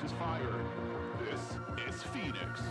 is fired. This is Phoenix.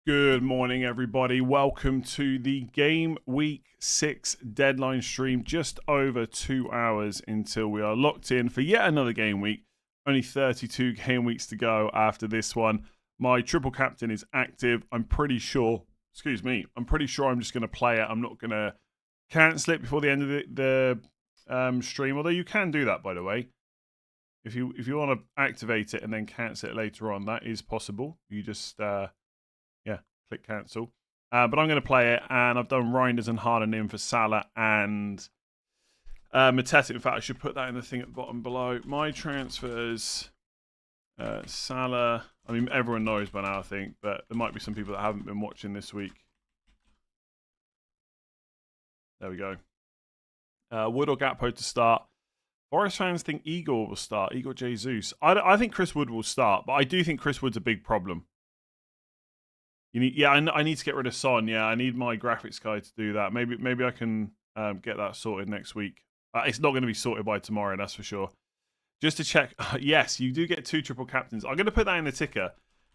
Good morning, everybody. Welcome to the Game Week 6 deadline stream. Just over 2 hours until we are locked in for yet another game week. Only 32 game weeks to go after this one. My triple captain is active. I'm pretty sure I'm just going to play it. I'm not going to cancel it before the end of the stream, although you can do that, by the way. If you want to activate it and then cancel it later on, that is possible. You just... click cancel. But I'm going to play it, and I've done Reinders and Haaland in for Salah and Mateta. In fact, I should put that in the thing at the bottom below. My transfers, Salah. I mean, everyone knows by now, I think, but there might be some people that haven't been watching this week. There we go. Wood or Gakpo to start. Forest fans think Igor will start. Igor Jesus. I think Chris Wood will start, but I do think Chris Wood's a big problem. I need to get rid of Son. Yeah, I need my graphics guy to do that. Maybe I can get that sorted next week. It's not going to be sorted by tomorrow, that's for sure. Just to check, yes, you do get 2 triple captains. I'm going to put that in the ticker.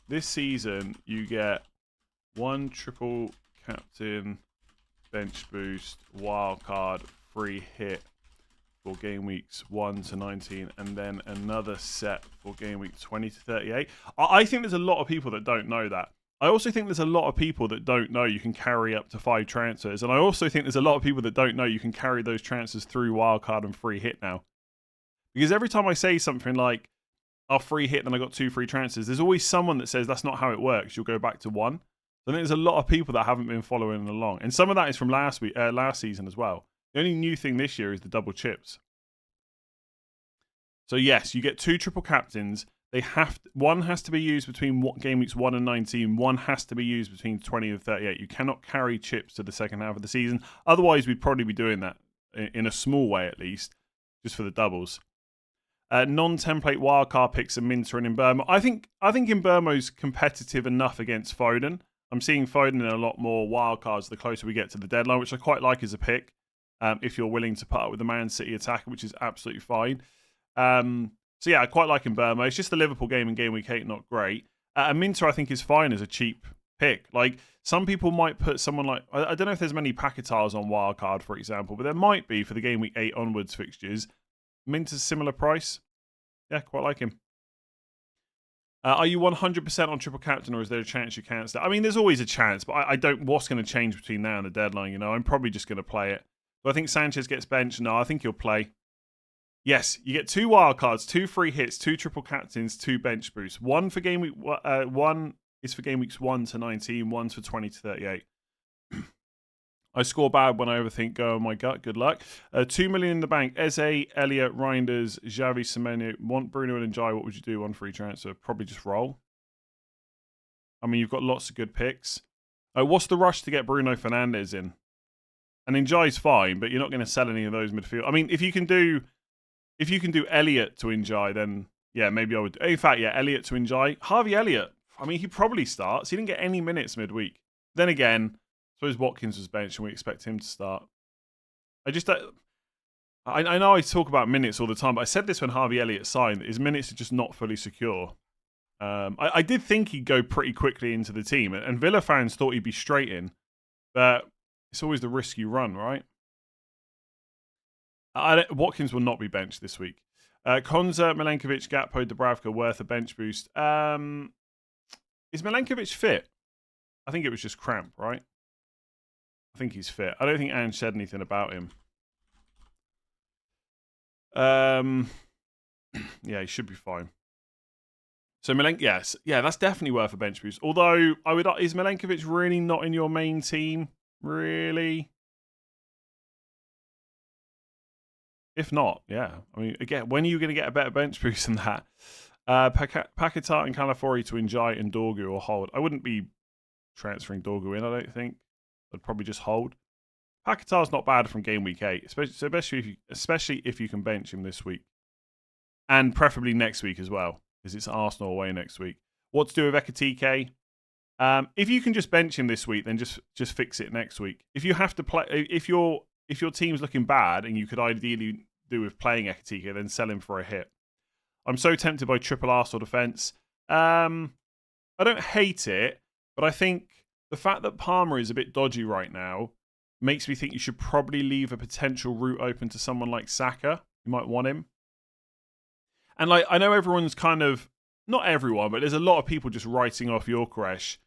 This season, you get 1 triple captain, bench boost, wildcard, free hit for game weeks 1 to 19, and then another set for game week 20 to 38. I think there's a lot of people that don't know that. I also think there's a lot of people that don't know you can carry up to 5 transfers, and I also think there's a lot of people that don't know you can carry those transfers through wildcard and free hit now. Because every time I say something like, "I'll free hit, then I got 2 free transfers," there's always someone that says that's not how it works. You'll go back to 1. So I think there's a lot of people that haven't been following along, and some of that is from last season as well. The only new thing this year is the double chips. So yes, you get 2 triple captains. One has to be used between game weeks 1 and 19. One has to be used between 20 and 38. You cannot carry chips to the second half of the season. Otherwise, we'd probably be doing that in a small way at least, just for the doubles. Non-template wildcard picks are Minter and Mbeumo. I think Mbeumo's competitive enough against Foden. I'm seeing Foden in a lot more wildcards the closer we get to the deadline, which I quite like as a pick. If you're willing to put up with the Man City attacker, which is absolutely fine. So yeah, I quite like Mbeumo. It's just the Liverpool game in game week 8 not great. And Minter I think is fine as a cheap pick. Like some people might put someone like, I don't know if there's many Paquetars on wildcard, for example, but there might be for the game week 8 onwards fixtures. Minter's similar price. Yeah, quite like him. Are you 100% on triple captain, or is there a chance you can't start? I mean, there's always a chance, but I don't. What's going to change between now and the deadline? You know, I'm probably just going to play it. Do I think Sanchez gets benched? No, I think he'll play. Yes, you get 2 wildcards, 2 free hits, 2 triple captains, 2 bench boosts. One for game week. One is for game weeks 1 to 19. One's for 20 to 38. I score bad when I overthink. Go on my gut. Good luck. 2 million in the bank. Eze, Elliott, Reinders, Xavi, Semenyo. Want Bruno and Njai. What would you do on free transfer? Probably just roll. I mean, you've got lots of good picks. What's the rush to get Bruno Fernandes in? And Njai's fine, but you're not going to sell any of those midfield. I mean, if you can do Elliott to Njai, then yeah, maybe I would. In fact, yeah, Elliott to Njai. Harvey Elliott. I mean, he probably starts. He didn't get any minutes midweek. Then again, I suppose Watkins was benched and we expect him to start. I know I talk about minutes all the time, but I said this when Harvey Elliott signed, that his minutes are just not fully secure. I did think he'd go pretty quickly into the team, and Villa fans thought he'd be straight in, but it's always the risk you run, right? Watkins will not be benched this week. Konza, Milenkovic, Gakpo, Dubravka worth a bench boost. Is Milenkovic fit? I think it was just cramp, right? I think he's fit. I don't think Ange said anything about him. Yeah, he should be fine. So yes, yeah, that's definitely worth a bench boost. Although is Milenkovic really not in your main team? Really? If not, yeah. I mean, again, when are you going to get a better bench boost than that? Paquetá and Calafiori to Njai and Dorgu or hold. I wouldn't be transferring Dorgu in, I don't think. I'd probably just hold. Paquetá's not bad from game week 8, especially if you can bench him this week. And preferably next week as well, because it's Arsenal away next week. What to do with Ekitike? If you can just bench him this week, then just fix it next week. If you have to play, if your team's looking bad and you could ideally do with playing Ekitike, then sell him for a hit. I'm so tempted by triple Arsenal defence. I don't hate it, but I think the fact that Palmer is a bit dodgy right now makes me think you should probably leave a potential route open to someone like Saka. You might want him. And like I know everyone's kind of, not everyone, but there's a lot of people just writing off Gyökeres.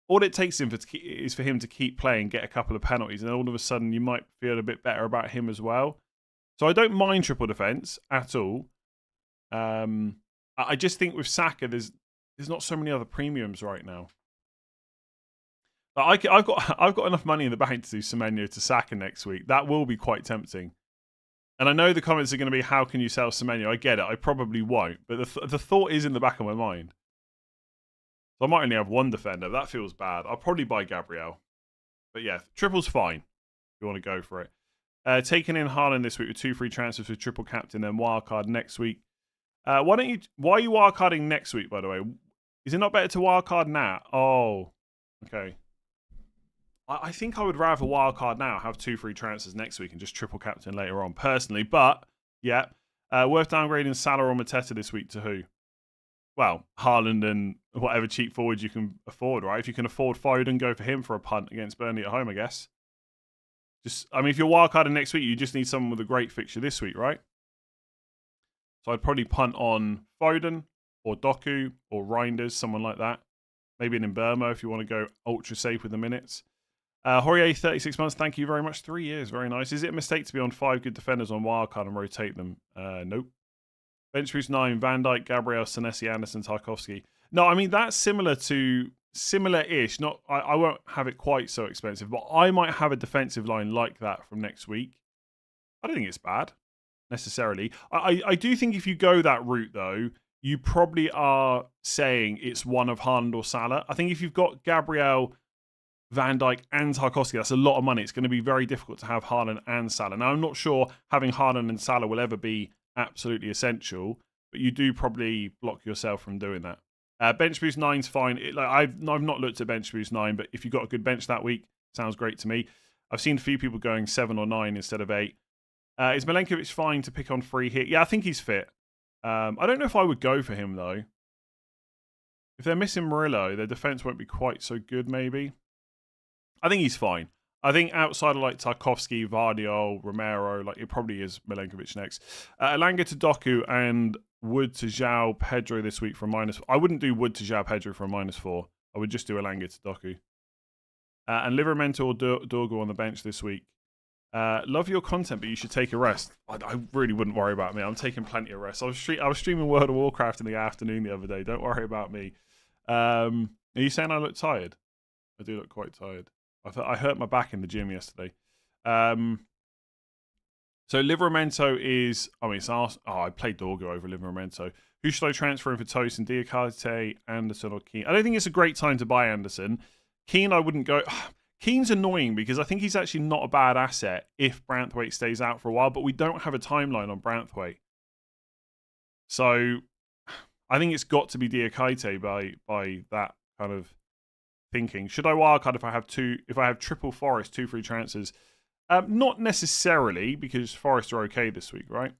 All it takes is for him to keep playing, get a couple of penalties, and then all of a sudden you might feel a bit better about him as well. So I don't mind triple defence at all. I just think with Saka, there's not so many other premiums right now. I've got enough money in the bank to do Semenyo to Saka next week. That will be quite tempting. And I know the comments are going to be, how can you sell Semenyo? I get it. I probably won't. But the thought is in the back of my mind. So I might only have one defender. That feels bad. I'll probably buy Gabriel. But yeah, triple's fine if you want to go for it. Taking in Haaland this week with 2 free transfers with triple captain, then wildcard next week. Why are you wildcarding next week, by the way? Is it not better to wildcard now? Oh, okay. I think I would rather wildcard now, have 2 free transfers next week and just triple captain later on, personally. But, yeah, worth downgrading Salah or Mateta this week to who? well, Haaland and whatever cheap forwards you can afford, right? If you can afford Foden, go for him for a punt against Burnley at home, I guess. I mean, if you're wildcarding next week, you just need someone with a great fixture this week, right? So I'd probably punt on Foden or Doku or Reinders, someone like that. Maybe an Mbermo if you want to go ultra safe with the minutes. Aurier, 36 months. Thank you very much. 3 years. Very nice. Is it a mistake to be on 5 good defenders on wildcard and rotate them? Nope. Bench boost 9. Van Dijk, Gabriel, Senesi, Anderson, Tarkovsky. No, I mean, that's similar-ish. Not, I won't have it quite so expensive, but I might have a defensive line like that from next week. I don't think it's bad, necessarily. I do think if you go that route, though, you probably are saying it's one of Haaland or Salah. I think if you've got Gabriel, Van Dijk and Tarkovsky, that's a lot of money. It's going to be very difficult to have Haaland and Salah. Now, I'm not sure having Haaland and Salah will ever be absolutely essential, but you do probably block yourself from doing that. Bench boost 9's fine. I've not looked at bench boost 9, but if you've got a good bench that week, sounds great to me. I've seen a few people going 7 or 9 instead of 8. Is Milenkovic fine to pick on free hit? Yeah, I think he's fit. I don't know if I would go for him, though. If they're missing Murillo, their defense won't be quite so good, maybe. I think he's fine. I think outside of like Tarkovsky, Vardiol, Romero, like it probably is Milenkovic next. Elanga to Doku and Wood to João Pedro this week for -. I wouldn't do Wood to João Pedro for a -4. I would just do Elanga to Doku. And Livramento or Dorgo on the bench this week. Love your content, but you should take a rest. I really wouldn't worry about me. I'm taking plenty of rest. I was streaming World of Warcraft in the afternoon the other day. Don't worry about me. Are you saying I look tired? I do look quite tired. I hurt my back in the gym yesterday. So Livramento is... I played Dorgo over Livramento. Who should I transfer in for Toast and Diakite, Anderson or Keane? I don't think it's a great time to buy Anderson. Keane, I wouldn't go... Keane's annoying because I think he's actually not a bad asset if Branthwaite stays out for a while, but we don't have a timeline on Branthwaite. So I think it's got to be Diakite by that kind of thinking. Should I wildcard if I have triple Forest, 2 free transfers? Not necessarily, because Forest are okay this week, right?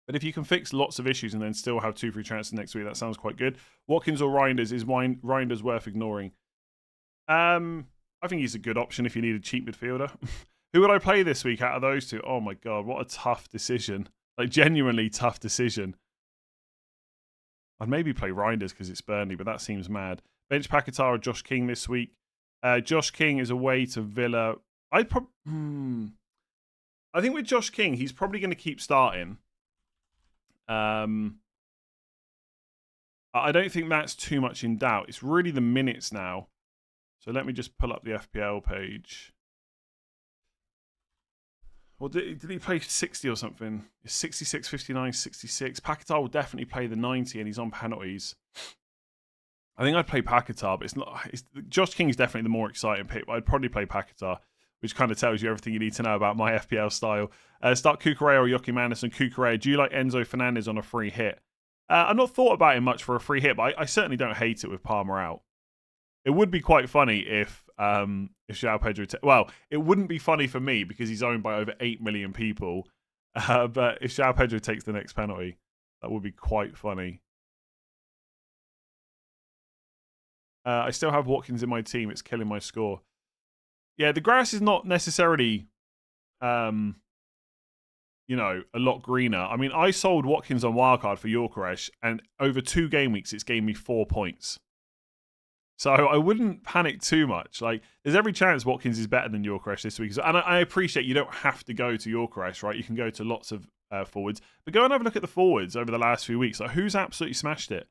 But if you can fix lots of issues and then still have 2 free transfers next week, that sounds quite good. Watkins or Reinders, is Reinders worth ignoring? I think he's a good option if you need a cheap midfielder. Who would I play this week out of those two? Oh my god, what a tough decision. Like, genuinely tough decision. I'd maybe play Reinders because it's Burnley, but that seems mad. Bench Paquetá or Josh King this week. Josh King is away to Villa. I think with Josh King, he's probably going to keep starting. I don't think that's too much in doubt. It's really the minutes now. So let me just pull up the FPL page. Well, did he play 60 or something? 66, 59, 66. Paquetá will definitely play the 90 and he's on penalties. I think I'd play Paquetá, but Josh King's definitely the more exciting pick, but I'd probably play Paquetá, which kind of tells you everything you need to know about my FPL style. Start Cucurella or Joachim Anderson. Cucurella, do you like Enzo Fernandez on a free hit? I've not thought about him much for a free hit, but I certainly don't hate it with Palmer out. It would be quite funny if João Pedro... well, it wouldn't be funny for me because he's owned by over 8 million people. But if João Pedro takes the next penalty, that would be quite funny. I still have Watkins in my team. It's killing my score. Yeah, the grass is not necessarily, a lot greener. I mean, I sold Watkins on Wildcard for Gyökeres, and over 2 game weeks, it's gave me 4 points. So I wouldn't panic too much. Like, there's every chance Watkins is better than Gyökeres this week. And I appreciate you don't have to go to Gyökeres, right? You can go to lots of forwards. But go and have a look at the forwards over the last few weeks. Like, who's absolutely smashed it?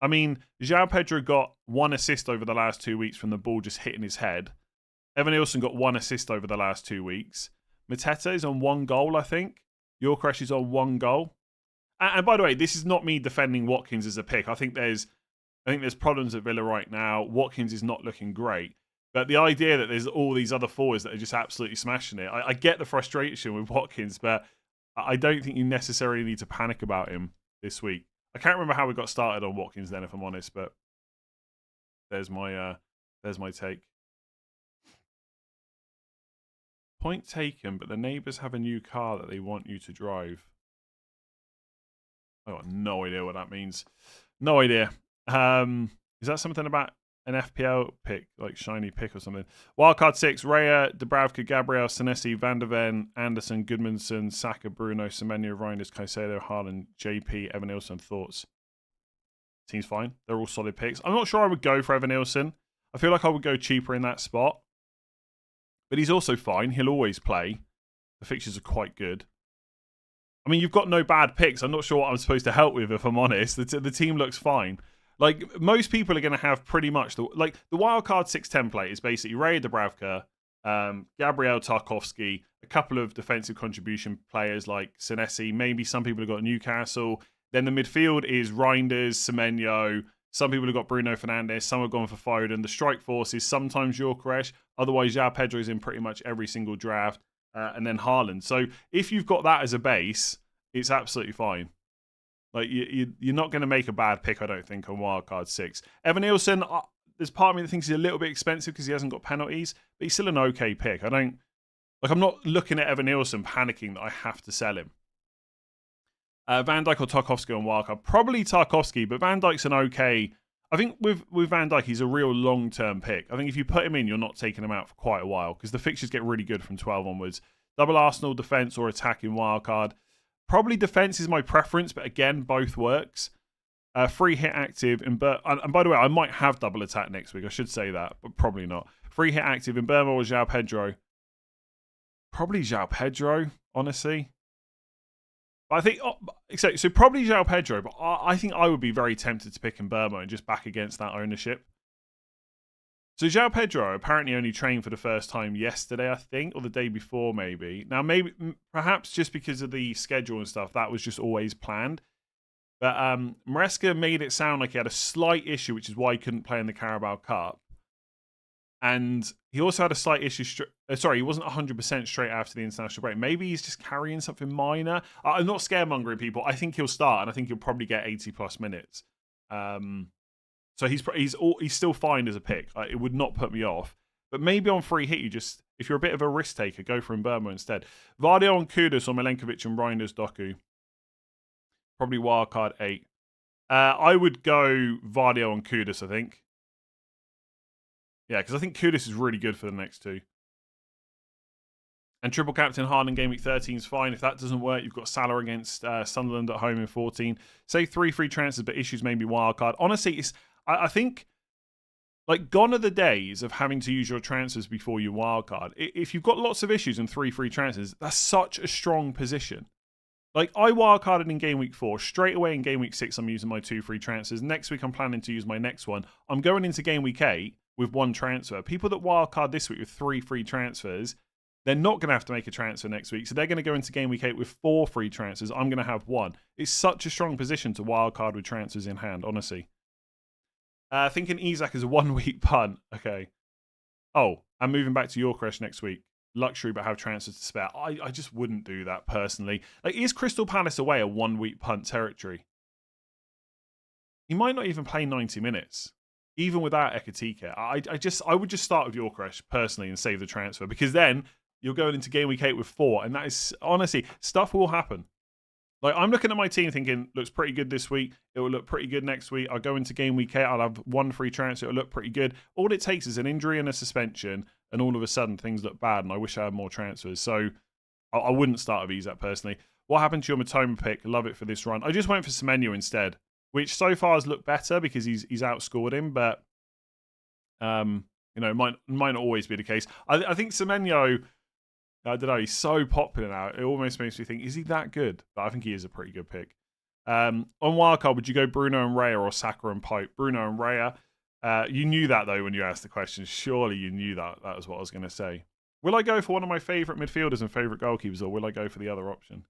I mean, João Pedro got 1 assist over the last 2 weeks from the ball just hitting his head. Evan Nilsson got 1 assist over the last 2 weeks. Mateta is on 1 goal, I think. Gyökeres is on 1 goal. And by the way, this is not me defending Watkins as a pick. I think there's problems at Villa right now. Watkins is not looking great. But the idea that there's all these other forwards that are just absolutely smashing it, I get the frustration with Watkins, but I don't think you necessarily need to panic about him this week. I can't remember how we got started on Watkins then, if I'm honest, but there's my take. Point taken, but the neighbours have a new car that they want you to drive. I got no idea what that means. No idea. Is that something about an FPL pick, like shiny pick or something? Wildcard 6, Raya, Dubravka, Gabriel, Senesi, Van der Ven, Anderson, Goodmanson, Saka, Bruno, Semenyo, Reinders, Caicedo, Haaland, JP, Evan Nilsson. Thoughts? Seems fine. They're all solid picks. I'm not sure I would go for Evan Nilsson. I feel like I would go cheaper in that spot. But he's also fine. He'll always play. The fixtures are quite good. I mean, you've got no bad picks. I'm not sure what I'm supposed to help with, if I'm honest. The team looks fine. Like, most people are going to have pretty much... the Wildcard 6 template is basically Ray Dubravka, Gabriel Tarkowski, a couple of defensive contribution players like Senesi. Maybe some people have got Newcastle. Then the midfield is Reinders, Semenyo. Some people have got Bruno Fernandes. Some have gone for Foden. The strike force is sometimes Gyökeres. Otherwise, João Pedro is in pretty much every single draft. And then Haaland. So if you've got that as a base, it's absolutely fine. Like, you're not going to make a bad pick, I don't think, on Wildcard 6. Evan Nilsson, there's part of me that thinks he's a little bit expensive because he hasn't got penalties, but he's still an okay pick. I'm not looking at Evan Nilsson panicking that I have to sell him. Van Dijk or Tarkowski on Wildcard? Probably Tarkowski, but Van Dijk's an okay... I think with Van Dijk, he's a real long-term pick. I think if you put him in, you're not taking him out for quite a while because the fixtures get really good from 12 onwards. Double Arsenal, defence or attack in Wildcard. Probably defence is my preference, but again, both works. Free hit active. And by the way, I might have double attack next week. I should say that, but probably not. Free hit active in Burma or João Pedro. Probably João Pedro, honestly. But I think, so probably João Pedro, but I think I would be very tempted to pick in Burma and just back against that ownership. So João Pedro apparently only trained for the first time yesterday, I think, or the day before maybe. Now, perhaps just because of the schedule and stuff, that was just always planned. But Maresca made it sound like he had a slight issue, which is why he couldn't play in the Carabao Cup. And he also had a slight issue. He wasn't 100% straight after the international break. Maybe he's just carrying something minor. I'm not scaremongering people. I think he'll start, and I think he'll probably get 80+ minutes. So he's still fine as a pick. It would not put me off. But maybe on free hit, if you're a bit of a risk taker, go for Mbeumo instead. Vardio on Kudus or Milenkovic and Reinders Doku. Probably wildcard 8. I would go Vardio on Kudus, I think. Yeah, because I think Kudus is really good for the next two. And triple captain Haaland game week 13 is fine. If that doesn't work, you've got Salah against Sunderland at home in 14. Say 3 free transfers, but issues maybe wildcard. Honestly, I think gone are the days of having to use your transfers before you wildcard. If you've got lots of issues and 3 free transfers, that's such a strong position. I wildcarded in game week 4. Straight away in game week 6, I'm using my 2 free transfers. Next week, I'm planning to use my next one. I'm going into game week 8 with 1 transfer. People that wildcard this week with 3 free transfers, they're not going to have to make a transfer next week. So they're going to go into game week 8 with 4 free transfers. I'm going to have 1. It's such a strong position to wildcard with transfers in hand, honestly. Thinking Isak is a 1-week punt. Okay. Oh, I'm moving back to Gyökeres next week. Luxury, but have transfers to spare. I just wouldn't do that personally. Is Crystal Palace away a 1-week punt territory? He might not even play 90 minutes. Even without Ekitike. I would just start with Gyökeres personally and save the transfer, because then you're going into game week 8 with 4, and that is, honestly, stuff will happen. I'm looking at my team thinking, looks pretty good this week. It will look pretty good next week. I'll go into game week 8. I'll have 1 free transfer. It'll look pretty good. All it takes is an injury and a suspension, and all of a sudden things look bad, and I wish I had more transfers. So I wouldn't start with Isak personally. What happened to your Matoma pick? Love it for this run. I just went for Semenyo instead, which so far has looked better because he's outscored him, but might not always be the case. I think Semenyo, I don't know, he's so popular now. It almost makes me think, is he that good? But I think he is a pretty good pick. On wildcard, would you go Bruno and Raya or Saka and Pope? Bruno and Raya. You knew that though when you asked the question. Surely you knew that. That was what I was going to say. Will I go for one of my favourite midfielders and favourite goalkeepers, or will I go for the other option?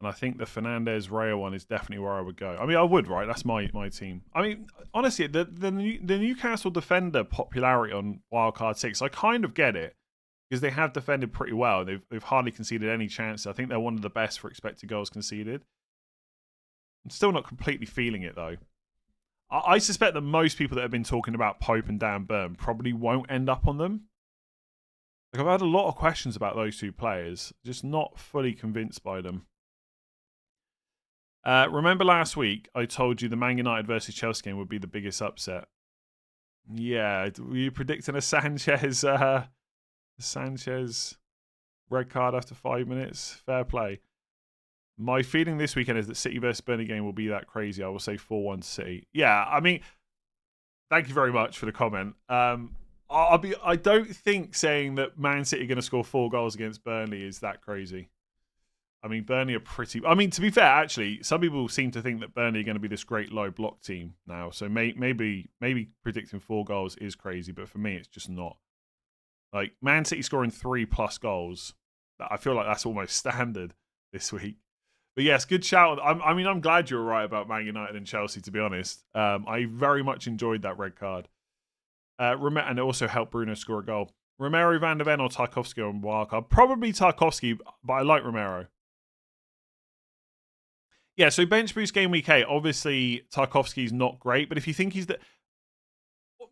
And I think the Fernandes Raya one is definitely where I would go. I mean, I would, right? That's my team. I mean, honestly, the Newcastle defender popularity on Wildcard 6, I kind of get it because they have defended pretty well. They've hardly conceded any chances. I think they're one of the best for expected goals conceded. I'm still not completely feeling it though. I suspect that most people that have been talking about Pope and Dan Burn probably won't end up on them. Like, I've had a lot of questions about those two players. Just not fully convinced by them. Remember last week, I told you the Man United versus Chelsea game would be the biggest upset. Yeah, were you predicting a Sanchez red card after 5 minutes? Fair play. My feeling this weekend is that City versus Burnley game will be that crazy. I will say 4-1 to City. Yeah, I mean, thank you very much for the comment. I don't think saying that Man City are going to score 4 goals against Burnley is that crazy. I mean, Burnley are pretty... I mean, to be fair, actually, some people seem to think that Burnley are going to be this great low block team now. So maybe predicting 4 goals is crazy, but for me, it's just not. Like, Man City scoring 3+ goals, I feel like that's almost standard this week. But yes, good shout. I'm glad you were right about Man United and Chelsea, to be honest. I very much enjoyed that red card. And it also helped Bruno score a goal. Romero, Van der Ven, or Tarkowski on wildcard? Probably Tarkowski, but I like Romero. Yeah, so bench boost game week 8. Obviously, Tarkowski's not great, but if you think he's the...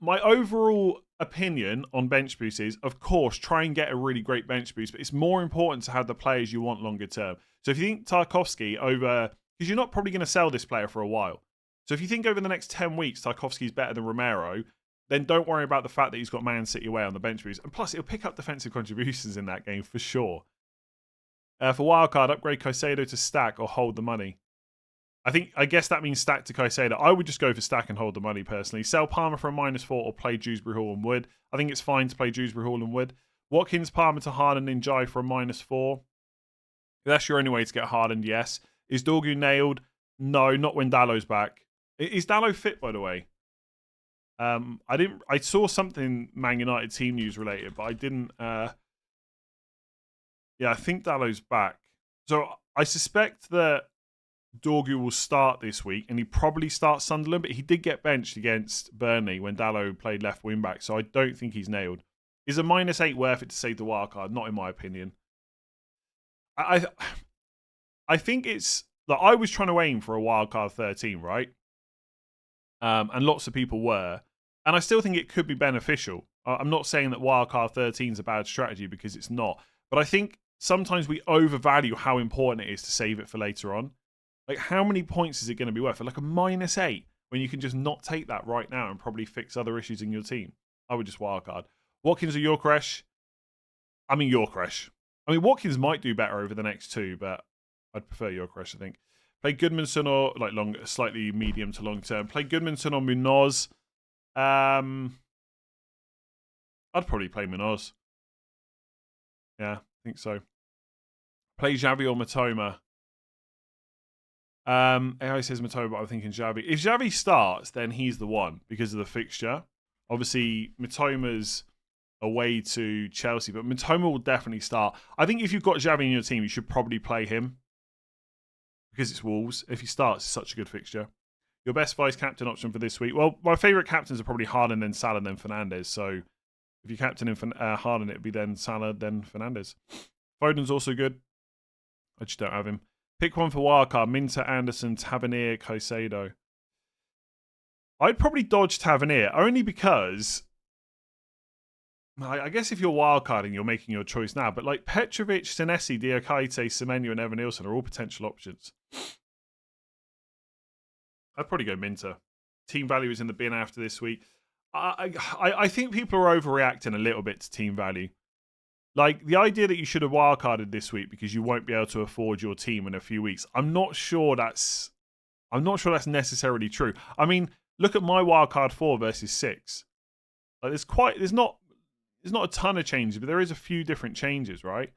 My overall opinion on bench boost is, of course, try and get a really great bench boost, but it's more important to have the players you want longer term. So if you think Tarkowski over... Because you're not probably going to sell this player for a while. So if you think over the next 10 weeks Tarkowski's better than Romero, then don't worry about the fact that he's got Man City away on the bench boost. And plus, he'll pick up defensive contributions in that game for sure. For wildcard, upgrade Caicedo to stack or hold the money. I guess that means stack to Caicedo. I would just go for stack and hold the money personally. Sell Palmer for a -4 or play Dewsbury Hall and Wood. I think it's fine to play Dewsbury Hall and Wood. Watkins, Palmer to Haaland and Njai for a -4. That's your only way to get Haaland, yes. Is Dorgu nailed? No, not when Dallow's back. Is Dallow fit, by the way? I saw something Man United team news related, but I didn't. Yeah, I think Dallow's back. So I suspect that Dorgu will start this week, and he probably starts Sunderland, but he did get benched against Burnley when Dallow played left wing back, so I don't think he's nailed. Is a -8 worth it to save the wildcard? Not in my opinion. I think it's like I was trying to aim for a wildcard 13, right? And lots of people were, and I still think it could be beneficial. I'm not saying that wildcard 13 is a bad strategy because it's not, but I think sometimes we overvalue how important it is to save it for later on. Like, how many points is it going to be worth? Like a -8 when you can just not take that right now and probably fix other issues in your team. I would just wildcard. Watkins or Yorkresh? I mean, Yorkresh. I mean, Watkins might do better over the next 2, but I'd prefer Yorkresh, I think. Play Goodmanson or, like, slightly medium to long term. Play Goodmanson or Munoz. I'd probably play Munoz. Yeah, I think so. Play Xavi or Matoma. AI says Matoma, but I'm thinking Xavi. If Xavi starts, then he's the one because of the fixture. Obviously, Matoma's away to Chelsea, but Matoma will definitely start. I think if you've got Xavi in your team, you should probably play him because it's Wolves. If he starts, it's such a good fixture. Your best vice-captain option for this week? Well, my favourite captains are probably Haaland, then Salah, then Fernandes. So if you captain in Haaland, it'd be then Salah, then Fernandes. Foden's also good. I just don't have him. Pick one for wildcard. Minter, Anderson, Tavernier, Caicedo. I'd probably dodge Tavernier, only because... I guess if you're wildcarding, you're making your choice now. But like Petrovic, Senesi, Diakite, Semenyo, and Evan Nilsson are all potential options. I'd probably go Minter. Team value is in the bin after this week. I think people are overreacting a little bit to team value. Like, the idea that you should have wildcarded this week because you won't be able to afford your team in a few weeks. I'm not sure that's necessarily true. I mean, look at my wildcard 4 versus 6. Like, there's not a ton of changes, but there is a few different changes, right?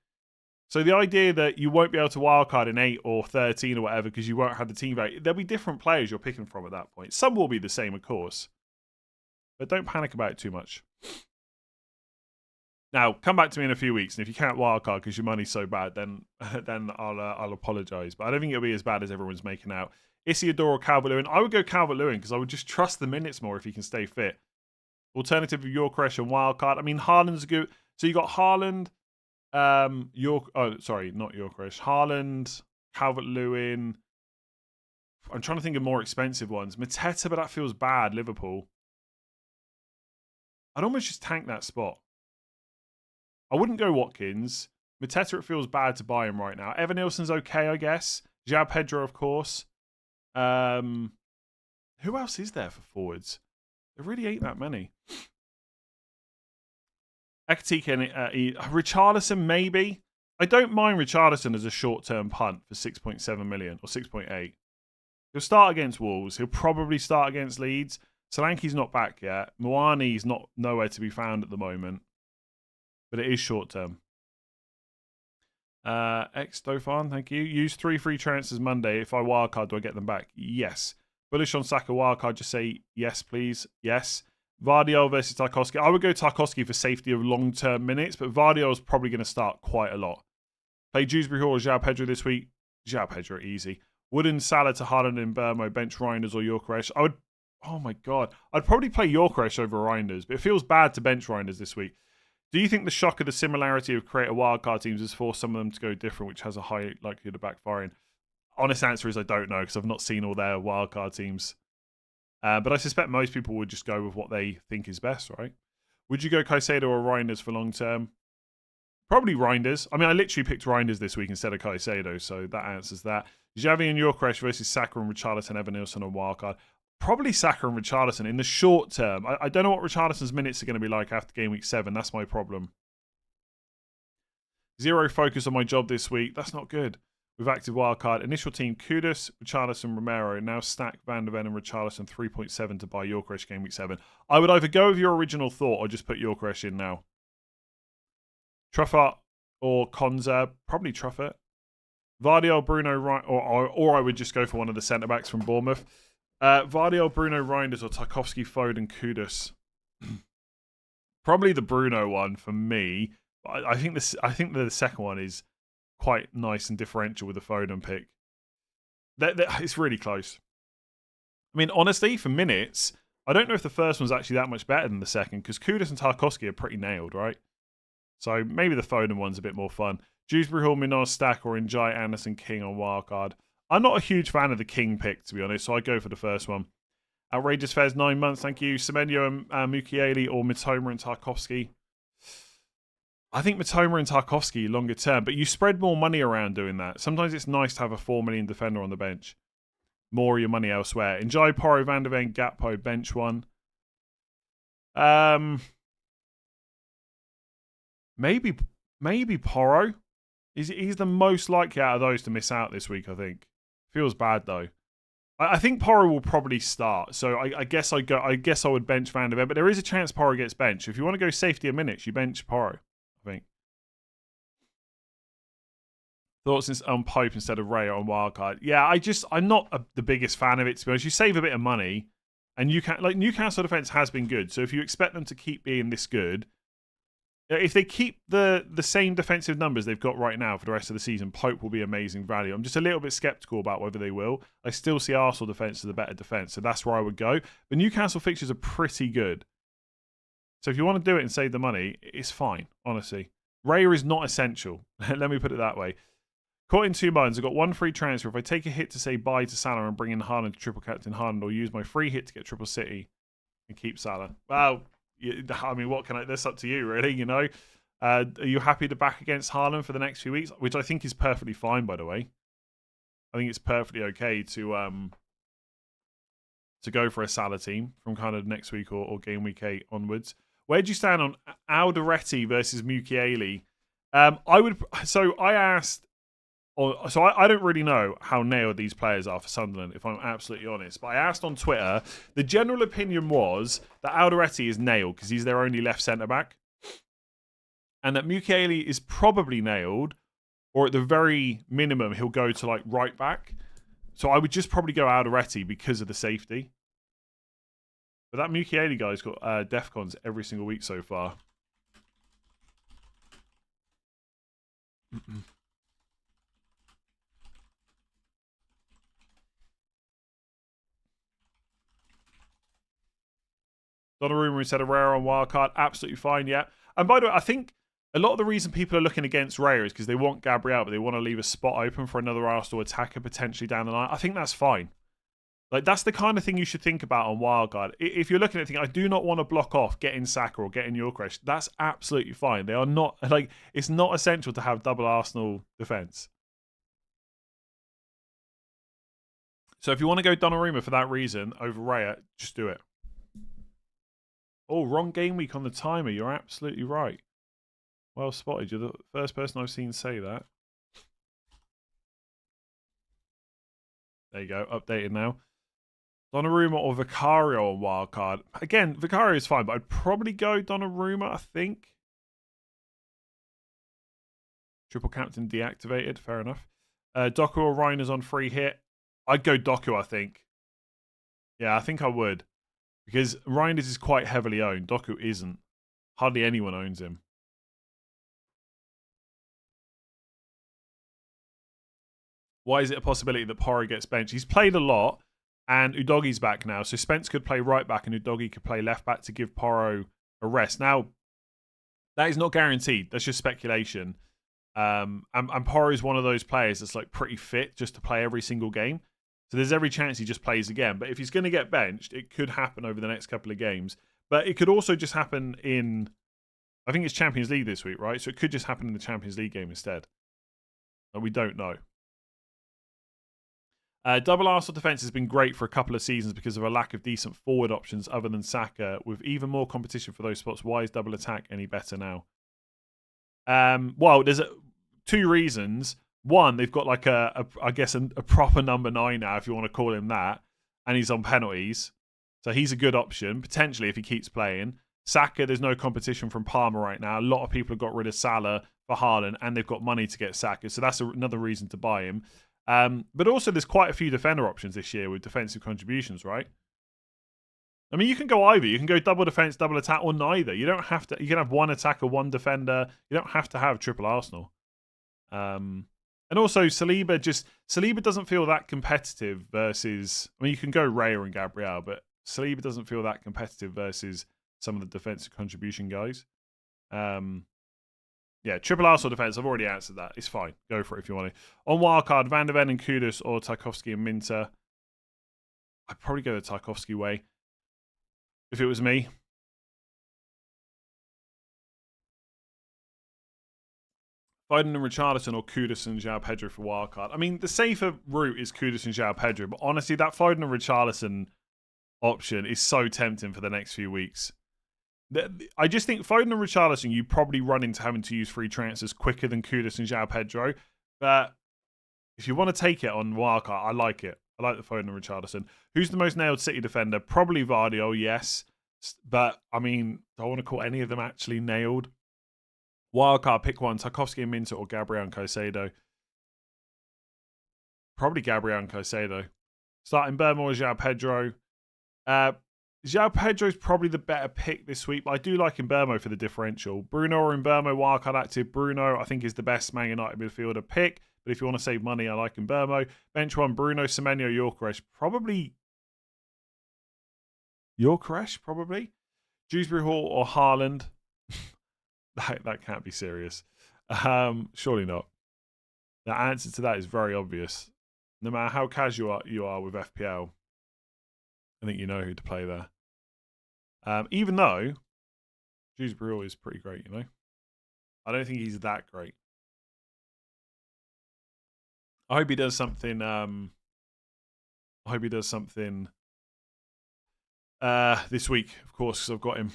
So the idea that you won't be able to wildcard in 8 or 13 or whatever because you won't have the team value, there'll be different players you're picking from at that point. Some will be the same, of course. But don't panic about it too much. Now, come back to me in a few weeks, and if you can't wildcard because your money's so bad, then I'll apologise. But I don't think it'll be as bad as everyone's making out. Isidore or Calvert-Lewin? I would go Calvert-Lewin because I would just trust the minutes more if he can stay fit. Alternative of Yorkresh and wildcard. I mean, Haaland's good. So you got Haaland, not Yorkresh. Haaland, Calvert-Lewin. I'm trying to think of more expensive ones. Mateta, but that feels bad. Liverpool. I'd almost just tank that spot. I wouldn't go Watkins. Mateta, it feels bad to buy him right now. Evan Nilsson's okay, I guess. João Pedro, of course. Who else is there for forwards? There really ain't that many. Ekatike and Richarlison, maybe. I don't mind Richarlison as a short-term punt for 6.7 million or 6.8. He'll start against Wolves. He'll probably start against Leeds. Solanke's not back yet. Moani's nowhere to be found at the moment. But it is short-term. Dofan, thank you. Use 3 free transfers Monday. If I wildcard, do I get them back? Yes. Bullish on Saka wildcard, just say yes, please. Yes. Vardiol versus Tarkowski. I would go Tarkowski for safety of long-term minutes, but Vardiol is probably going to start quite a lot. Play Dewsbury Hall or João Pedro this week. João Pedro, easy. Wooden Salah to Haaland and Burmo, bench Reinders or Gyökeres. Oh my God. I'd probably play Gyökeres over Reinders, but it feels bad to bench Reinders this week. Do you think the shock of the similarity of creator wildcard teams has forced some of them to go different, which has a high likelihood of backfiring? Honest answer is I don't know, because I've not seen all their wildcard teams. But I suspect most people would just go with what they think is best, right? Would you go Caicedo or Reinders for long term? Probably Reinders. I mean, I literally picked Reinders this week instead of Caicedo, so that answers that. Xavi and Gyökeres versus Saka and Richarlison, Evan Nilsson on wildcard. Probably Saka and Richarlison in the short term. I don't know what Richarlison's minutes are going to be like after game week 7. That's my problem. 0 focus on my job this week. That's not good. With active wildcard. Initial team, Kudus, Richarlison, Romero. Now stack Van der Ven and Richarlison 3.7 to buy Gyökeres game week 7. I would either go with your original thought or just put Gyökeres in now. Truffert or Konza. Probably Truffert. Vardiol, Bruno, or I would just go for one of the centre-backs from Bournemouth. Vardiol, Bruno, Reinders, or Tarkowski, Foden, Kudus. Probably the Bruno one for me. I think the second one is quite nice and differential with the Foden pick. It's really close. I mean, honestly, for minutes, I don't know if the first one's actually that much better than the second, because Kudus and Tarkowski are pretty nailed, right? So maybe the Foden one's a bit more fun. Dewsbury Hall, Minos, Stack, or Njai, Anderson, King on wildcard. I'm not a huge fan of the King pick, to be honest, so I go for the first one. Outrageous Fairs, 9 months, thank you. Semenyo and Mukiele or Mitoma and Tarkowski. I think Mitoma and Tarkowski longer term, but you spread more money around doing that. Sometimes it's nice to have a 4 million defender on the bench. More of your money elsewhere. Njai, Porro, Van der Ven, Gakpo, bench one. Maybe Porro. He's the most likely out of those to miss out this week, I think. Feels bad though. I think Porro will probably start, so I guess I would bench Van der Ven, but there is a chance Porro gets benched. If you want to go safety of minutes, you bench Porro, I think. Thoughts on Pope instead of Ray on wildcard? Yeah, I'm not the biggest fan of it, to be honest. You save a bit of money, and Newcastle defense has been good, so if you expect them to keep being this good, if they keep the same defensive numbers they've got right now for the rest of the season, Pope will be amazing value. I'm just a little bit sceptical about whether they will. I still see Arsenal defence as a better defence, so that's where I would go. But Newcastle fixtures are pretty good. So if you want to do it and save the money, it's fine, honestly. Raya is not essential. Let me put it that way. Caught in 2 minds. I've got 1 free transfer. If I take a hit to say bye to Salah and bring in Haaland to triple captain Haaland, or use my free hit to get triple City and keep Salah. Well, I mean, that's up to you, really, you know. Are you happy to back against Haaland for the next few weeks? Which I think is perfectly fine, by the way. I think it's perfectly okay to go for a Salah team from kind of next week or game week 8 onwards. Where do you stand on Alderete versus Mukiele? I don't really know how nailed these players are for Sunderland, if I'm absolutely honest. But I asked on Twitter, the general opinion was that Alderete is nailed because he's their only left centre-back. And that Mukiele is probably nailed, or at the very minimum, he'll go to like right back. So I would just probably go Alderete because of the safety. But that Mukiele guy's got Defcons every single week so far. Donnarumma instead of Raya on wildcard, absolutely fine, yeah. And by the way, I think a lot of the reason people are looking against Raya is because they want Gabriel, but they want to leave a spot open for another Arsenal attacker potentially down the line. I think that's fine. Like, that's the kind of thing you should think about on Wildcard. If you're looking at thinking, I do not want to block off getting Saka or getting Yorkresh, that's absolutely fine. They are not, like, it's not essential to have double Arsenal defence. So if you want to go Donnarumma for that reason over Raya, just do it. Oh, wrong game week on the timer. You're absolutely right. Well spotted. You're the first person I've seen say that. There you go. Updated now. Donnarumma or Vicario on Wildcard. Again, Vicario is fine, but I'd probably go Donnarumma, I think. Triple captain deactivated. Fair enough. Doku or Reiner's on free hit. I'd go Doku, I think. Yeah, I think I would. Because Reinders is quite heavily owned. Doku isn't. Hardly anyone owns him. Why is it a possibility that Porro gets benched? He's played a lot, and Udogi's back now. So Spence could play right back, and Udogi could play left back to give Porro a rest. Now, that is not guaranteed. That's just speculation. And Porro is one of those players that's like pretty fit just to play every single game. So there's every chance he just plays again. But if he's going to get benched, it could happen over the next couple of games. But it could also just happen in, I think it's Champions League this week, right? So it could just happen in the Champions League game instead. But we don't know. Double Arsenal defence has been great for a couple of seasons because of a lack of decent forward options other than Saka. With even more competition for those spots, why is double attack any better now? Well, there's two reasons. One, they've got like a proper number 9 now, if you want to call him that, and he's on penalties, so he's a good option potentially if he keeps playing. Saka, there's no competition from Palmer right now. A lot of people have got rid of Salah for Haaland, and they've got money to get Saka, so that's another reason to buy him. But also, there's quite a few defender options this year with defensive contributions, right? I mean, you can go either. You can go double defense, double attack, or neither. You don't have to. You can have one attacker, one defender. You don't have to have triple Arsenal. And also, Saliba doesn't feel that competitive versus. I mean, you can go Raya and Gabriel, but Saliba doesn't feel that competitive versus some of the defensive contribution guys. Yeah, triple Arsenal defense. I've already answered that. It's fine. Go for it if you want to. On Wildcard, Van der Ven and Kudus or Tarkowski and Minter. I'd probably go the Tarkowski way if it was me. Foden and Richarlison or Kudus and João Pedro for Wildcard. I mean, the safer route is Kudus and João Pedro, but honestly, that Foden and Richarlison option is so tempting for the next few weeks. I just think Foden and Richarlison, you probably run into having to use free transfers quicker than Kudus and João Pedro. But if you want to take it on Wildcard, I like it. I like the Foden and Richarlison. Who's the most nailed City defender? Probably Vardy, yes. But, I mean, do I want to call any of them actually nailed? Wildcard, pick one. Tarkowski and Minter or Gabriel and Caicedo? Probably Gabriel and Caicedo. Starting Burma or João Pedro? João Pedro is probably the better pick this week, but I do like Mbermo for the differential. Bruno or Mbermo, wildcard active. Bruno, I think, is the best Man United midfielder pick, but if you want to save money, I like Mbermo. Bench one, Bruno, Semenyo, Yorkresh. Probably Yorkresh, probably. Dewsbury Hall or Haaland. that can't be serious. Surely not. The answer to that is very obvious. No matter how casual you are with FPL, I think you know who to play there. Even though Dewsbury Hall is pretty great, you know. I don't think he's that great. I hope he does something. This week, of course, because I've got him.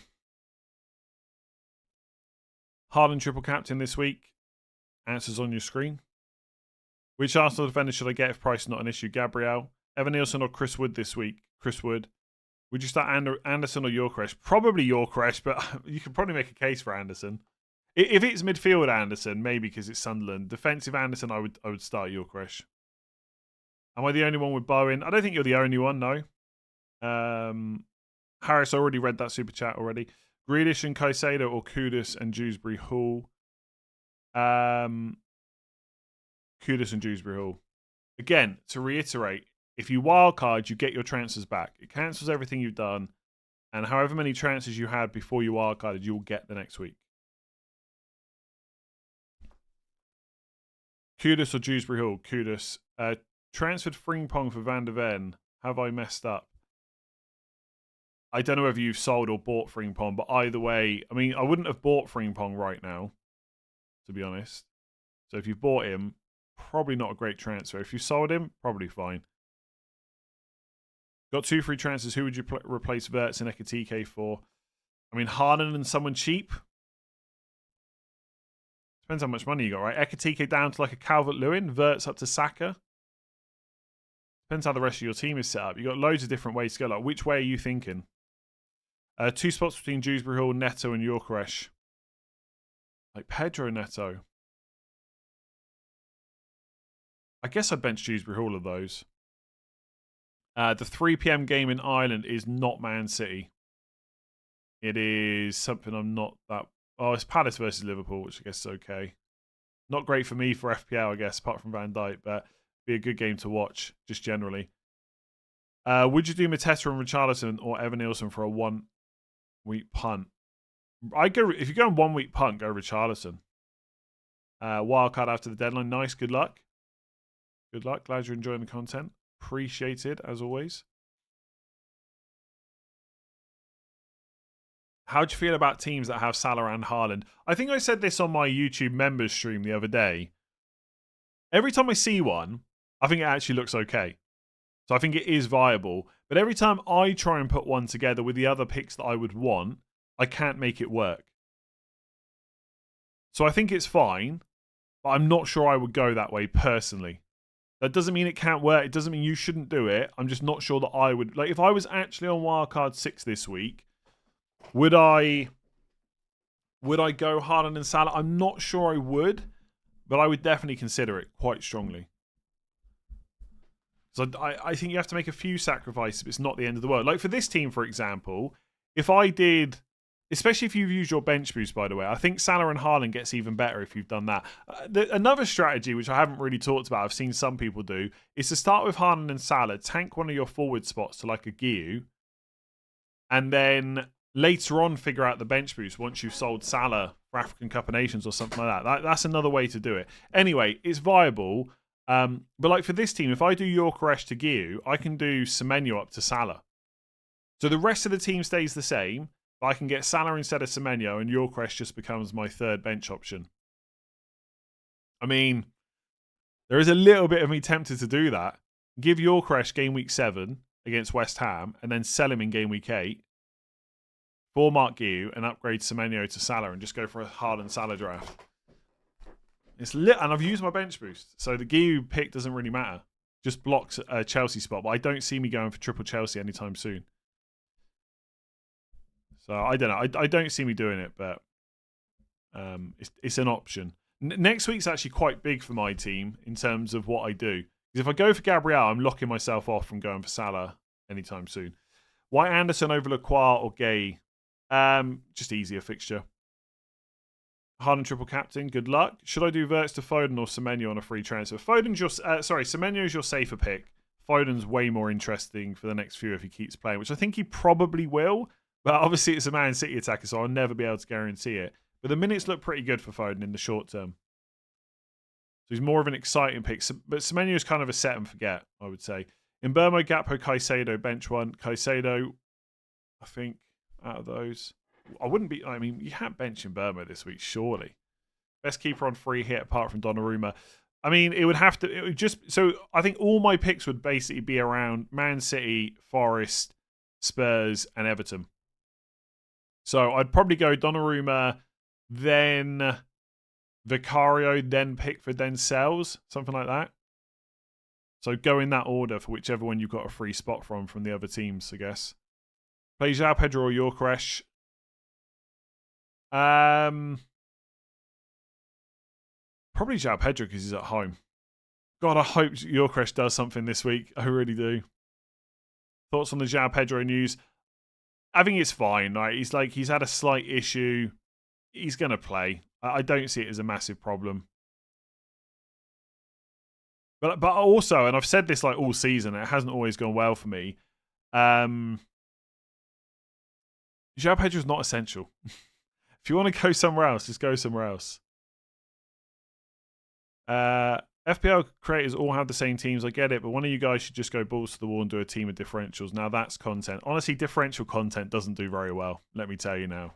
Haaland triple captain this week. Answers on your screen. Which Arsenal defender should I get if price is not an issue? Gabriel, Evan Nielsen or Chris Wood this week? Chris Wood. Would you start Anderson or Yorkresh? Probably Yorkresh, but you could probably make a case for Anderson. If it's midfield Anderson, maybe because it's Sunderland. Defensive Anderson, I would start Yorkresh. Am I the only one with Bowen? I don't think you're the only one, no. Harris, I already read that super chat already. Grealish and Caicedo or Kudus and Dewsbury Hall? Kudus and Dewsbury Hall. Again, to reiterate, if you wildcard, you get your transfers back. It cancels everything you've done. And however many transfers you had before you wildcarded, you will get the next week. Kudus or Dewsbury Hall? Kudus. Transferred Frimpong for Van der Ven. Have I messed up? I don't know whether you've sold or bought Frimpong, but either way, I mean, I wouldn't have bought Frimpong right now, to be honest. So if you bought him, probably not a great transfer. If you sold him, probably fine. Got 2 free transfers. Who would you replace Verts and Ekatike for? I mean, Haaland and someone cheap. Depends how much money you got, right? Ekatike down to like a Calvert-Lewin. Verts up to Saka. Depends how the rest of your team is set up. You've got loads of different ways to go. Like, which way are you thinking? 2 spots between Dewsbury Hall, Neto, and Yorkeresh. Like Pedro Neto. I guess I'd bench Dewsbury Hall of those. The 3 p.m. game in Ireland is not Man City. It is something I'm not that... Oh, it's Palace versus Liverpool, which I guess is okay. Not great for me for FPL, I guess, apart from Van Dijk, but be a good game to watch, just generally. Would you do Mateta and Richarlison or Evan Nielsen for a 1-week punt? If you go on 1-week punt, go Richarlison. Wildcard after the deadline. Nice. Good luck. Good luck. Glad you're enjoying the content. Appreciated, as always. How do you feel about teams that have Salah and Haaland? I think I said this on my YouTube members stream the other day. Every time I see one, I think it actually looks okay. So I think it is viable. But every time I try and put one together with the other picks that I would want, I can't make it work. So I think it's fine, but I'm not sure I would go that way personally. That doesn't mean it can't work. It doesn't mean you shouldn't do it. I'm just not sure that I would. Like, if I was actually on Wildcard 6 this week, would I go Haaland and Salah? I'm not sure I would, but I would definitely consider it quite strongly. So I think you have to make a few sacrifices, but it's not the end of the world. Like for this team, for example, if I did, especially if you've used your bench boost, by the way, I think Salah and Haaland gets even better if you've done that. Another strategy, which I haven't really talked about, I've seen some people do, is to start with Haaland and Salah, tank one of your forward spots to like a Guiu, and then later on figure out the bench boost once you've sold Salah for African Cup of Nations or something like that. That's another way to do it. Anyway, it's viable. But like for this team, if I do Yorkeresh to Guiu, I can do Semenyo up to Salah. So the rest of the team stays the same, but I can get Salah instead of Semenyo, and Yorkeresh just becomes my third bench option. I mean, there is a little bit of me tempted to do that. Give Yorkeresh game week 7 against West Ham, and then sell him in game week 8 for Mark Guiu, and upgrade Semenyo to Salah, and just go for a Haaland Salah draft. It's lit, and I've used my bench boost, so the Guiu pick doesn't really matter. Just blocks a Chelsea spot, but I don't see me going for triple Chelsea anytime soon. So I don't know. I don't see me doing it, but it's an option. Next week's actually quite big for my team in terms of what I do. Because if I go for Gabriel, I'm locking myself off from going for Salah anytime soon. Why Anderson over Lacroix or Gay? Just easier fixture. Haaland triple captain, good luck. Should I do Verts to Foden or Semenyo on a free transfer? Semenyo is your safer pick. Foden's way more interesting for the next few if he keeps playing, which I think he probably will. But obviously it's a Man City attacker, so I'll never be able to guarantee it. But the minutes look pretty good for Foden in the short term. So he's more of an exciting pick. But Semenyo is kind of a set and forget, I would say. In Burmo, Gakpo, Caicedo, bench one. Caicedo, I think, out of those. I wouldn't be... I mean, you can't bench in Burma this week, surely. Best keeper on free hit apart from Donnarumma. I mean, it would have to... It would just... So, I think all my picks would basically be around Man City, Forest, Spurs, and Everton. So, I'd probably go Donnarumma, then Vicario, then Pickford, then Sells. Something like that. So, go in that order for whichever one you've got a free spot from the other teams, I guess. Play João Pedro or Yorkeresh. Probably João Pedro because he's at home. God, I hope Yorkeresh does something this week. I really do. Thoughts on the João Pedro news? I think it's fine. Right? He's had a slight issue. He's going to play. I don't see it as a massive problem. But also, and I've said this like all season, it hasn't always gone well for me. João Pedro's not essential. If you want to go somewhere else, just go somewhere else. FPL creators all have the same teams. I get it, but one of you guys should just go balls to the wall and do a team of differentials. Now that's content. Honestly, differential content doesn't do very well. Let me tell you now.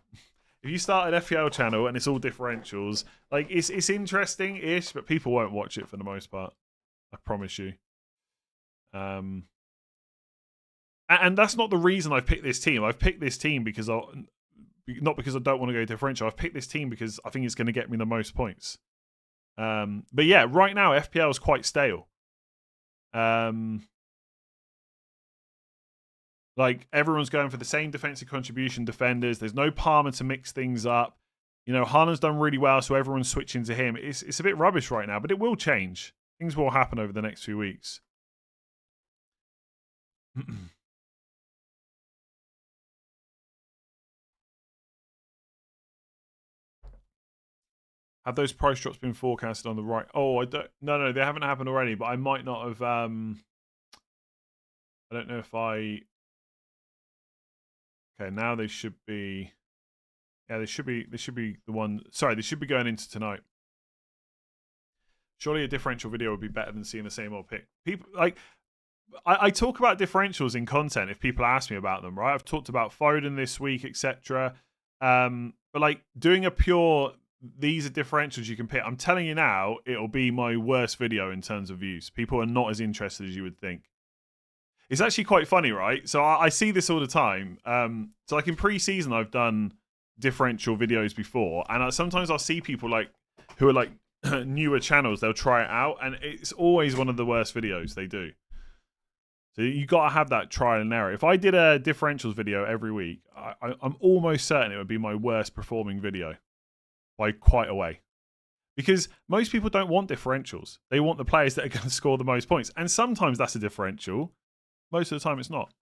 If you start an FPL channel and it's all differentials, like it's interesting-ish, but people won't watch it for the most part. I promise you. And that's not the reason I've picked this team. I've picked this team because not because I don't want to go differential. I've picked this team because I think it's going to get me the most points. But yeah, right now FPL is quite stale. Like everyone's going for the same defensive contribution defenders. There's no Palmer to mix things up. You know, Haaland's done really well, so everyone's switching to him. It's a bit rubbish right now, but it will change. Things will happen over the next few weeks. Have those price drops been forecasted on the right? Oh, I don't. No, they haven't happened already. But I might not have. I don't know if I. Okay, now they should be. Yeah, they should be. They should be the one. Sorry, they should be going into tonight. Surely a differential video would be better than seeing the same old pick. People like. I talk about differentials in content if people ask me about them, right? I've talked about Foden this week, etc. But like doing a pure. These are differentials you can pick. I'm telling you now, it'll be my worst video in terms of views. People are not as interested as you would think. It's actually quite funny, right? So I see this all the time. So like in pre-season, I've done differential videos before. And sometimes I'll see people like who are like newer channels. They'll try it out. And it's always one of the worst videos they do. So you got to have that trial and error. If I did a differentials video every week, I'm almost certain it would be my worst performing video. By quite a way. Because most people don't want differentials. They want the players that are going to score the most points. And sometimes that's a differential. Most of the time it's not.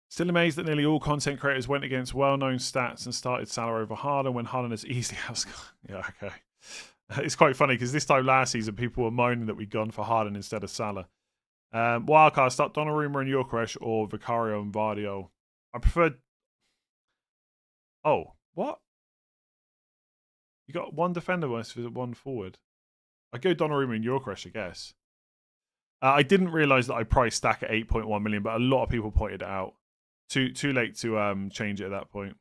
Still amazed that nearly all content creators went against well-known stats and started Salah over Haaland when Haaland is easily outscored. Yeah, okay. It's quite funny because this time last season people were moaning that we'd gone for Haaland instead of Salah. Wildcard, start Donnarumma and Gyökeres or Vicario and Vardio. I prefer... Oh, what? You got one defender versus one forward. I go Donnarumma and Gyökeres, I guess. I didn't realise that I priced Stack at 8.1 million, but a lot of people pointed it out. Too late to change it at that point.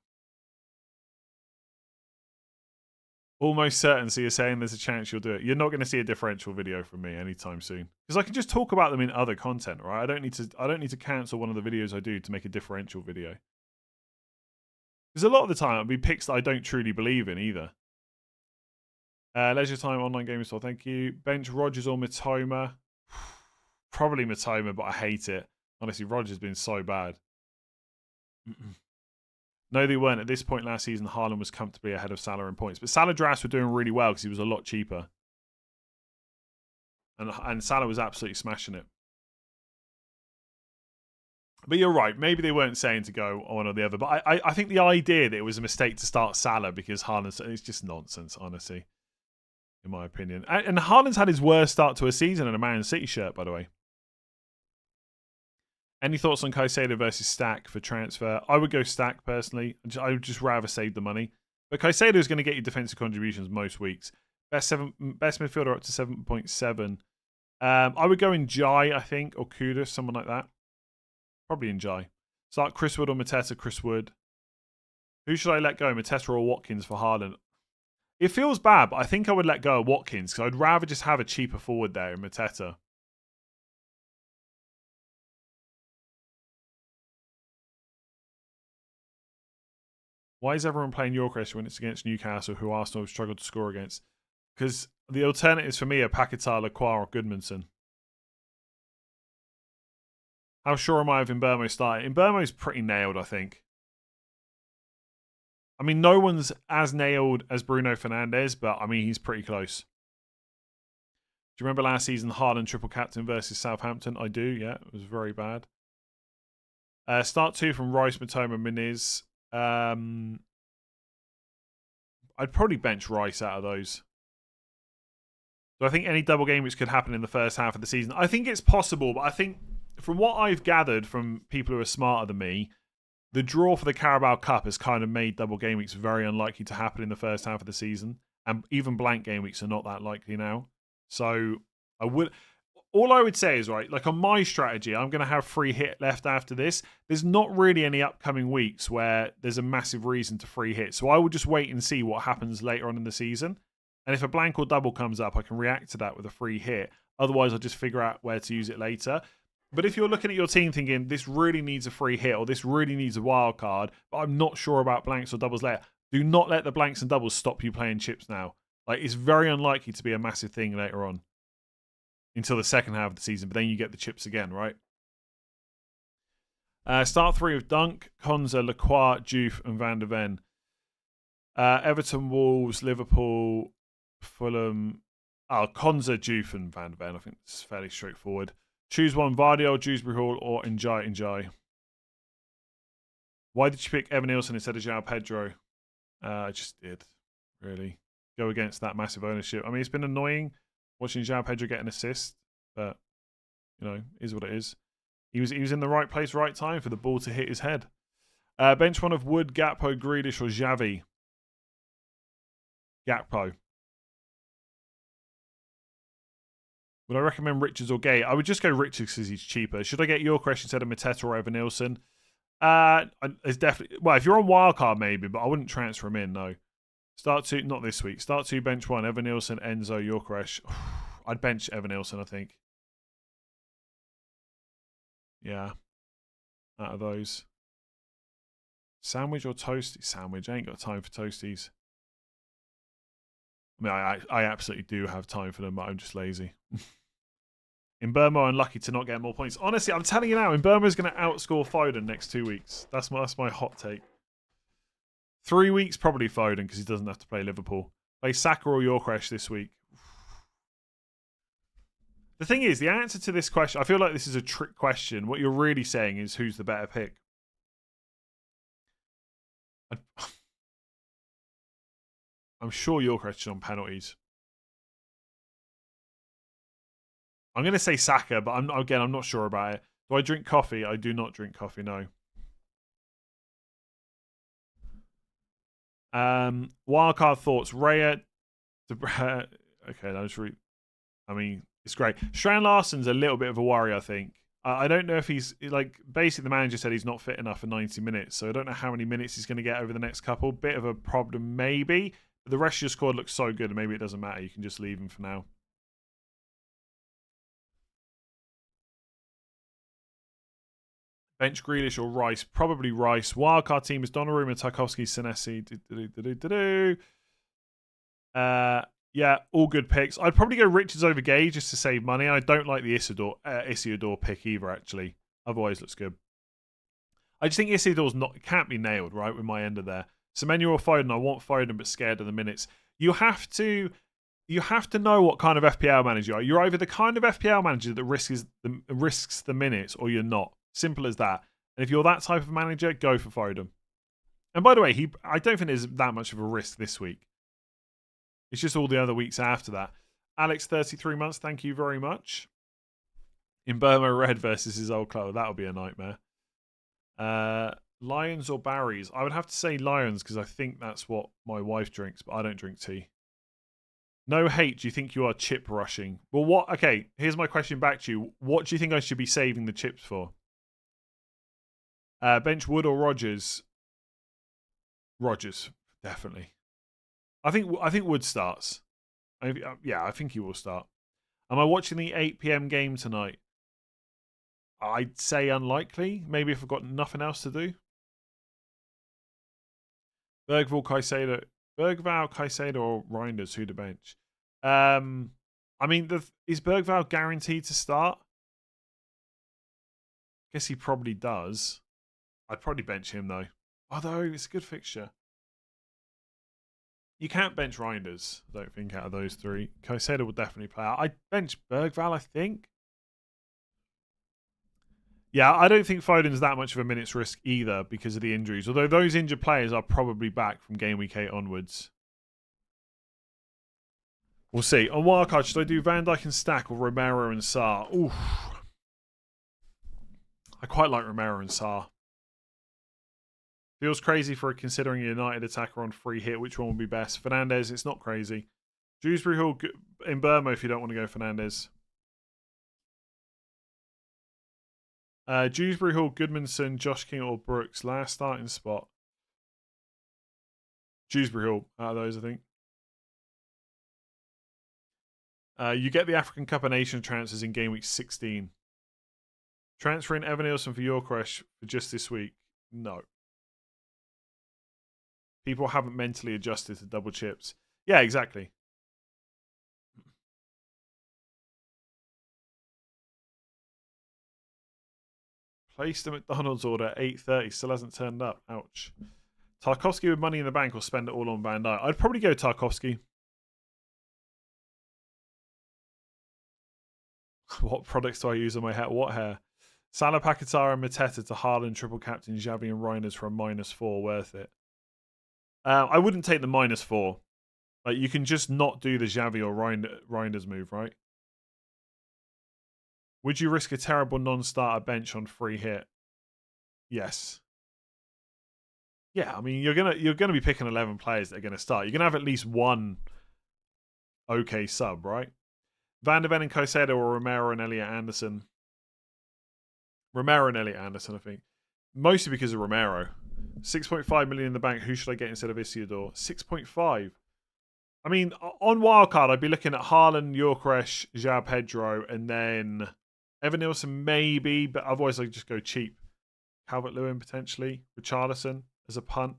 Almost certain, so you're saying there's a chance you'll do it. You're not going to see a differential video from me anytime soon. Because I can just talk about them in other content, right? I don't need to cancel one of the videos I do to make a differential video. Because a lot of the time, it'll be picks that I don't truly believe in either. Leisure time, online gaming store, thank you. Bench Rodgers or Matoma? Probably Matoma, but I hate it. Honestly, Rodgers has been so bad. No, they weren't. At this point last season, Haaland was comfortably ahead of Salah in points. But Salah drafts were doing really well because he was a lot cheaper. And Salah was absolutely smashing it. But you're right. Maybe they weren't saying to go one or the other. But I think the idea that it was a mistake to start Salah because Haaland... It's just nonsense, honestly. In my opinion. And Haaland's had his worst start to a season in a Man City shirt, by the way. Any thoughts on Caicedo versus Stack for transfer? I would go Stack, personally. I would just rather save the money. But Caicedo is going to get you defensive contributions most weeks. Best midfielder up to 7.7. I would go in Jai, I think, or Kudus, someone like that. Probably in Jai. Start Chris Wood or Mateta, Chris Wood. Who should I let go, Mateta or Watkins for Haaland? It feels bad, but I think I would let go of Watkins because I'd rather just have a cheaper forward there in Mateta. Why is everyone playing Gyökeres when it's against Newcastle, who Arsenal have struggled to score against? Because the alternatives for me are Paquetá, Lacroix, or Goodmanson. How sure am I of Mbeumo starting? Mbeumo's pretty nailed, I think. I mean, no one's as nailed as Bruno Fernandes, but I mean, he's pretty close. Do you remember last season, Haaland triple captain versus Southampton? I do, yeah. It was very bad. Start 2 from Rice, Matoma, Muniz. I'd probably bench Rice out of those. So I think any double game which could happen in the first half of the season. I think it's possible, but I think from what I've gathered from people who are smarter than me, the draw for the Carabao Cup has kind of made double game weeks very unlikely to happen in the first half of the season. and even blank game weeks are not that likely now. So all I would say is, right, like on my strategy, I'm going to have free hit left after this. There's not really any upcoming weeks where there's a massive reason to free hit. So I will just wait and see what happens later on in the season. And if a blank or double comes up, I can react to that with a free hit. Otherwise, I'll just figure out where to use it later. But if you're looking at your team thinking, this really needs a free hit or this really needs a wild card, but I'm not sure about blanks or doubles later, do not let the blanks and doubles stop you playing chips now. Like, it's very unlikely to be a massive thing later on until the second half of the season, but then you get the chips again, right? Start three with Dunk, Konza, Lacroix, Juve, and Van der Ven. Everton, Wolves, Liverpool, Fulham. Konza, Juve, and Van der Ven. I think it's fairly straightforward. Choose one, Vardy, Dewsbury Hall, or Njai. Why did you pick Evan Nielsen instead of João Pedro? I just did, really. Go against that massive ownership. I mean, it's been annoying watching João Pedro get an assist, but, you know, is what it is. He was in the right place, right time for the ball to hit his head. Bench one of Wood, Gakpo, Grealish, or Xavi. Gakpo. Would I recommend Richards or Gay? I would just go Richards because he's cheaper. Should I get your question instead of Mateta or Evan Nielsen? It's definitely... Well, if you're on wildcard, maybe, but I wouldn't transfer him in, no. Start two, not this week. Start two, bench one. Evan Nielsen, Enzo, Yorkeresh. I'd bench Evan Nielsen, I think. Yeah. Out of those. Sandwich or toasty? Sandwich. I ain't got time for toasties. I mean, I absolutely do have time for them, but I'm just lazy. In Burma, unlucky to not get more points. Honestly, I'm telling you now, in Burma is going to outscore Foden next 2 weeks. That's my hot take. 3 weeks, probably Foden, because he doesn't have to play Liverpool. Play Saka or Yorkeresh this week. The thing is, the answer to this question, I feel like this is a trick question. What you're really saying is who's the better pick. I'm sure Yorkeresh is on penalties. I'm going to say Saka, but I'm not sure about it. Do I drink coffee? I do not drink coffee, no. Wildcard thoughts. Raya. Okay, that's really... I mean, it's great. Strand Larsen's a little bit of a worry, I think. I don't know if he's... Like, basically, the manager said he's not fit enough for 90 minutes, so I don't know how many minutes he's going to get over the next couple. Bit of a problem, maybe. But the rest of your squad looks so good, and maybe it doesn't matter. You can just leave him for now. Bench Grealish or Rice? Probably Rice. Wildcard team is Donnarumma, Tarkowski, Senesi. Yeah, all good picks. I'd probably go Richards over Gay just to save money. I don't like the Isidore pick either, actually. Otherwise, looks good. I just think Isidore's can't be nailed, right, with my ender there. Semenyo or Foden? I want Foden, but scared of the minutes. You have to know what kind of FPL manager you are. You're either the kind of FPL manager that risks the minutes, or you're not. Simple as that. And if you're that type of manager, go for Foden. And by the way, I don't think there's that much of a risk this week. It's just all the other weeks after that. Alex, 33 months, thank you very much. In Burma, Red versus his old club. That'll be a nightmare. Lions or Barry's? I would have to say Lions because I think that's what my wife drinks, but I don't drink tea. No hate, do you think you are chip rushing? Well, what? Okay, here's my question back to you. What do you think I should be saving the chips for? Bench Wood or Rodgers? Rodgers, definitely. I think Wood starts. Yeah, I think he will start. Am I watching the 8 p.m. game tonight? I'd say unlikely. Maybe if I've got nothing else to do. Bergvall, Caicedo, or Reinders, who to bench? I mean, is Bergvall guaranteed to start? Guess he probably does. I'd probably bench him, though. Although, it's a good fixture. You can't bench Reinders, I don't think, out of those three. Caicedo will definitely play out. I'd bench Bergvall, I think. Yeah, I don't think Foden's that much of a minutes risk either because of the injuries. Although those injured players are probably back from game week 8 onwards. We'll see. On wildcard, should I do Van Dijk and Stack or Romero and Sarr? Oof. I quite like Romero and Sarr. Feels crazy for considering a United attacker on free hit. Which one would be best? Fernandes, it's not crazy. Dewsbury Hall in Burma if you don't want to go Fernandes. Dewsbury Hall, Goodmanson, Josh King or Brooks. Last starting spot. Dewsbury Hall out of those, I think. You get the African Cup of Nations transfers in game week 16. Transferring Evan Nielsen for Yorkresh for just this week. No. People haven't mentally adjusted to double chips. Yeah, exactly. Placed a McDonald's order at 8:30. Still hasn't turned up. Ouch. Tarkovsky with money in the bank or spend it all on Van Dijk. I'd probably go Tarkovsky. What products do I use on my hair? What hair? Salah, Paquetá and Mateta to Haaland, triple captain, Xavi and Reinders for a -4. Worth it. I wouldn't take the -4. Like, you can just not do the Xavi or Reinders move, right? Would you risk a terrible non-starter bench on free hit? Yes. Yeah, I mean, you're gonna be picking 11 players that are gonna start. You're gonna have at least one okay sub, right? Van der Ven and Caicedo or Romero and Elliot Anderson. Romero and Elliot Anderson, I think. Mostly because of Romero. 6.5 million in the bank. Who should I get instead of Isidore? 6.5. I mean, on Wildcard, I'd be looking at Haaland, Yorkresh, João Pedro, and then Evan Nielsen maybe, but otherwise I'd just go cheap. Calvert-Lewin potentially. Richarlison as a punt.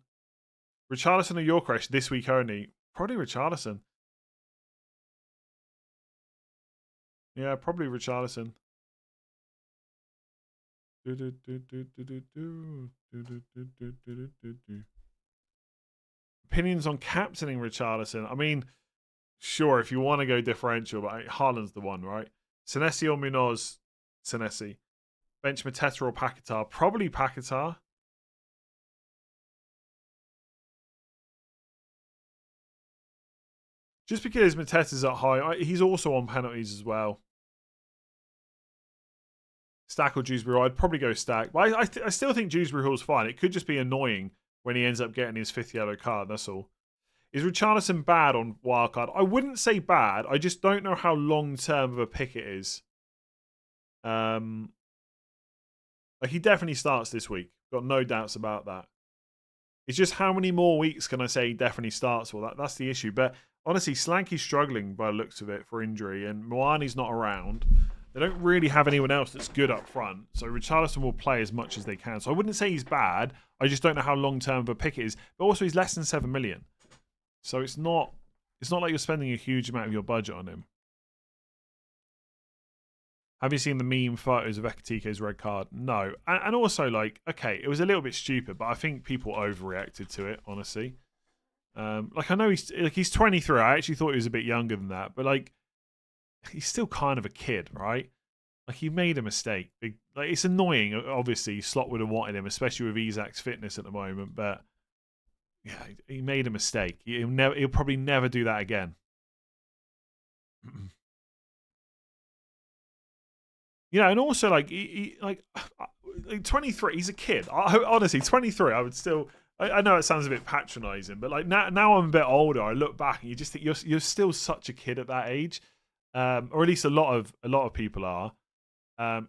Richarlison or Yorkresh this week only. Probably Richarlison. Yeah, probably Richarlison. Opinions on captaining Richarlison. I mean, sure, if you want to go differential, but Haaland's the one, right? Senesi or Munoz? Senesi. Bench Mateta or Paquetá? Probably Paquetá. Just because Mateta's at high, he's also on penalties as well. Stack or Dewsbury Hall? I'd probably go Stack. But I still think Dewsbury Hall's fine. It could just be annoying when he ends up getting his 5th yellow card, that's all. Is Richarlison bad on Wildcard? I wouldn't say bad. I just don't know how long-term of a pick it is. Like, he definitely starts this week. Got no doubts about that. It's just how many more weeks can I say he definitely starts? Well, that's the issue. But honestly, Slanky's struggling by the looks of it for injury, and Moani's not around. They don't really have anyone else that's good up front. So Richarlison will play as much as they can. So I wouldn't say he's bad. I just don't know how long-term of a pick it is. But also, he's less than 7 million. So it's not like you're spending a huge amount of your budget on him. Have you seen the meme photos of Ekatike's red card? No. And also, like, okay, it was a little bit stupid, but I think people overreacted to it, honestly. Like, I know he's 23. I actually thought he was a bit younger than that. But, like, he's still kind of a kid, right? Like, he made a mistake. Like, it's annoying, obviously. Slot would have wanted him, especially with Isak's fitness at the moment. But, yeah, he made a mistake. He'll probably never do that again. You know, and also, like, he 23, he's a kid. Honestly, 23, I would still... I know it sounds a bit patronising, but, like, now I'm a bit older, I look back and you just think you're still such a kid at that age. Or at least a lot of people are.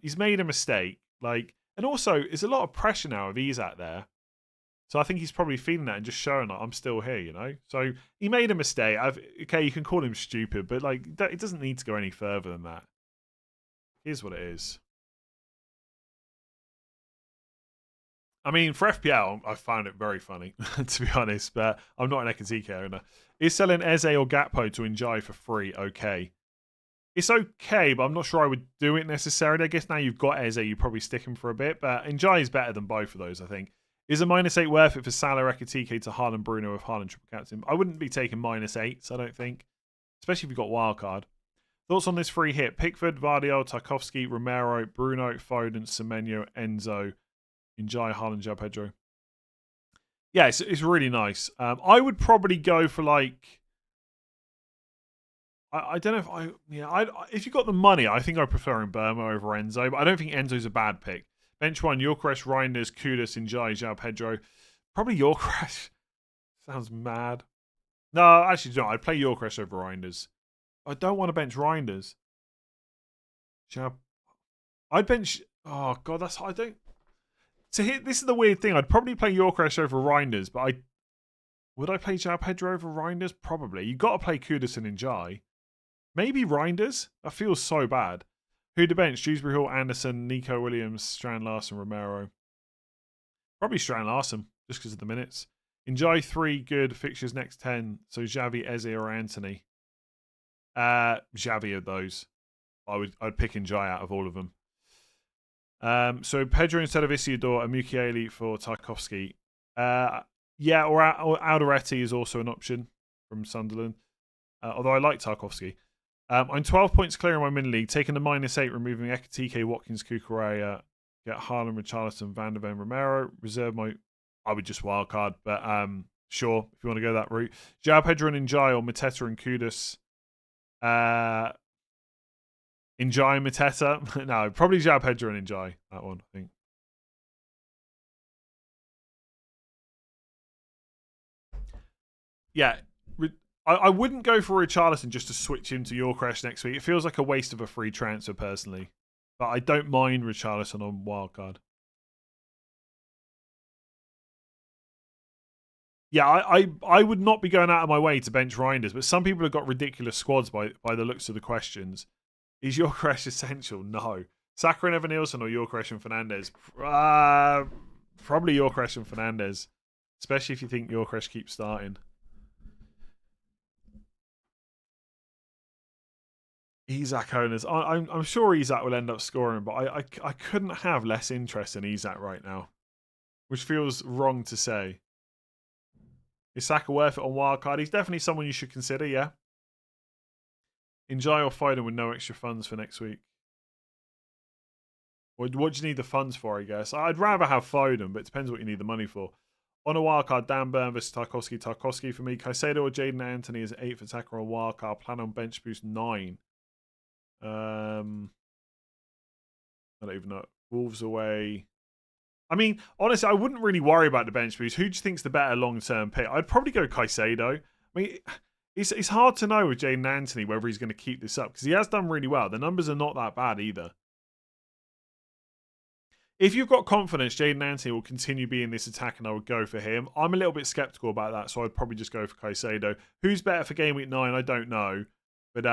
He's made a mistake, like, and also there's a lot of pressure now if he's out there. So I think he's probably feeling that and just showing that I'm still here, you know. So he made a mistake. Okay, you can call him stupid, but like it doesn't need to go any further than that. Here's what it is. I mean, for FPL, I found it very funny, to be honest, but I'm not an Ekatike owner. Is selling Eze or Gakpo to enjoy for free okay? It's okay, but I'm not sure I would do it necessarily. I guess now you've got Eze, you probably stick him for a bit, but Enjoy is better than both of those, I think. Is a -8 worth it for Salah, Ekatike to Haaland, Bruno with Haaland triple captain? I wouldn't be taking -8s, I don't think, especially if you've got wildcard. Thoughts on this free hit? Pickford, Vardiol, Tarkovsky, Romero, Bruno, Foden, Semenyo, Enzo, Enjoy, Haaland, João Pedro. Yeah, it's really nice. I would probably go for like... I don't know if if you got the money, I think I prefer Burma over Enzo, but I don't think Enzo's a bad pick. Bench one, Yorkresh, Reinders, Kudus, Njai, João Pedro. Probably Yorkresh. Sounds mad. No, actually, no. I'd play Yorkresh over Reinders. I don't want to bench Reinders. I'd bench. Oh god, that's I don't. So here, this is the weird thing. I'd probably play Yorkresh over Reinders, but would I play João Pedro over Reinders? Probably. You got to play Kudus and Njai. Maybe Reinders. That feels so bad. Who to bench? Dewsbury Hall, Anderson, Nico Williams, Strand Larson, Romero. Probably Strand Larson, just because of the minutes. Njai 3 good fixtures next 10. So Xavi, Eze, or Anthony. Xavi of those. I'd pick Njai out of all of them. So Pedro instead of Isidore and Mukiele for Tarkovsky. Yeah, or Alderete is also an option from Sunderland. Although I like Tarkovsky. I'm 12 points clear in my mini league, taking the -8, removing Ekatike, Watkins, Kukurea, get Haaland, Richarlison, Van der Ven, Romero. Reserve my. I would just wildcard, but sure, if you want to go that route. João Pedro and Njai or Mateta and Kudus. Njai and Mateta? No, probably João Pedro and Njai. That one, I think. Yeah, I wouldn't go for Richarlison just to switch him to Yorkresh next week. It feels like a waste of a free transfer, personally. But I don't mind Richarlison on wildcard. Yeah, I would not be going out of my way to bench Reinders, but some people have got ridiculous squads by the looks of the questions. Is Yorkresh essential? No. Saka and Evan Nielsen or Yorkresh and Fernandez? Probably Yorkresh and Fernandez, especially if you think Yorkresh keeps starting. Isak owners. I'm sure Isak will end up scoring, but I couldn't have less interest in Isak right now, which feels wrong to say. Is Saka worth it on wildcard? He's definitely someone you should consider, yeah. Njai or Foden with no extra funds for next week. What do you need the funds for, I guess? I'd rather have Foden, but it depends what you need the money for. On a wildcard, Dan Burn versus Tarkovsky. Tarkovsky for me. Caicedo or Jaden Anthony is 8th attacker on wildcard. Plan on bench boost 9. I don't even know. Wolves away. I mean, honestly, I wouldn't really worry about the bench boost. Who do you think's the better long-term pick? I'd probably go Caicedo. I mean, it's hard to know with Jaden Anthony whether he's going to keep this up because he has done really well. The numbers are not that bad either. If you've got confidence Jaden Anthony will continue being this attack and I would go for him, I'm a little bit skeptical about that, so I'd probably just go for Caicedo. Who's better for game week 9? I don't know. But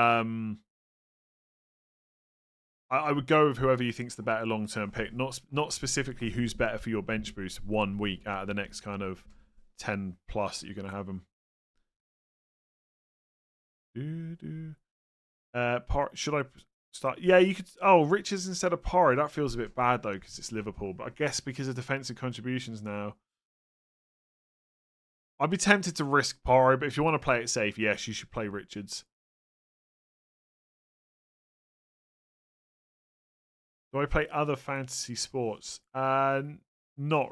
I would go with whoever you think's the better long-term pick, not specifically who's better for your bench boost 1 week out of the next kind of 10 plus that you're going to have them. Should I start? Yeah, you could. Oh, Richards instead of Porro. That feels a bit bad though because it's Liverpool. But I guess because of defensive contributions now, I'd be tempted to risk Porro. But if you want to play it safe, yes, you should play Richards. Do I play other fantasy sports? Not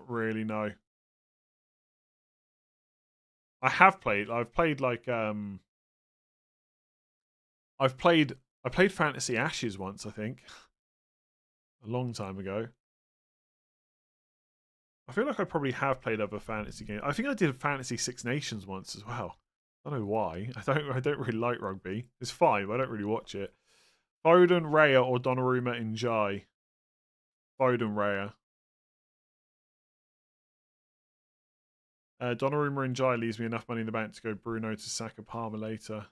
really, no. I have played. I've played like I played Fantasy Ashes once, I think. A long time ago. I feel like I probably have played other fantasy games. I think I did Fantasy Six Nations once as well. I don't know why. I don't really like rugby. It's fine, but I don't really watch it. Foden, Raya, or Donnarumma in Njai? Foden, Raya. Donnarumma in Njai leaves me enough money in the bank to go Bruno to Saka Palmer later.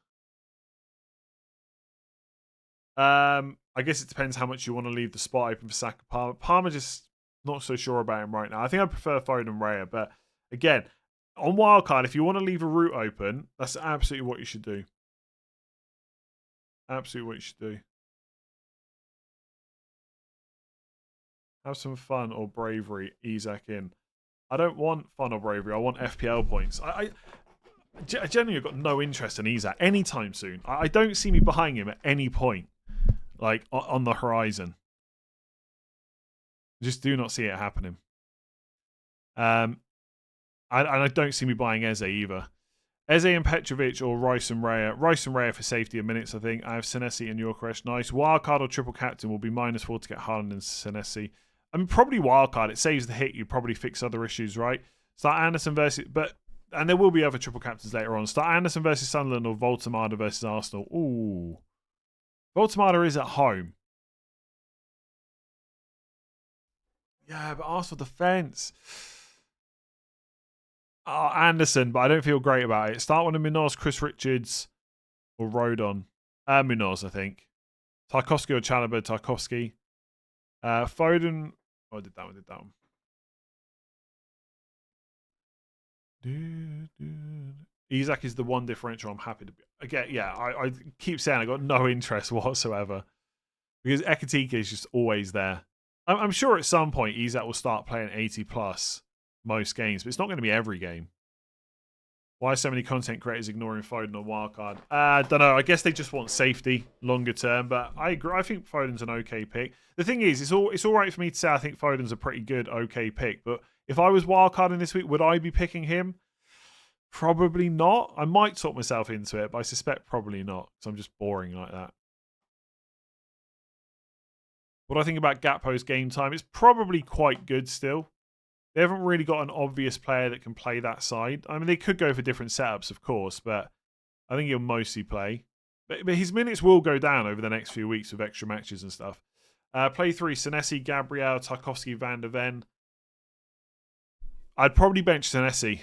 I guess it depends how much you want to leave the spot open for Saka Palmer. Palmer just not so sure about him right now. I think I prefer Foden, Raya, but again, on wildcard, if you want to leave a route open, that's absolutely what you should do. Absolutely what you should do. Have some fun or bravery, Isak in. I don't want fun or bravery. I want FPL points. I genuinely got no interest in Isak anytime soon. I don't see me buying him at any point, like on the horizon. Just do not see it happening. And I don't see me buying Eze either. Eze and Petrovic or Rice and Raya. Rice and Raya for safety of minutes, I think. I have Senesi and Yorkresh. Nice. Wildcard or triple captain will be -4 to get Haaland and Senesi. I mean, probably wildcard. It saves the hit. You probably fix other issues, right? Start Anderson versus... And there will be other triple captains later on. Start Anderson versus Sunderland or Voltemada versus Arsenal. Ooh. Voltemada is at home. Yeah, but Arsenal defence. Oh, Anderson, but I don't feel great about it. Start one of Munoz, Chris Richards, or Rodon. Munoz, I think. Tarkowski or Chalobah, Tarkowski. Foden. Oh, I did that one. Isak is the one differential I'm happy to be. Again, yeah, I keep saying I got no interest whatsoever because Ekatike is just always there. I'm sure at some point Isak will start playing 80 plus most games, but it's not going to be every game. Why are so many content creators ignoring Foden on Wildcard? I don't know. I guess they just want safety longer term, but I agree. I think Foden's an okay pick. The thing is, it's all right for me to say I think Foden's a pretty good, okay pick, but if I was wildcarding this week, would I be picking him? Probably not. I might talk myself into it, but I suspect probably not, because I'm just boring like that. What do I think about Gakpo's game time? It's probably quite good still. They haven't really got an obvious player that can play that side. I mean, they could go for different setups, of course, but I think he'll mostly play. But his minutes will go down over the next few weeks with extra matches and stuff. Play 3, Senesi, Gabriel, Tarkowski, Van der Ven. I'd probably bench Senesi,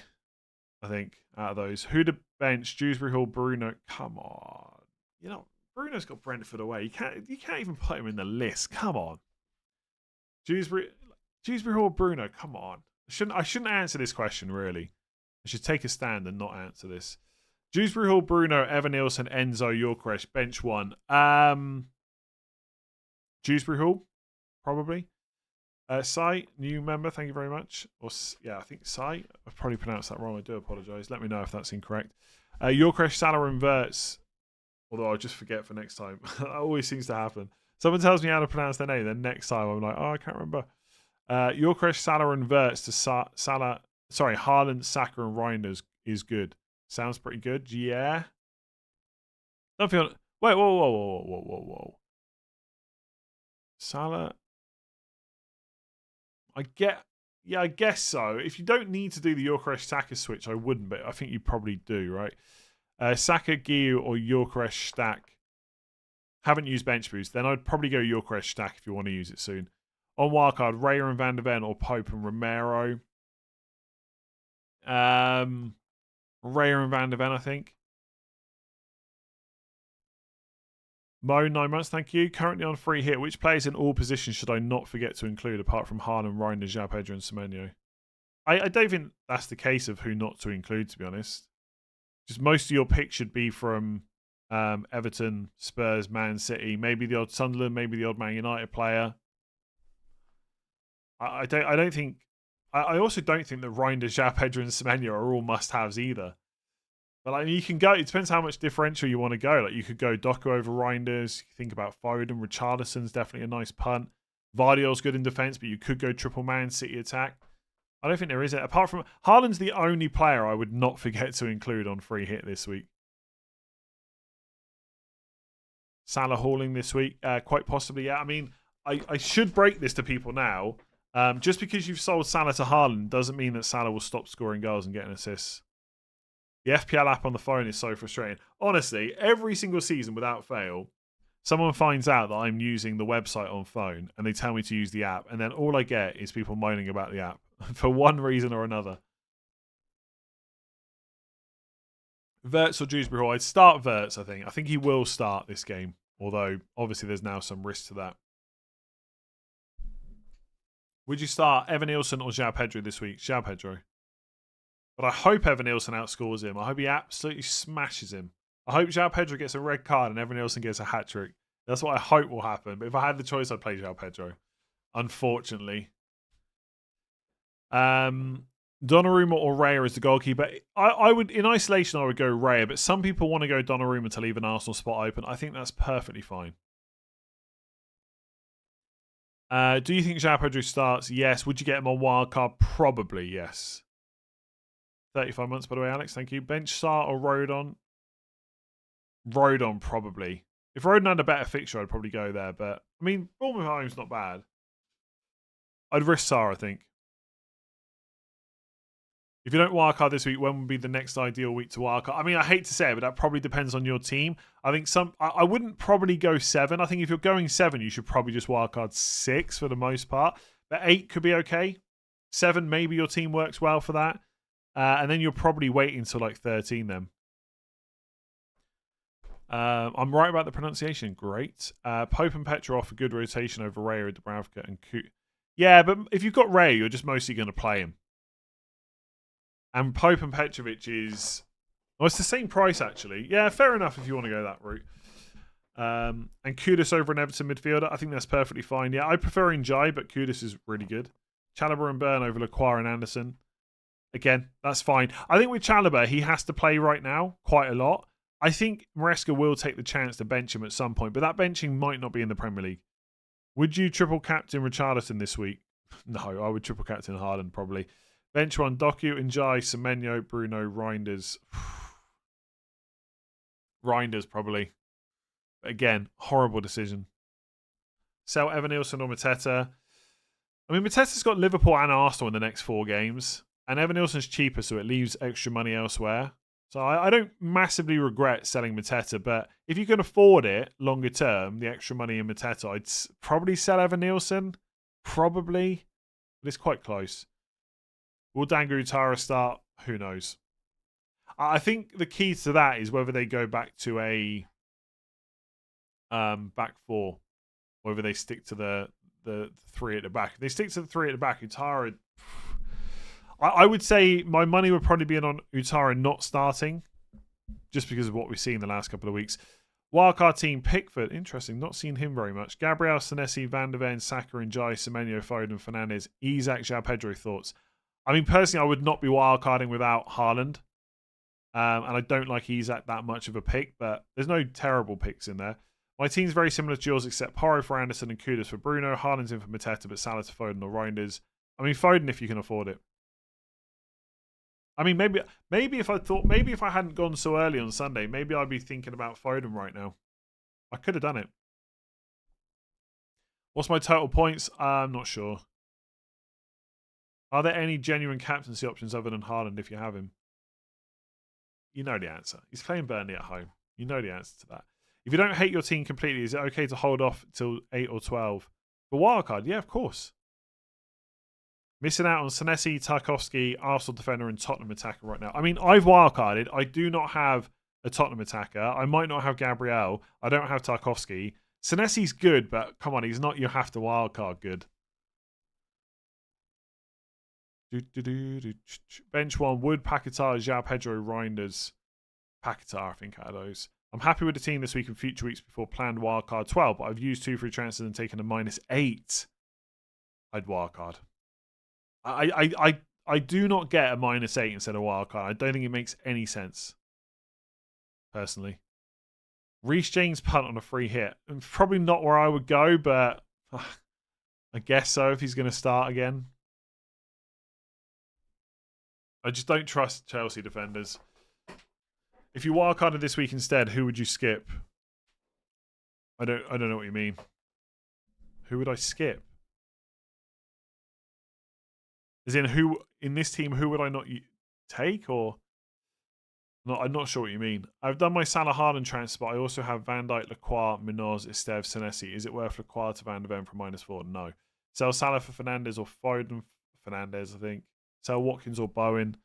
I think, out of those. Who'd have bench? Dewsbury Hall, Bruno. Come on. You know, Bruno's got Brentford away. You can't even put him in the list. Come on. Dewsbury Hall, Bruno. Come on. I shouldn't answer this question, really. I should take a stand and not answer this. Dewsbury Hall, Bruno, Evan Nielsen, Enzo, Yorkeresh, bench 1. Dewsbury Hall, probably. Sai, new member, thank you very much. Or yeah, I think Sai. I've probably pronounced that wrong. I do apologise. Let me know if that's incorrect. Yorkeresh, Salah, and Verts. Although I'll just forget for next time. That always seems to happen. Someone tells me how to pronounce their name, then next time I'm like, oh, I can't remember. Yorkeresh, Salah, and Verts to Salah. Sorry, Haaland, Saka, and Reinders is good. Sounds pretty good. Yeah. Don't feel. Wait, whoa. Salah. I guess so. If you don't need to do the Yorkeresh Saka switch, I wouldn't, but I think you probably do, right? Saka, Guiu, or Yorkeresh stack. Haven't used bench boost, then I'd probably go Yorkeresh stack if you want to use it soon. On wildcard, Raya and Van der Ven or Pope and Romero. Raya and Van der Ven, I think. Mo, 9 months, thank you. Currently on free hit. Which players in all positions should I not forget to include apart from Haaland, Reinders, João Pedro, and Semenyo? I don't think that's the case of who not to include, to be honest. Just most of your picks should be from Everton, Spurs, Man City, maybe the odd Sunderland, maybe the odd Man United player. I don't think. I also don't think that Reinders, João Pedro, and Semenyo are all must-haves either. But like, you can go. It depends how much differential you want to go. Like you could go Doku over Reinders. You think about Foden. Richarlison's definitely a nice punt. Vardiol's good in defence, but you could go triple Man City attack. I don't think there is it. Apart from Haaland's the only player I would not forget to include on free hit this week. Salah hauling this week, quite possibly. Yeah, I mean, I should break this to people now. Just because you've sold Salah to Haaland doesn't mean that Salah will stop scoring goals and getting assists. The FPL app on the phone is so frustrating. Honestly, every single season without fail, someone finds out that I'm using the website on phone and they tell me to use the app. And then all I get is people moaning about the app for one reason or another. Verts or Dewsbury Hall? I'd start Verts, I think. I think he will start this game. Although, obviously, there's now some risk to that. Would you start Evan Nielsen or João Pedro this week? João Pedro. But I hope Evan Nielsen outscores him. I hope he absolutely smashes him. I hope João Pedro gets a red card and Evan Nielsen gets a hat-trick. That's what I hope will happen. But if I had the choice, I'd play João Pedro. Unfortunately. Donnarumma or Raya as the goalkeeper. I would, in isolation, I would go Raya. But some people want to go Donnarumma to leave an Arsenal spot open. I think that's perfectly fine. Do you think João Pedro starts? Yes. Would you get him on wildcard? Probably, yes. 35 months, by the way, Alex. Thank you. Bench Sarr or Rodon? Rodon, probably. If Rodon had a better fixture, I'd probably go there. But, I mean, Bournemouth home's not bad. I'd risk Sarr, I think. If you don't wildcard this week, when would be the next ideal week to wildcard? I mean, I hate to say it, but that probably depends on your team. I think I wouldn't probably go 7. I think if you're going 7, you should probably just wildcard 6 for the most part. But 8 could be okay. 7, maybe your team works well for that. And then you're probably waiting until like 13 then. I'm right about the pronunciation. Great. Pope and Petra offer good rotation over Raya, Dubravka, and Yeah, but if you've got Ray, you're just mostly going to play him. And Pope and Petrovic is... Well, it's the same price, actually. Yeah, fair enough if you want to go that route. And Kudus over an Everton midfielder. I think that's perfectly fine. Yeah, I prefer Njai, but Kudus is really good. Chalobah and Byrne over Lacroix and Anderson. Again, that's fine. I think with Chalobah, he has to play right now quite a lot. I think Maresca will take the chance to bench him at some point, but that benching might not be in the Premier League. Would you triple captain Richarlison this week? No, I would triple captain Haaland probably. Bench one, Doku, Njai, Semenyo, Bruno, Reinders. Reinders probably. But again, horrible decision. Sell Evan Nilsson or Mateta. I mean, Mateta's got Liverpool and Arsenal in the next 4 games. And Evan Nilsson's cheaper, so it leaves extra money elsewhere. So I don't massively regret selling Mateta, but if you can afford it longer term, the extra money in Mateta, I'd probably sell Evan Nilsson. Probably. But it's quite close. Will Dangu Utara start? Who knows? I think the key to that is whether they go back to a back 4, whether they stick to the 3 at the back. If they stick to the 3 at the back, Utara... I would say my money would probably be on Utara not starting, just because of what we've seen the last couple of weeks. Wildcard team, Pickford. Interesting. Not seen him very much. Gabriel, Senesi, Van der Ven, Saka, Njai, Semenyo, Foden, Fernandes, Isaac, João Pedro. Thoughts? I mean, personally, I would not be wildcarding without Haaland. And I don't like Isaac that much of a pick, but there's no terrible picks in there. My team's very similar to yours, except Porro for Anderson and Kudus for Bruno. Haaland's in for Mateta, but Salah to Foden or Reinders. I mean, Foden if you can afford it. I mean, maybe if I hadn't gone so early on Sunday, maybe I'd be thinking about Foden right now. I could have done it. What's my total points? I'm not sure. Are there any genuine captaincy options other than Haaland if you have him? You know the answer. He's playing Burnley at home. You know the answer to that. If you don't hate your team completely, is it okay to hold off till 8 or 12? For wildcard, yeah, of course. Missing out on Senesi, Tarkowski, Arsenal defender, and Tottenham attacker right now. I mean, I've wildcarded. I do not have a Tottenham attacker. I might not have Gabriel. I don't have Tarkowski. Senesi's good, but come on, he's not you have to wildcard good. Bench 1, Wood, Paquetá, João Pedro, Reinders. Paquetá, I think, out of those. I'm happy with the team this week and future weeks before planned wildcard 12, but I've used 2 free transfers and taken a -8. I'd wildcard. I do not get a -8 instead of wildcard. I don't think it makes any sense. Personally. Reece James punt on a free hit. Probably not where I would go, but I guess so if he's going to start again. I just don't trust Chelsea defenders. If you wildcarded this week instead, who would you skip? I don't know what you mean. Who would I skip? As in, who in this team, who would I not take? Or no, I'm not sure what you mean. I've done my Salah Haaland transfer, but I also have Van Dijk, Lacroix, Munoz, Esteve, Senesi. Is it worth Lacroix to Van der Ven for -4? No. Sell Salah for Fernandes or Foden. Fernandes, I think. Sell Watkins or Bowen.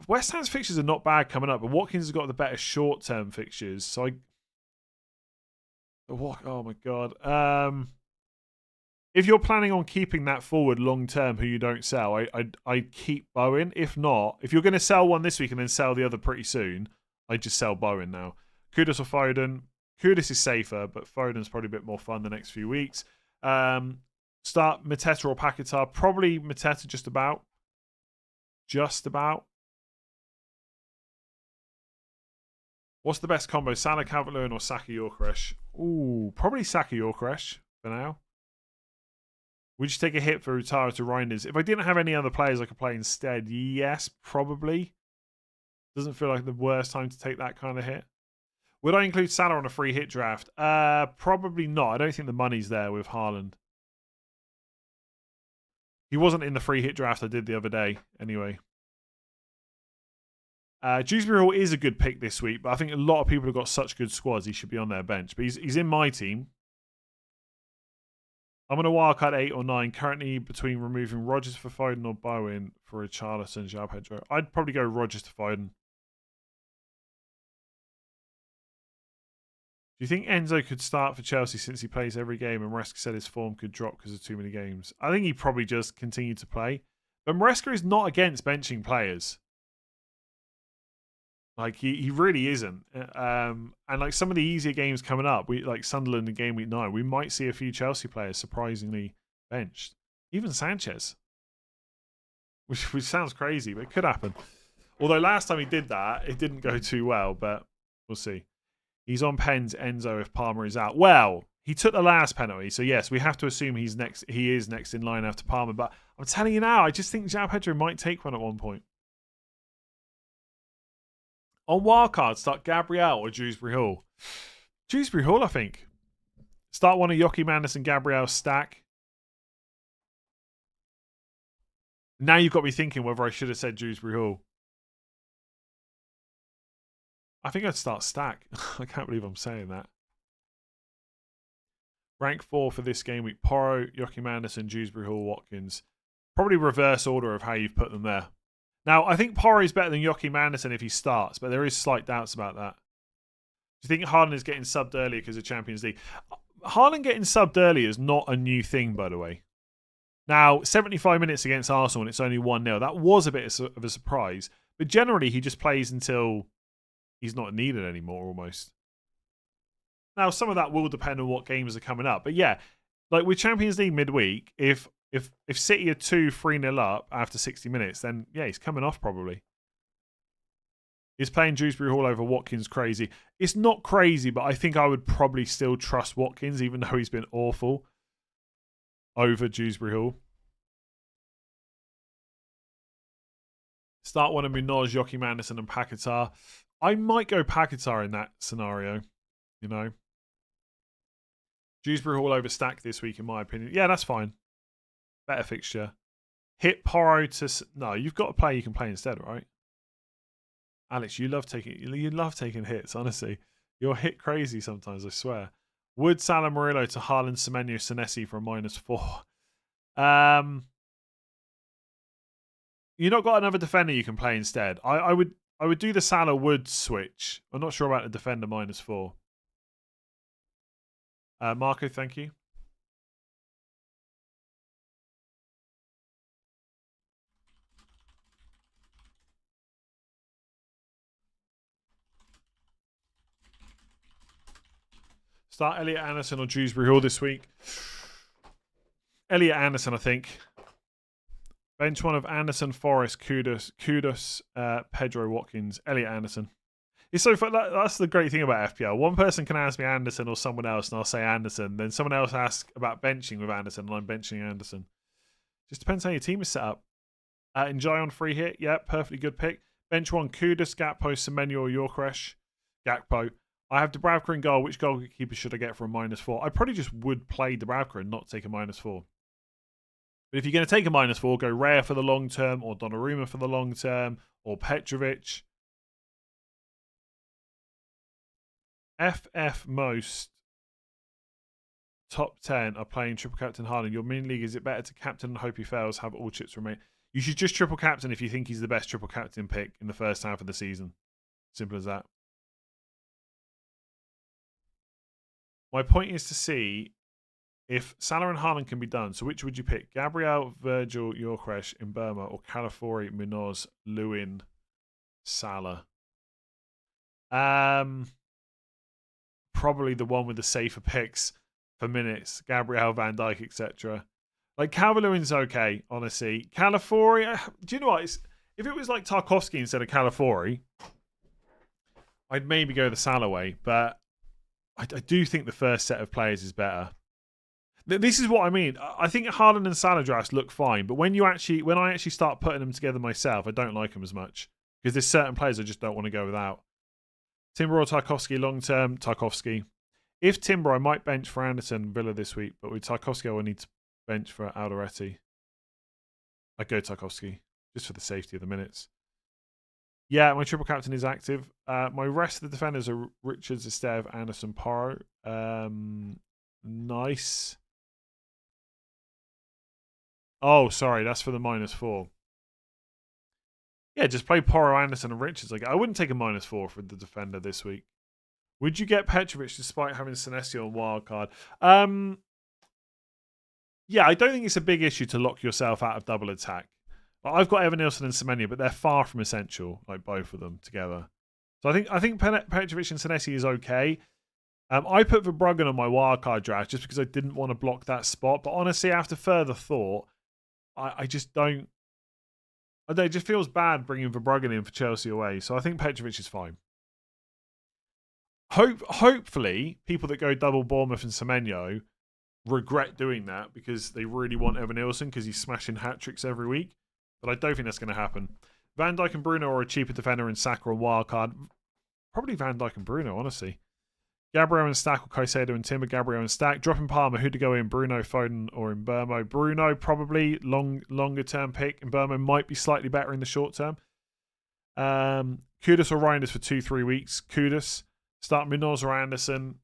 West Ham's fixtures are not bad coming up, but Watkins has got the better short-term fixtures. So oh my god. If you're planning on keeping that forward long-term who you don't sell, I'd keep Bowen. If not, if you're going to sell one this week and then sell the other pretty soon, I'd just sell Bowen now. Kudus or Foden. Kudus is safer, but Foden's probably a bit more fun the next few weeks. Start Mateta or Paquetá. Probably Mateta just about. Just about. What's the best combo? Salah, Calvert-Lewin or Saka Gyökeres? Ooh, probably Saka Gyökeres for now. Would you take a hit for Utara to Reinders? If I didn't have any other players I could play instead, yes, probably. Doesn't feel like the worst time to take that kind of hit. Would I include Salah on a free hit draft? Probably not. I don't think the money's there with Haaland. He wasn't in the free hit draft I did the other day, anyway. Dewsbury Hall is a good pick this week, but I think a lot of people have got such good squads, he should be on their bench. But he's in my team. I'm going to wildcard 8 or 9, currently between removing Rogers for Foden or Bowen for Richarlison, João Pedro. I'd probably go Rogers to Foden. Do you think Enzo could start for Chelsea since he plays every game and Maresca said his form could drop because of too many games? I think he probably just continue to play. But Maresca is not against benching players. Like, he really isn't. And like some of the easier games coming up, like Sunderland in game week 9, we might see a few Chelsea players surprisingly benched. Even Sanchez. Which sounds crazy, but it could happen. Although last time he did that, it didn't go too well, but we'll see. He's on pens Enzo if Palmer is out. Well, he took the last penalty, so yes, we have to assume he is next in line after Palmer. But I'm telling you now, I just think João Pedro might take one at one point. On wildcard, start Gabriel or Dewsbury Hall. Dewsbury Hall, I think. Start one of Joachim Andersen, Gabriel's stack. Now you've got me thinking whether I should have said Dewsbury Hall. I think I'd start stack. I can't believe I'm saying that. Rank 4 for this game week. Porro, Joachim Andersen, Dewsbury Hall, Watkins. Probably reverse order of how you've put them there. Now, I think Porro is better than Joachim Andersen if he starts, but there is slight doubts about that. Do you think Haaland is getting subbed early because of Champions League? Haaland getting subbed early is not a new thing, by the way. Now, 75 minutes against Arsenal and it's only 1-0. That was a bit of a surprise. But generally, he just plays until he's not needed anymore, almost. Now, some of that will depend on what games are coming up. But yeah, like with Champions League midweek, if City are 3-0 up after 60 minutes, then yeah, he's coming off probably. Is playing Dewsbury Hall over Watkins crazy? It's not crazy, but I think I would probably still trust Watkins, even though he's been awful, over Dewsbury Hall. Start one of Munoz, Joachim Andersen and Paquetá. I might go Paquetá in that scenario, you know. Dewsbury Hall over Stack this week, in my opinion. Yeah, that's fine. Better fixture. Hit Porro to... No, you've got a player you can play instead, right? Alex, you love taking hits, honestly. You're hit crazy sometimes, I swear. Wood, Salah, Murillo to Haaland, Semenyo, Senesi for a -4. You've not got another defender you can play instead. I would do the Salah Wood switch. I'm not sure about the defender -4. Marco, thank you. Start Elliot Anderson or Dewsbury Hall this week. Elliot Anderson, I think. Bench one of Anderson, Forrest, Kudus, Pedro, Watkins, Elliot Anderson. It's so fun. That's the great thing about FPL. One person can ask me Anderson or someone else, and I'll say Anderson. Then someone else asks about benching with Anderson, and I'm benching Anderson. Just depends how your team is set up. Enjoy on free hit. Yeah, perfectly good pick. Bench one, Kudus, Gakpo, Semenyo, or Yorkresh. Gakpo. I have Dubravka in goal. Which goalkeeper should I get for a -4? I probably just would play Dubravka and not take a -4. But if you're going to take a -4, go Raya for the long term, or Donnarumma for the long term, or Petrovic. FF most top 10 are playing triple captain Haaland. Your mini league, is it better to captain and hope he fails, have all chips remain? You should just triple captain if you think he's the best triple captain pick in the first half of the season. Simple as that. My point is to see if Salah and Haaland can be done. So which would you pick? Gabriel, Virgil, Yorkresh, Burma, or Calafori, Munoz, Lewin, Salah? Probably the one with the safer picks for minutes. Gabriel, Van Dijk, etc. Like Calvert-Lewin's okay, honestly. Calafori, do you know what? If it was like Tarkowski instead of Calafori, I'd maybe go the Salah way, but I do think the first set of players is better. This is what I mean. I think Haaland and Salah drafts look fine, but when I actually start putting them together myself, I don't like them as much because there's certain players I just don't want to go without. Timber or Tarkowski long term? Tarkowski. If Timber, I might bench for Anderson Villa this week, but with Tarkowski, I will need to bench for Alderete. I'd go Tarkowski just for the safety of the minutes. Yeah, my triple captain is active. My rest of the defenders are Richards, Estev, Anderson, Porro. Nice. Oh, sorry, that's for the -4. Yeah, just play Porro, Anderson, and Richards. Like, I wouldn't take a -4 for the defender this week. Would you get Petrovic despite having Senesi on wildcard? Yeah, I don't think it's a big issue to lock yourself out of double attack. I've got Evan Nilsson and Semenya, but they're far from essential, like both of them together. So I think Petrovic and Senesi is okay. I put Verbruggen on my wildcard draft just because I didn't want to block that spot. But honestly, after further thought, I just don't. I don't know, it just feels bad bringing Verbruggen in for Chelsea away. So I think Petrovic is fine. Hopefully, people that go double Bournemouth and Semenyo regret doing that because they really want Evan Nilsson because he's smashing hat-tricks every week. But I don't think that's going to happen. Van Dijk and Bruno are a cheaper defender in Saka and wildcard. Probably Van Dijk and Bruno, honestly. Gabriel and Stack or Caicedo and Timber. Gabriel and Stack. Dropping Palmer. Who to go in? Bruno, Foden or in Burmo? Bruno, probably. Longer term pick. And Burmo might be slightly better in the short term. Kudus or Reinders for 2-3 weeks. Kudus. Start Munoz or Anderson.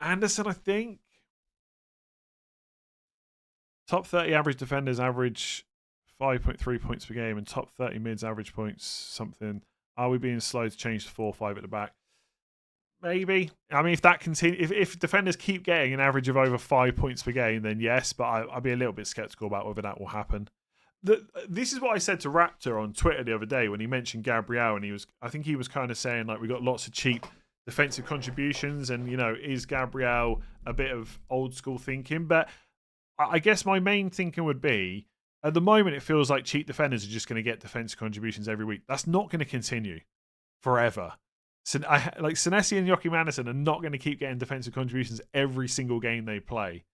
Anderson, I think. Top 30 average defenders average 5.3 points per game, and top 30 mids average points something. Are we being slow to change to 4-5 at the back? Maybe. I mean, if that continues, if defenders keep getting an average of over 5 points per game, then yes. But I'd be a little bit skeptical about whether that will happen. This is what I said to Raptor on Twitter the other day when he mentioned Gabriel, and I think he was kind of saying like we got lots of cheap defensive contributions, and is Gabriel a bit of old school thinking? But I guess my main thinking would be, at the moment, it feels like cheap defenders are just going to get defensive contributions every week. That's not going to continue forever. Like Senesi and Joachim Andersen are not going to keep getting defensive contributions every single game they play.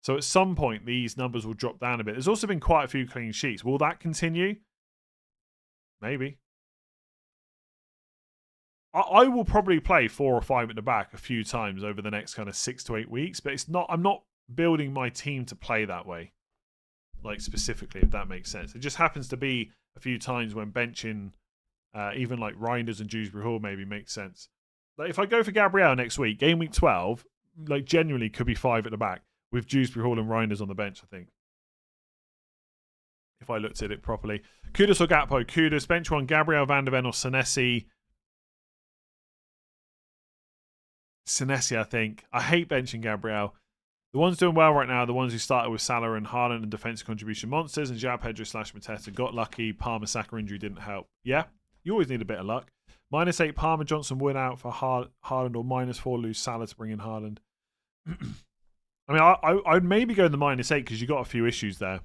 So at some point, these numbers will drop down a bit. There's also been quite a few clean sheets. Will that continue? Maybe. I will probably play 4 or 5 at the back a few times over the next kind of 6 to 8 weeks, but I'm not building my team to play that way, like specifically, if that makes sense. It just happens to be a few times when benching even like Reinders and Dewsbury Hall maybe makes sense. Like if I go for Gabriel next week, game week 12, like genuinely could be 5 at the back with Dewsbury Hall and Reinders on the bench, I think. If I looked at it properly. Kudus or Gakpo? Kudus. Bench 1, Gabriel, Van der Ven or Senesi? Senesi, I think. I hate benching Gabriel. The ones doing well right now are the ones who started with Salah and Haaland and defensive contribution monsters, and João Pedro / Mateta got lucky. Palmer Saka injury didn't help. Yeah, you always need a bit of luck. -8 Palmer, Johnson Wood out for Haaland, or -4 lose Salah to bring in Haaland. I mean, I'd maybe go in the -8 because you got a few issues there.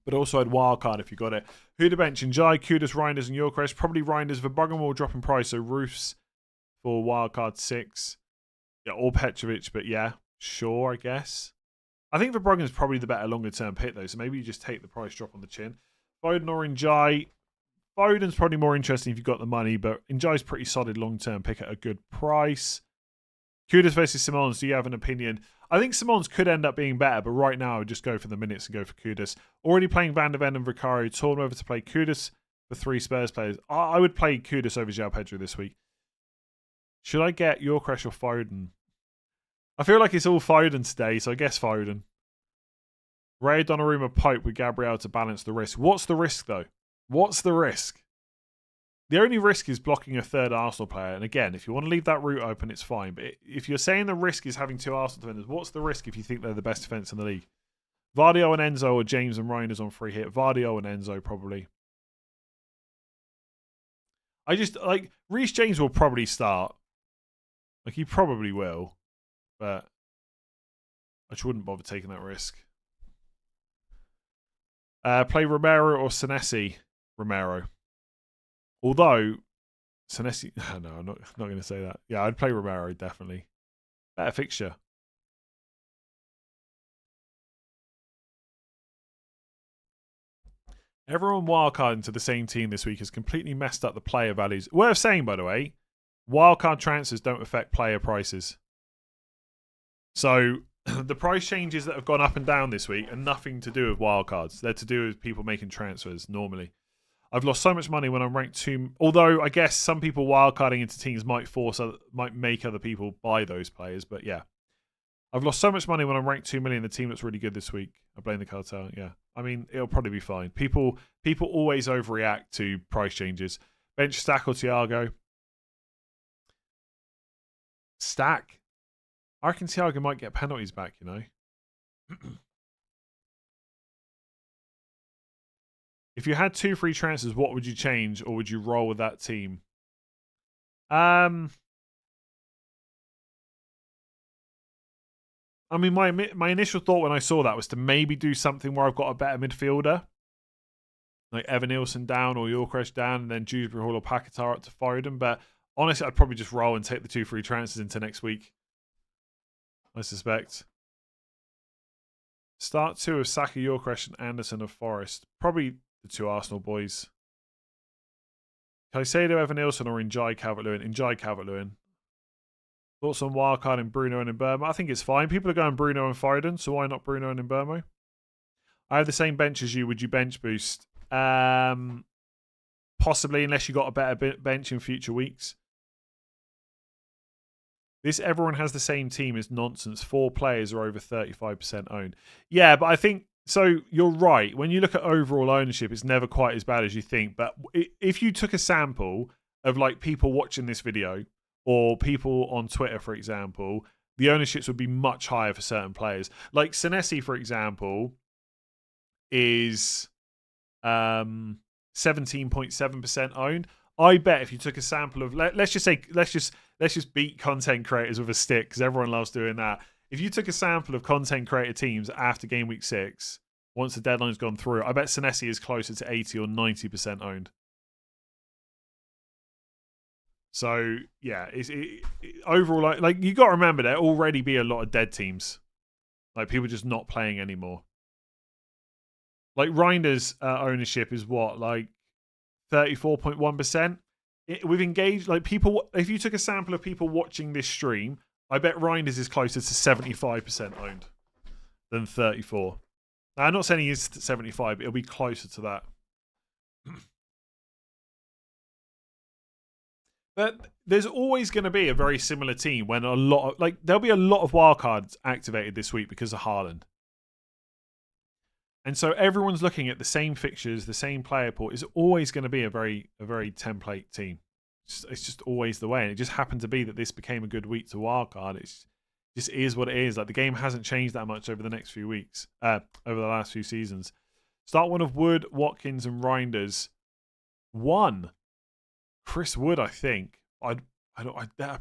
But also I'd wildcard if you got it. Who to bench? Njai, Kudus, Reinders and Yorkresh. Probably Reinders. Verbruggen will drop in price, so Roofs for wildcard 6. Yeah, or Petrovic, but yeah. Sure, I guess. I think Verbruggen is probably the better longer-term pick, though, so maybe you just take the price drop on the chin. Foden or Njai. Foden's probably more interesting if you've got the money, but Njai's pretty solid long-term pick at a good price. Kudus versus Simons, do you have an opinion? I think Simons could end up being better, but right now I would just go for the minutes and go for Kudus. Already playing Van der Ven and Vicario, torn over to play Kudus for 3 Spurs players. I would play Kudus over João Pedro this week. Should I get Yorkresh or Foden? I feel like it's all Foden today, so I guess Foden. Ray, Donnarumma, Pope with Gabriel to balance the risk. What's the risk, though? What's the risk? The only risk is blocking a third Arsenal player. And again, if you want to leave that route open, it's fine. But if you're saying the risk is having 2 Arsenal defenders, what's the risk if you think they're the best defence in the league? Vardio and Enzo or James and Reinders on free hit? Vardio and Enzo, probably. I just, like, Reece James will probably start. Like, he probably will. But I just wouldn't bother taking that risk. Play Romero or Senesi? Romero. Although, Senesi... No, I'm not going to say that. Yeah, I'd play Romero, definitely. Better fixture. Everyone wildcarding to the same team this week has completely messed up the player values. Worth saying, by the way, wildcard transfers don't affect player prices. So, the price changes that have gone up and down this week are nothing to do with wildcards. They're to do with people making transfers normally. I've lost so much money when I'm ranked 2. Although I guess some people wildcarding into teams might make other people buy those players. But yeah, I've lost so much money when I'm ranked 2 million. The team looks really good this week. I blame the cartel. Yeah, I mean it'll probably be fine. People always overreact to price changes. Bench Stack or Thiago. Stack. I reckon Thiago might get penalties back. You know. If you had 2 free transfers, what would you change, or would you roll with that team? I mean, my initial thought when I saw that was to maybe do something where I've got a better midfielder, like Evan Nilsson down or Yorkresh down, and then Dewsbury Hall or Paquetá up to Foden. But honestly, I'd probably just roll and take the 2 free transfers into next week. I suspect. Start 2 of Saka, Yorkresh, and Anderson of Forest. Probably the 2 Arsenal boys. Caicedo, Evan Nilsson, or Njai Calvert-Lewin? Njai Calvert-Lewin. Thoughts on Wildcard in Bruno and Mbeumo? I think it's fine. People are going Bruno and Foden, so why not Bruno and Mbeumo? I have the same bench as you. Would you bench boost? Possibly, unless you got a better bench in future weeks. This everyone has the same team is nonsense. 4 players are over 35% owned. Yeah, but I think, so you're right. When you look at overall ownership, it's never quite as bad as you think. But if you took a sample of like people watching this video or people on Twitter, for example, the ownerships would be much higher for certain players. Like Senesi, for example, is 17.7% owned. I bet if you took a sample of let's just beat content creators with a stick because everyone loves doing that. If you took a sample of content creator teams after game week 6, once the deadline's gone through, I bet Senesi is closer to 80 or 90% owned. So yeah, overall, like you got to remember there already be a lot of dead teams, like people just not playing anymore. Like Reinder's ownership is what, like 34.1%. We've engaged like people. If you took a sample of people watching this stream, I bet Reinders is closer to 75% owned than 34. Now, I'm not saying he is 75, but it'll be closer to that. But there's always going to be a very similar team when a lot of, like, there'll be a lot of wildcards activated this week because of Haaland. And so everyone's looking at the same fixtures, the same player pool. It's always going to be a very template team. It's just always the way. And it just happened to be that this became a good week to wildcard. It just is what it is. Like the game hasn't changed that much over the next few weeks, over the last few seasons. Start one of Wood, Watkins, and Reinders. 1. Chris Wood, I think. I'd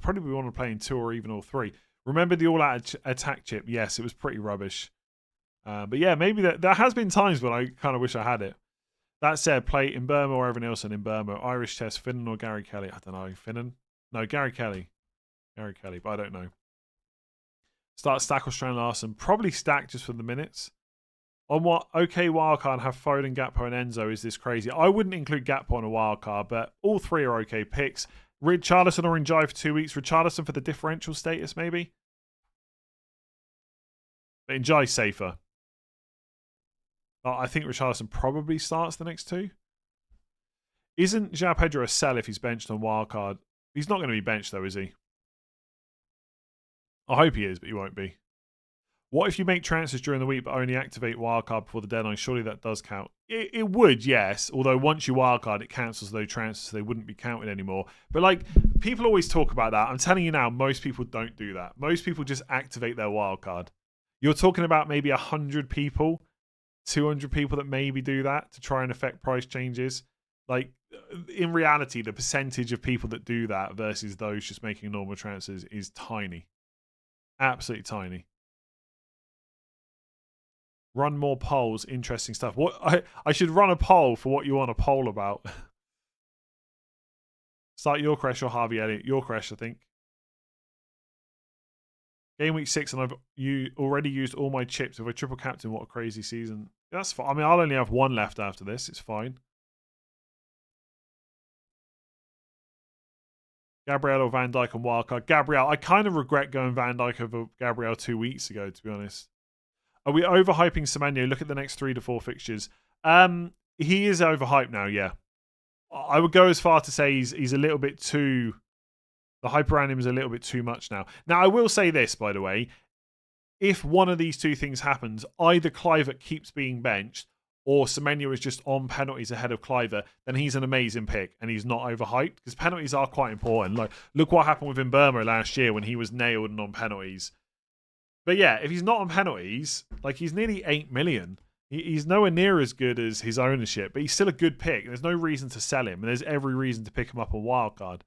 probably want to play in 2 or even all 3. Remember the all-out attack chip? Yes, it was pretty rubbish. But yeah, maybe there has been times when I kind of wish I had it. That said, play Mbeumo or Evan Nilsson. Mbeumo, Irish Test, Finnan or Gary Kelly. I don't know. Finnan? No, Gary Kelly. Gary Kelly, but I don't know. Start Stack or Strand Larson. Probably Stack just for the minutes. On what OK wildcard have Foden, Gakpo, and Enzo. Is this crazy? I wouldn't include Gakpo on a wildcard, but all 3 are okay picks. Richarlison or Njai for 2 weeks. Richarlison for the differential status, maybe. But Njai's safer. I think Richarlison probably starts the next 2. Isn't João Pedro a sell if he's benched on wildcard? He's not going to be benched though, is he? I hope he is, but he won't be. What if you make transfers during the week but only activate wildcard before the deadline? Surely that does count. It would, yes. Although once you wildcard, it cancels those transfers, so they wouldn't be counted anymore. But like, people always talk about that. I'm telling you now, most people don't do that. Most people just activate their wildcard. You're talking about maybe 100 people, 200 people that maybe do that to try and affect price changes. Like, in reality, the percentage of people that do that versus those just making normal transfers is tiny. Absolutely tiny. Run more polls. Interesting stuff. What I should run a poll for what you want a poll about. Start Yorkresh or Harvey Elliott. Yorkresh, I think. Game week 6 and I've already used all my chips. If I triple captain, what a crazy season. That's fine. I mean, I'll only have 1 left after this. It's fine. Gabriel or Van Dijk on wildcard. Gabriel. I kind of regret going Van Dijk over Gabriel 2 weeks ago, to be honest. Are we overhyping Semenyo? Look at the next 3 to 4 fixtures. He is overhyped now, yeah. I would go as far to say he's a little bit too... The hype around him is a little bit too much now. Now, I will say this, by the way. If one of these two things happens, either Clivert keeps being benched or Semenyo is just on penalties ahead of Clivert, then he's an amazing pick and he's not overhyped because penalties are quite important. Like, look what happened with Mbeumo last year when he was nailed and on penalties. But yeah, if he's not on penalties, like he's nearly 8 million. He's nowhere near as good as his ownership, but he's still a good pick. There's no reason to sell him, and there's every reason to pick him up on wildcard.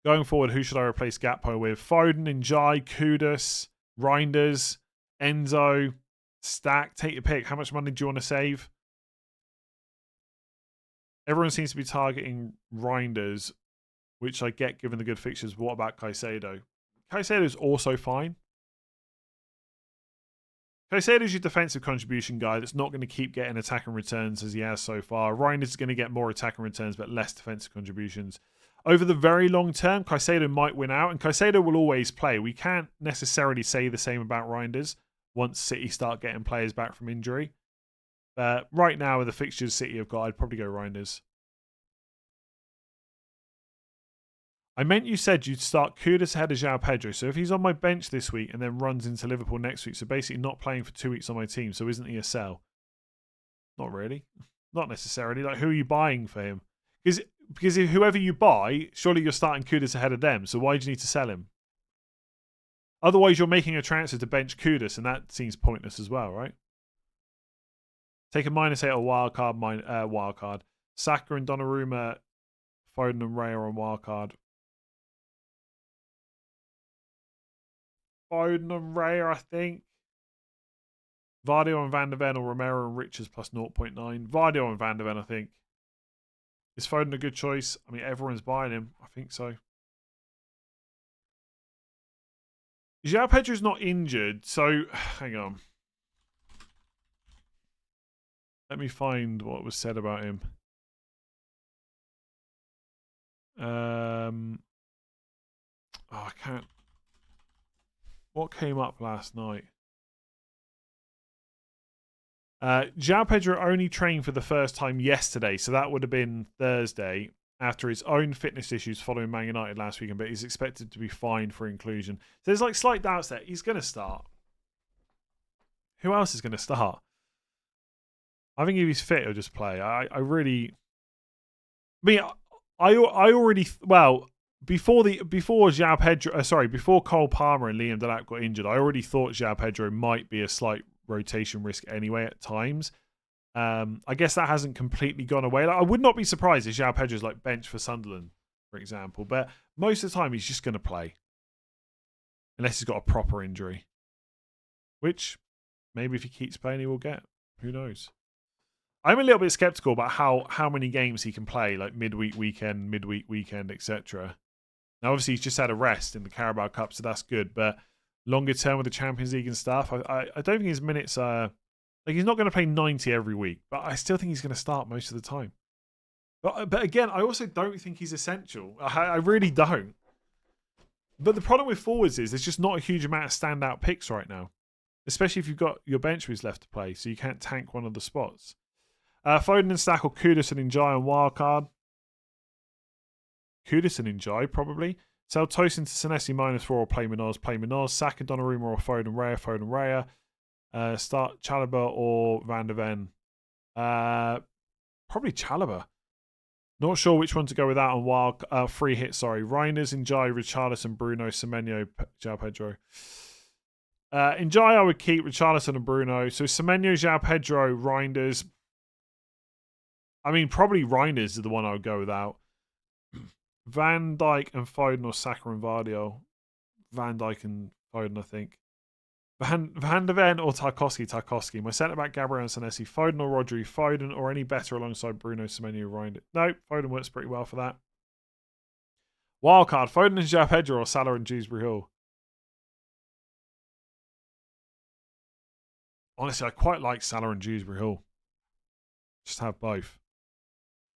Going forward, who should I replace Gakpo with? Foden, Njai, Kudus, Reinders, Enzo, Stack. Take your pick. How much money do you want to save? Everyone seems to be targeting Reinders, which I get given the good fixtures. What about Caicedo? Caicedo's also fine. Caicedo's your defensive contribution guy that's not going to keep getting attacking returns as he has so far. Reinders is going to get more attacking returns but less defensive contributions. Over the very long term, Caicedo might win out, and Caicedo will always play. We can't necessarily say the same about Reinders once City start getting players back from injury. But right now, with the fixtures City have got, I'd probably go Reinders. I meant you said you'd start Kudus ahead of João Pedro. So if he's on my bench this week and then runs into Liverpool next week, so basically not playing for 2 weeks on my team, so isn't he a sell? Not really. Not necessarily. Like, who are you buying for him? Because if whoever you buy, surely you're starting Kudus ahead of them. So why do you need to sell him? Otherwise, you're making a transfer to bench Kudus, and that seems pointless as well, right? Take a -8 or wildcard. Saka and Donnarumma, Foden and Raya on wildcard. Foden and Raya, I think. Vardio and Van der Ven or Romero and Richards plus 0.9. Vardio and Van der Ven, I think. Is Foden a good choice? I mean, everyone's buying him. I think so. João Pedro's not injured, so hang on. Let me find what was said about him. I can't. What came up last night? João Pedro only trained for the first time yesterday, so that would have been Thursday after his own fitness issues following Man United last weekend, but he's expected to be fine for inclusion. So there's like slight doubts there. He's going to start. Who else is going to start? I think if he's fit, he'll just play. I already, well, before João Pedro, before Cole Palmer and Liam Delap got injured, I already thought João Pedro might be a slight rotation risk anyway at times. I guess that hasn't completely gone away. Like, I would not be surprised if João Pedro's like bench for Sunderland, for example, but most of the time he's just going to play. Unless he's got a proper injury. Which, maybe if he keeps playing he will get. Who knows? I'm a little bit skeptical about how many games he can play, like midweek weekend, etc. Now, obviously, he's just had a rest in the Carabao Cup, so that's good. But longer term with the Champions League and stuff, I don't think his minutes are... Like, he's not going to play 90 every week, but I still think he's going to start most of the time. But again, I also don't think he's essential. I really don't. But the problem with forwards is there's just not a huge amount of standout picks right now. Especially if you've got your bench who's left to play, so you can't tank one of the spots. Foden and Stack or Kudus and Njai on wildcard. Kudus and Njai, probably. Sell Tosin to Senesi -4 or play Minoz. Saka, Donnarumma or Foden Raya. Start Chalobah or Van der Ven. Probably Chalobah. Not sure which one to go with that on free hit, sorry. Reinders, Njai, Richarlison, Bruno, Semenyo, João Pedro. Njai I would keep, Richarlison and Bruno. So Semenyo, João Pedro, Reinders. I mean, probably Reinders is the one I would go without. Van Dijk and Foden or Saka and Vardio. Van Dijk and Foden, I think. Van der Ven or Tarkowski. My centre-back, Gabriel and Senesi. Foden or Rodri. Foden or any better alongside Bruno, Semenyo, Reinders. No, Foden works pretty well for that. Wildcard, Foden and João Pedro or Salah and Dewsbury Hall. Honestly, I quite like Salah and Dewsbury Hall. Just have both.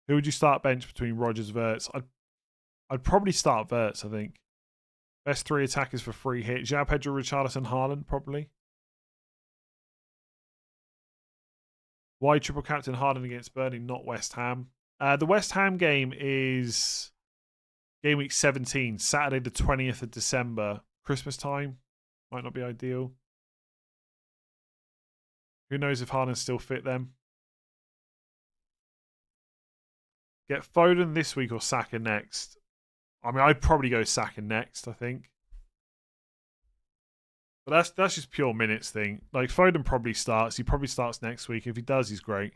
Who would you start bench between Rodgers, Wirtz? I'd I'd probably start Verts, I think. Best 3 attackers for free hit. João Pedro, Richarlison, Haaland, probably. Why triple captain Haaland against Burnley, not West Ham? The West Ham game is game week 17, Saturday the 20th of December. Christmas time. Might not be ideal. Who knows if Haaland's still fit then? Get Foden this week or Saka next? I mean, I'd probably go Saka next, I think. But that's just pure minutes thing. Like, Foden probably starts. He probably starts next week. If he does, he's great.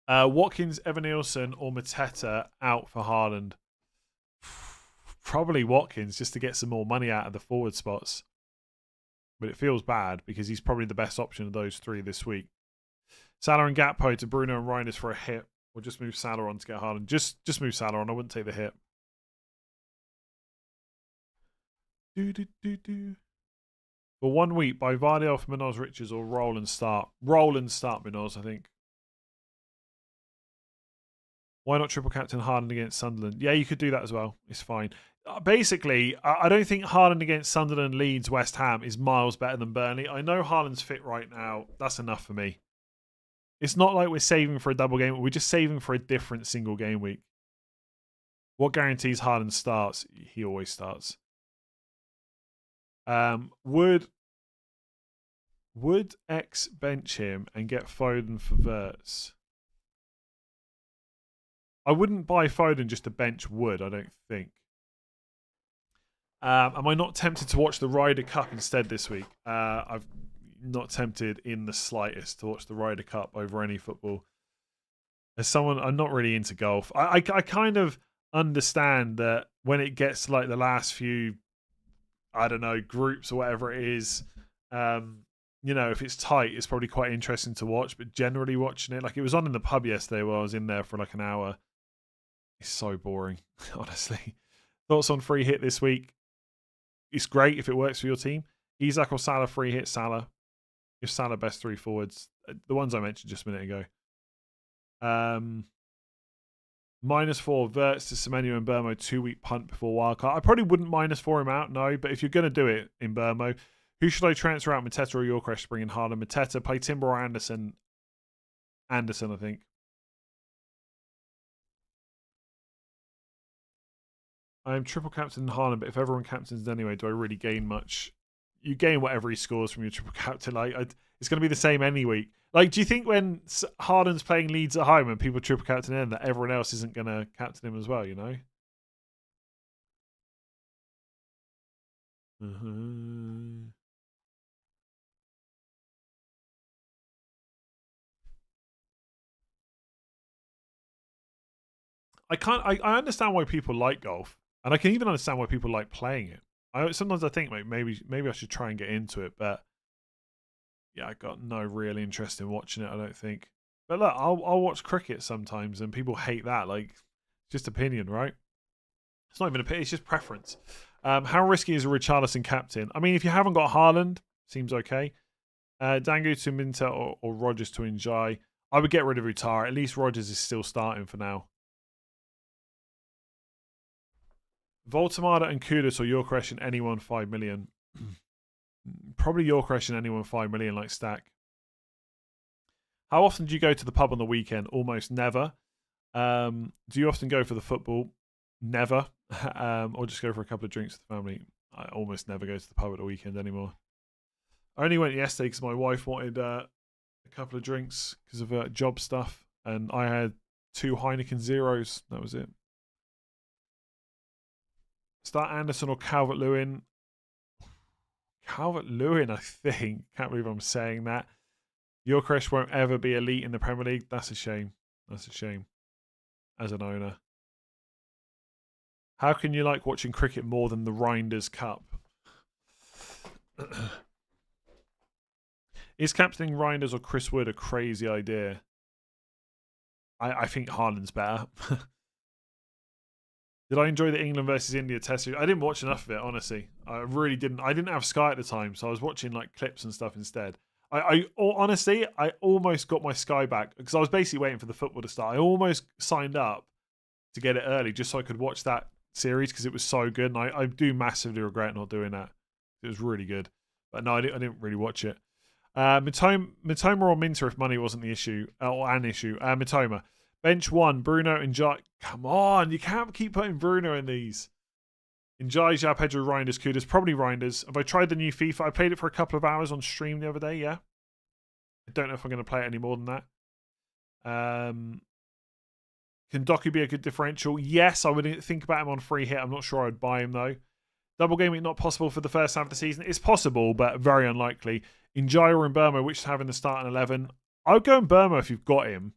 Watkins, Evan Nielsen, or Mateta out for Haaland? Probably Watkins, just to get some more money out of the forward spots. But it feels bad because he's probably the best option of those 3 this week. Salah and Gakpo to Bruno and Reinders for a hit. Or just move Salah on to get Haaland. Just move Salah on. I wouldn't take the hit. For 1 week, buy Vardy off Minoz Richards or roll and start. Roll and start Minoz, I think. Why not triple captain Haaland against Sunderland? Yeah, you could do that as well. It's fine. Basically, I don't think Haaland against Sunderland, Leeds, West Ham is miles better than Burnley. I know Haaland's fit right now. That's enough for me. It's not like we're saving for a double game. We're just saving for a different single game week. What guarantees Haaland starts? He always starts. Would X bench him and get Foden for Verts? I wouldn't buy Foden just to bench Wood, I don't think. Am I not tempted to watch the Ryder Cup instead this week? I've not tempted in the slightest to watch the Ryder Cup over any football. As someone, I'm not really into golf. I kind of understand that when it gets to like the last few, I don't know, groups or whatever it is, you know, if it's tight, it's probably quite interesting to watch. But generally watching it, like it was on in the pub yesterday where I was in there for like an hour. It's so boring, honestly. Thoughts on free hit this week? It's great if it works for your team. Isak or Salah free hit Salah. If Salah best 3 forwards. The ones I mentioned just a minute ago. -4 Verts to Semenyo and Burmo 2-week punt before wildcard. I probably wouldn't -4 him out, no. But if you're going to do it in Burmo, who should I transfer out? Mateta or Yorkresh to bring in Haaland? Mateta, play Timber or Anderson? Anderson, I think. I'm triple captain Haaland, but if everyone captains anyway, do I really gain much? You gain whatever he scores from your triple captain. Like it's going to be the same any week. Like, do you think when Haaland's playing Leeds at home and people triple captain in, that everyone else isn't going to captain him as well? You know. I understand why people like golf. And I can even understand why people like playing it. Sometimes I think maybe I should try and get into it, but yeah, I got no real interest in watching it, I don't think. But look, I'll watch cricket sometimes, and people hate that. Like, it's just opinion, right? It's not even opinion; it's just preference. How risky is a Richarlison captain? I mean, if you haven't got Haaland, seems okay. Dangu to Minter or Rodgers to Njai. I would get rid of Utara. At least Rodgers is still starting for now. Voltamada and Kudus or Yorkresh and anyone 5 million. Probably Yorkresh and anyone 5 million like Stack. How often do you go to the pub on the weekend? Almost never. Do you often go for the football? Never. Or just go for a couple of drinks with the family? I almost never go to the pub at the weekend anymore. I only went yesterday because my wife wanted a couple of drinks because of job stuff. And I had 2 Heineken Zeros. That was it. Start Anderson or Calvert-Lewin. Calvert-Lewin, I think. Can't believe I'm saying that. Yorkresh won't ever be elite in the Premier League. That's a shame. That's a shame. As an owner. How can you like watching cricket more than the Reinders Cup? Is captaining Reinders or Chris Wood a crazy idea? I think Haaland's better. Did I enjoy the England versus India test series? I didn't watch enough of it, honestly. I really didn't. I didn't have Sky at the time, so I was watching like clips and stuff instead. Honestly, I almost got my Sky back because I was basically waiting for the football to start. I almost signed up to get it early just so I could watch that series because it was so good. And I do massively regret not doing that. It was really good. But no, I didn't really watch it. Mitoma or Minter if money wasn't the issue, or an issue. Mitoma. Bench 1, Bruno and Jai. Come on, you can't keep putting Bruno in these. Enjoy João Pedro, Reinders, Kudas. Probably Reinders. Have I tried the new FIFA? I played it for a couple of hours on stream the other day, yeah. I don't know if I'm going to play it any more than that. Can Doku be a good differential? Yes, I would think about him on free hit. I'm not sure I'd buy him, though. Double game week not possible for the first half of the season. It's possible, but very unlikely. Njaya or Burma, which is having the start in 11. I would go in Burma if you've got him.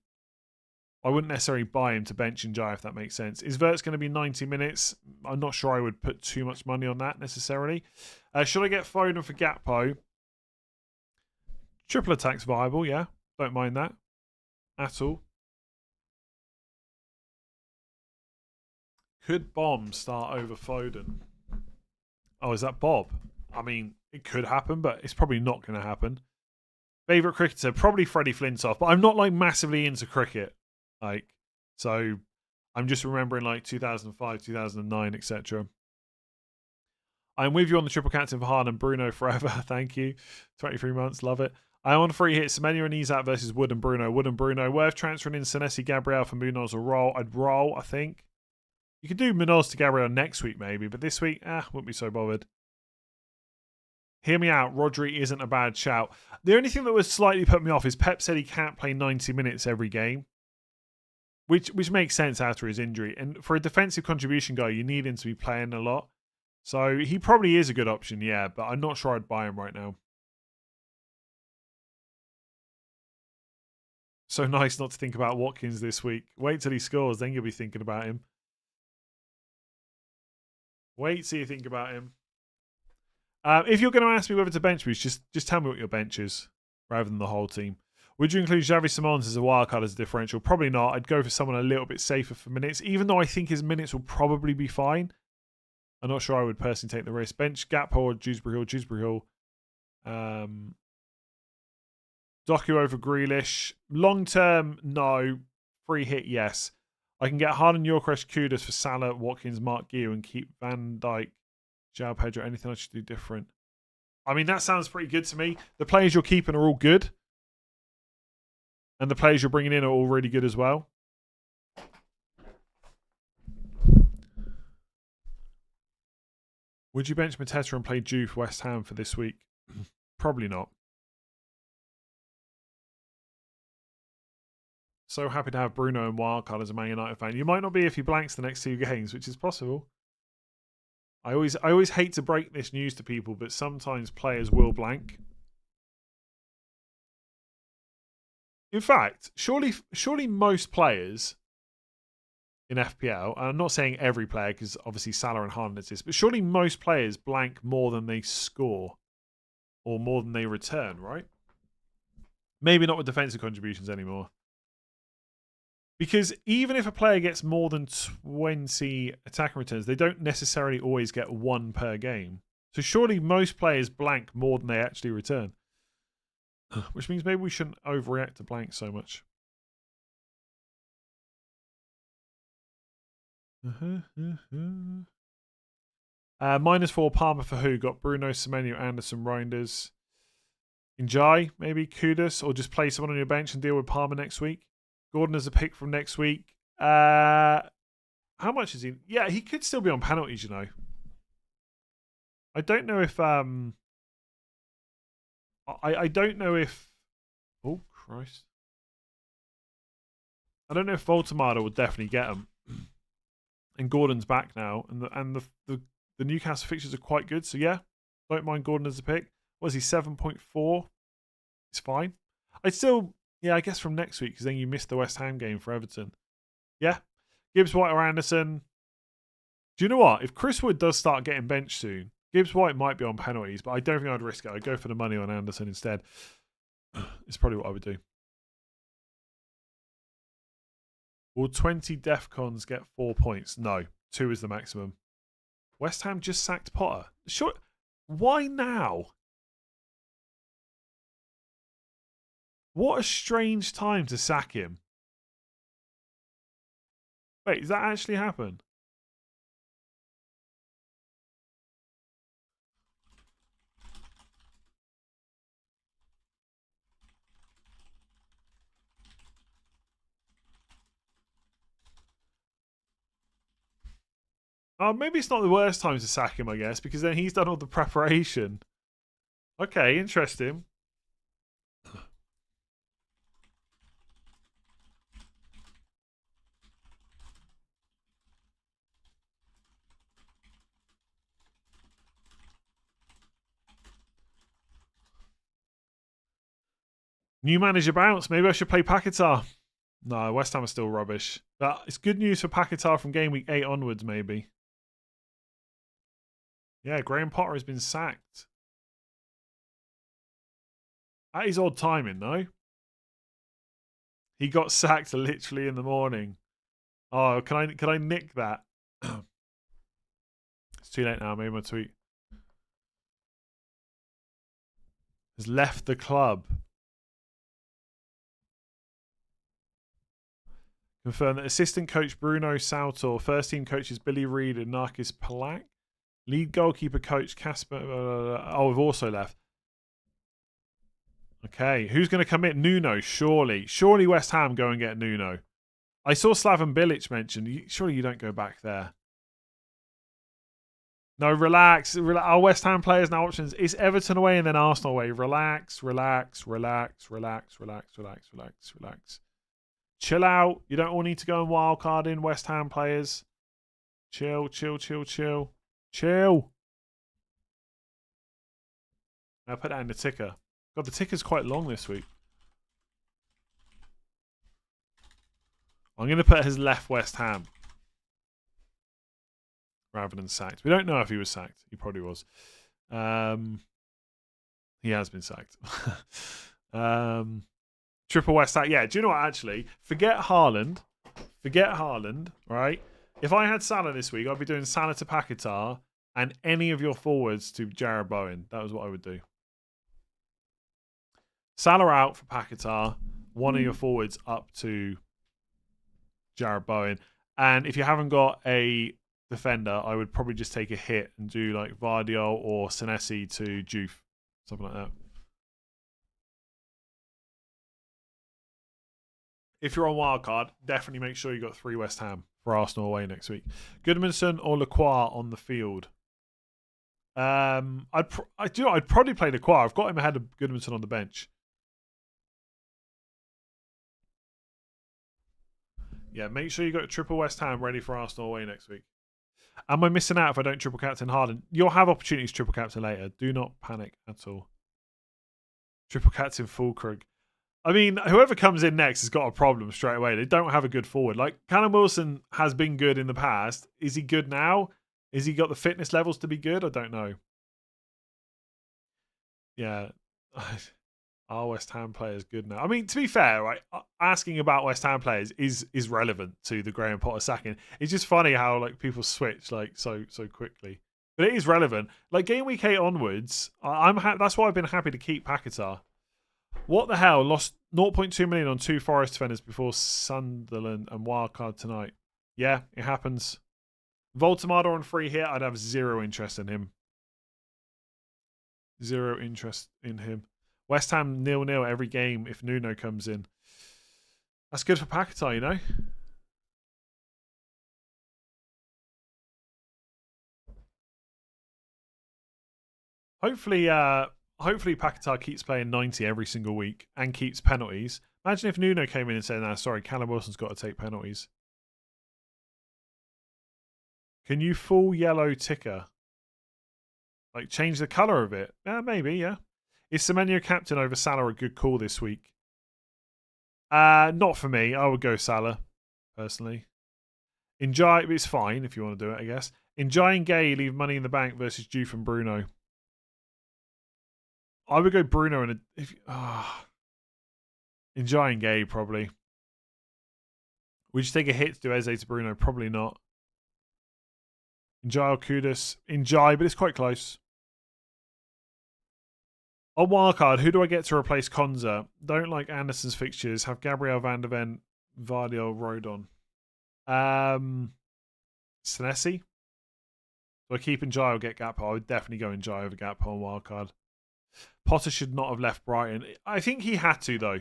I wouldn't necessarily buy him to bench Njaya, if that makes sense. Is Vert's going to be 90 minutes? I'm not sure I would put too much money on that necessarily. Should I get Foden for Gakpo? Triple attack's viable, yeah. Don't mind that at all. Could Bomb start over Foden? Oh, is that Bob? I mean, it could happen, but it's probably not going to happen. Favourite cricketer? Probably Freddie Flintoff, but I'm not like massively into cricket. So I'm just remembering like 2005, 2009, etc. I'm with you on the triple captain for Haaland and Bruno forever. Thank you. 23 months, love it. I'm on free hit. Semenya and Isak versus Wood and Bruno. Wood and Bruno. Worth transferring in Senesi, Gabriel for Munoz or roll. I'd roll, I think. You could do Munoz to Gabriel next week maybe, but this week, wouldn't be so bothered. Hear me out. Rodri isn't a bad shout. The only thing that would slightly put me off is Pep said he can't play 90 minutes every game. Which makes sense after his injury. And for a defensive contribution guy, you need him to be playing a lot. So he probably is a good option, yeah, but I'm not sure I'd buy him right now. So nice not to think about Watkins this week. Wait till he scores, then you'll be thinking about him. Wait till you think about him. If you're going to ask me whether to bench me, just tell me what your bench is, rather than the whole team. Would you include Xavi Simons as a wildcard as a differential? Probably not. I'd go for someone a little bit safer for minutes, even though I think his minutes will probably be fine. I'm not sure I would personally take the risk. Bench Gakpo or Dewsbury Hill. Doku over Grealish. Long term, no. Free hit, yes. I can get Haaland, Yorkresh, Kudas for Salah, Watkins, Mark Guiu, and keep Van Dijk, João Pedro. Anything I should do different? I mean, that sounds pretty good to me. The players you're keeping are all good. And the players you're bringing in are all really good as well. Would you bench Mateta and play Juve for West Ham for this week? Probably not. So happy to have Bruno and Wildcard as a Man United fan. You might not be if he blanks the next 2 games, which is possible. I always hate to break this news to people, but sometimes players will blank. In fact, surely most players in FPL, and I'm not saying every player because obviously Salah and Haaland is this, but surely most players blank more than they score or more than they return, right? Maybe not with defensive contributions anymore. Because even if a player gets more than 20 attacking returns, they don't necessarily always get 1 per game. So surely most players blank more than they actually return. Which means maybe we shouldn't overreact to blank so much. -4 Palmer for who? Got Bruno, Semenyo, Anderson, Reinders. Njai, maybe Kudas, or just play someone on your bench and deal with Palmer next week. Gordon as a pick from next week. How much is he? Yeah, he could still be on penalties, you know. I don't know if I don't know if oh Christ. I don't know if Voltemada will definitely get him. And Gordon's back now, and the Newcastle fixtures are quite good, so yeah, don't mind Gordon as a pick. What is he, 7.4? It's fine. I'd still, yeah, I guess from next week, because then you missed the West Ham game for Everton. Yeah, Gibbs, White or Anderson. Do you know what? If Chris Wood does start getting benched soon, Gibbs White might be on penalties, but I don't think I'd risk it. I'd go for the money on Anderson instead. It's probably what I would do. Will 20 DEFCONs get 4 points? No, 2 is the maximum. West Ham just sacked Potter. Sure. Why now? What a strange time to sack him. Wait, does that actually happen? Oh, maybe it's not the worst time to sack him, I guess, because then he's done all the preparation. Okay, interesting. New manager bounce. Maybe I should play Paquetá. No, West Ham are still rubbish. But it's good news for Paquetá from game week 8 onwards, maybe. Yeah, Graham Potter has been sacked. That is odd timing, though. He got sacked literally in the morning. Oh, can I nick that? It's too late now. I made my tweet. Has left the club. Confirm that assistant coach Bruno Sautor, first team coaches Billy Reid and Narkis Palak, lead goalkeeper coach Casper. We've also left. Okay, who's going to come in? Nuno, surely. Surely West Ham go and get Nuno. I saw Slaven Bilic mentioned. Surely you don't go back there. No, relax. Our West Ham players now options. It's Everton away and then Arsenal away. Relax. Chill out. You don't all need to go and wildcard in West Ham players. Chill. I'll put that in the ticker. God, the ticker's quite long this week. I'm going to put his left West Ham rather than sacked. We don't know if he was sacked. He probably was. He has been sacked. Triple West Ham. Yeah, do you know what, actually? Forget Haaland, right? If I had Salah this week, I'd be doing Salah to Paquetá and any of your forwards to Jarrod Bowen. That was what I would do. Salah out for Paquetá, one of your forwards up to Jarrod Bowen. And if you haven't got a defender, I would probably just take a hit and do like Vardiol or Senesi to Juve. Something like that. If you're on wildcard, definitely make sure you got 3 West Ham for Arsenal away next week. Goodmanson or Lacroix on the field? I'd probably play Lacroix. I've got him ahead of Goodmanson on the bench. Yeah, make sure you got triple West Ham ready for Arsenal away next week. Am I missing out if I don't triple captain Haaland? You'll have opportunities to triple captain later. Do not panic at all. Triple captain Fulkrug. I mean, whoever comes in next has got a problem straight away. They don't have a good forward. Like, Callum Wilson has been good in the past. Is he good now? Is he got the fitness levels to be good? I don't know. Yeah. Are West Ham players good now? I mean, to be fair, right, asking about West Ham players is relevant to the Graham Potter sacking. It's just funny how like people switch like so quickly. But it is relevant. Like game week 8 onwards, that's why I've been happy to keep Paquetá. What the hell? Lost 0.2 million on 2 Forest defenders before Sunderland and Wildcard tonight. Yeah, it happens. Voltamada on free hit, I'd have zero interest in him. Zero interest in him. West Ham 0-0 every game if Nuno comes in. That's good for Paquetá, you know? Hopefully Paquetá keeps playing 90 every single week and keeps penalties. Imagine if Nuno came in and said, "Nah, sorry, Callum Wilson's got to take penalties." Can you full yellow ticker? Like change the colour of it? Maybe, yeah. Is Semenyo captain over Salah a good call this week? Not for me. I would go Salah, personally. Enjoy, it's fine if you want to do it, I guess. Enjoy and Gay leave money in the bank versus Juve and Bruno. I would go Bruno and Enjoy and Gay probably. Would you take a hit to do Eze to Bruno? Probably not. Enjoy or Kudus. Enjoy, but it's quite close. On wildcard, who do I get to replace Konza? Don't like Anderson's fixtures. Have Gabriel Van der Ven, Vardio, Rodon. Senesi? Do I keep Njai or get Gakpo? I would definitely go Njai over Gakpo on wildcard. Potter should not have left Brighton. I think he had to, though.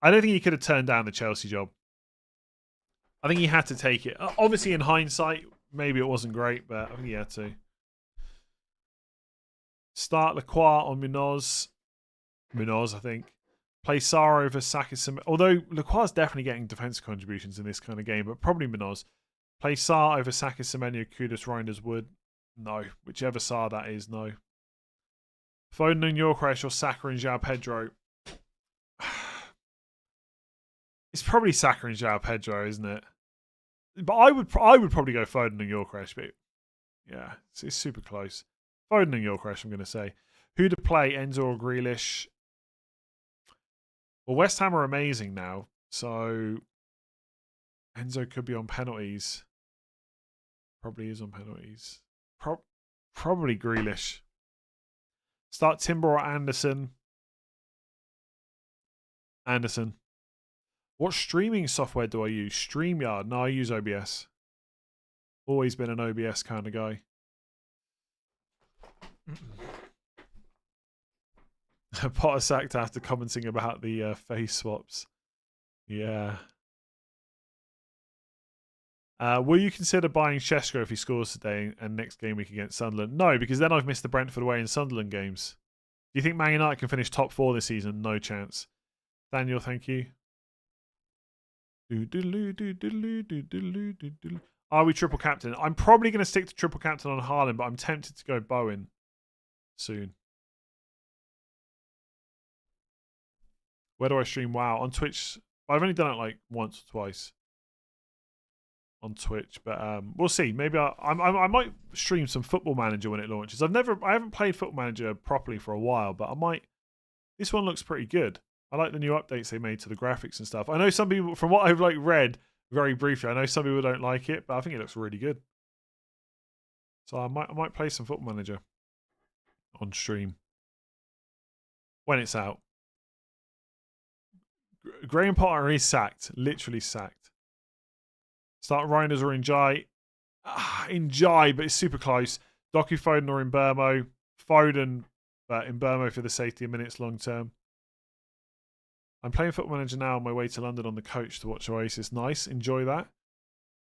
I don't think he could have turned down the Chelsea job. I think he had to take it. Obviously, in hindsight, maybe it wasn't great, but I think he had to. Start Lacroix on Munoz. Munoz, I think. Play Sarr over Saka. Although Lacroix is definitely getting defensive contributions in this kind of game, but probably Munoz. Play Sarr over Saka, Semenyo, Kudus, Reinders, Wood. No. Whichever Sarr that is, no. Foden and Yorkresh or Saka and João Pedro. It's probably Saka and João Pedro, isn't it? But I would probably go Foden and Yorkresh, but yeah, it's super close. Foden and Yorkresh, I'm going to say. Who to play, Enzo or Grealish? Well, West Ham are amazing now, so Enzo could be on penalties. Probably is on penalties. Probably Grealish. Start Timber or Anderson. Anderson. What streaming software do I use? StreamYard. No, I use OBS. Always been an OBS kind of guy. Potter sacked after commenting about the face swaps. Yeah. Will you consider buying Šeško if he scores today and next game week against Sunderland? No, because then I've missed the Brentford away and Sunderland games. Do you think Man United can finish top 4 this season? No chance. Daniel, thank you. Are we triple captain? I'm probably going to stick to triple captain on Haaland, but I'm tempted to go Bowen soon. Where do I stream? Wow, on Twitch. I've only done it like once or twice on Twitch, but we'll see. Maybe I might stream some Football Manager when it launches. I haven't played Football Manager properly for a while, but I might. This one looks pretty good. I like the new updates they made to the graphics and stuff. I know some people, from what I've read very briefly, I know some people don't like it, but I think it looks really good. So I might play some Football Manager on stream when it's out. Graham Potter is sacked, literally sacked. Start Reinders or Njai. Njai, but it's super close. Doku, Foden or Mbeumo. Foden, but Mbeumo for the safety of minutes long term. I'm playing Football Manager now on my way to London on the coach to watch Oasis. Nice, enjoy that.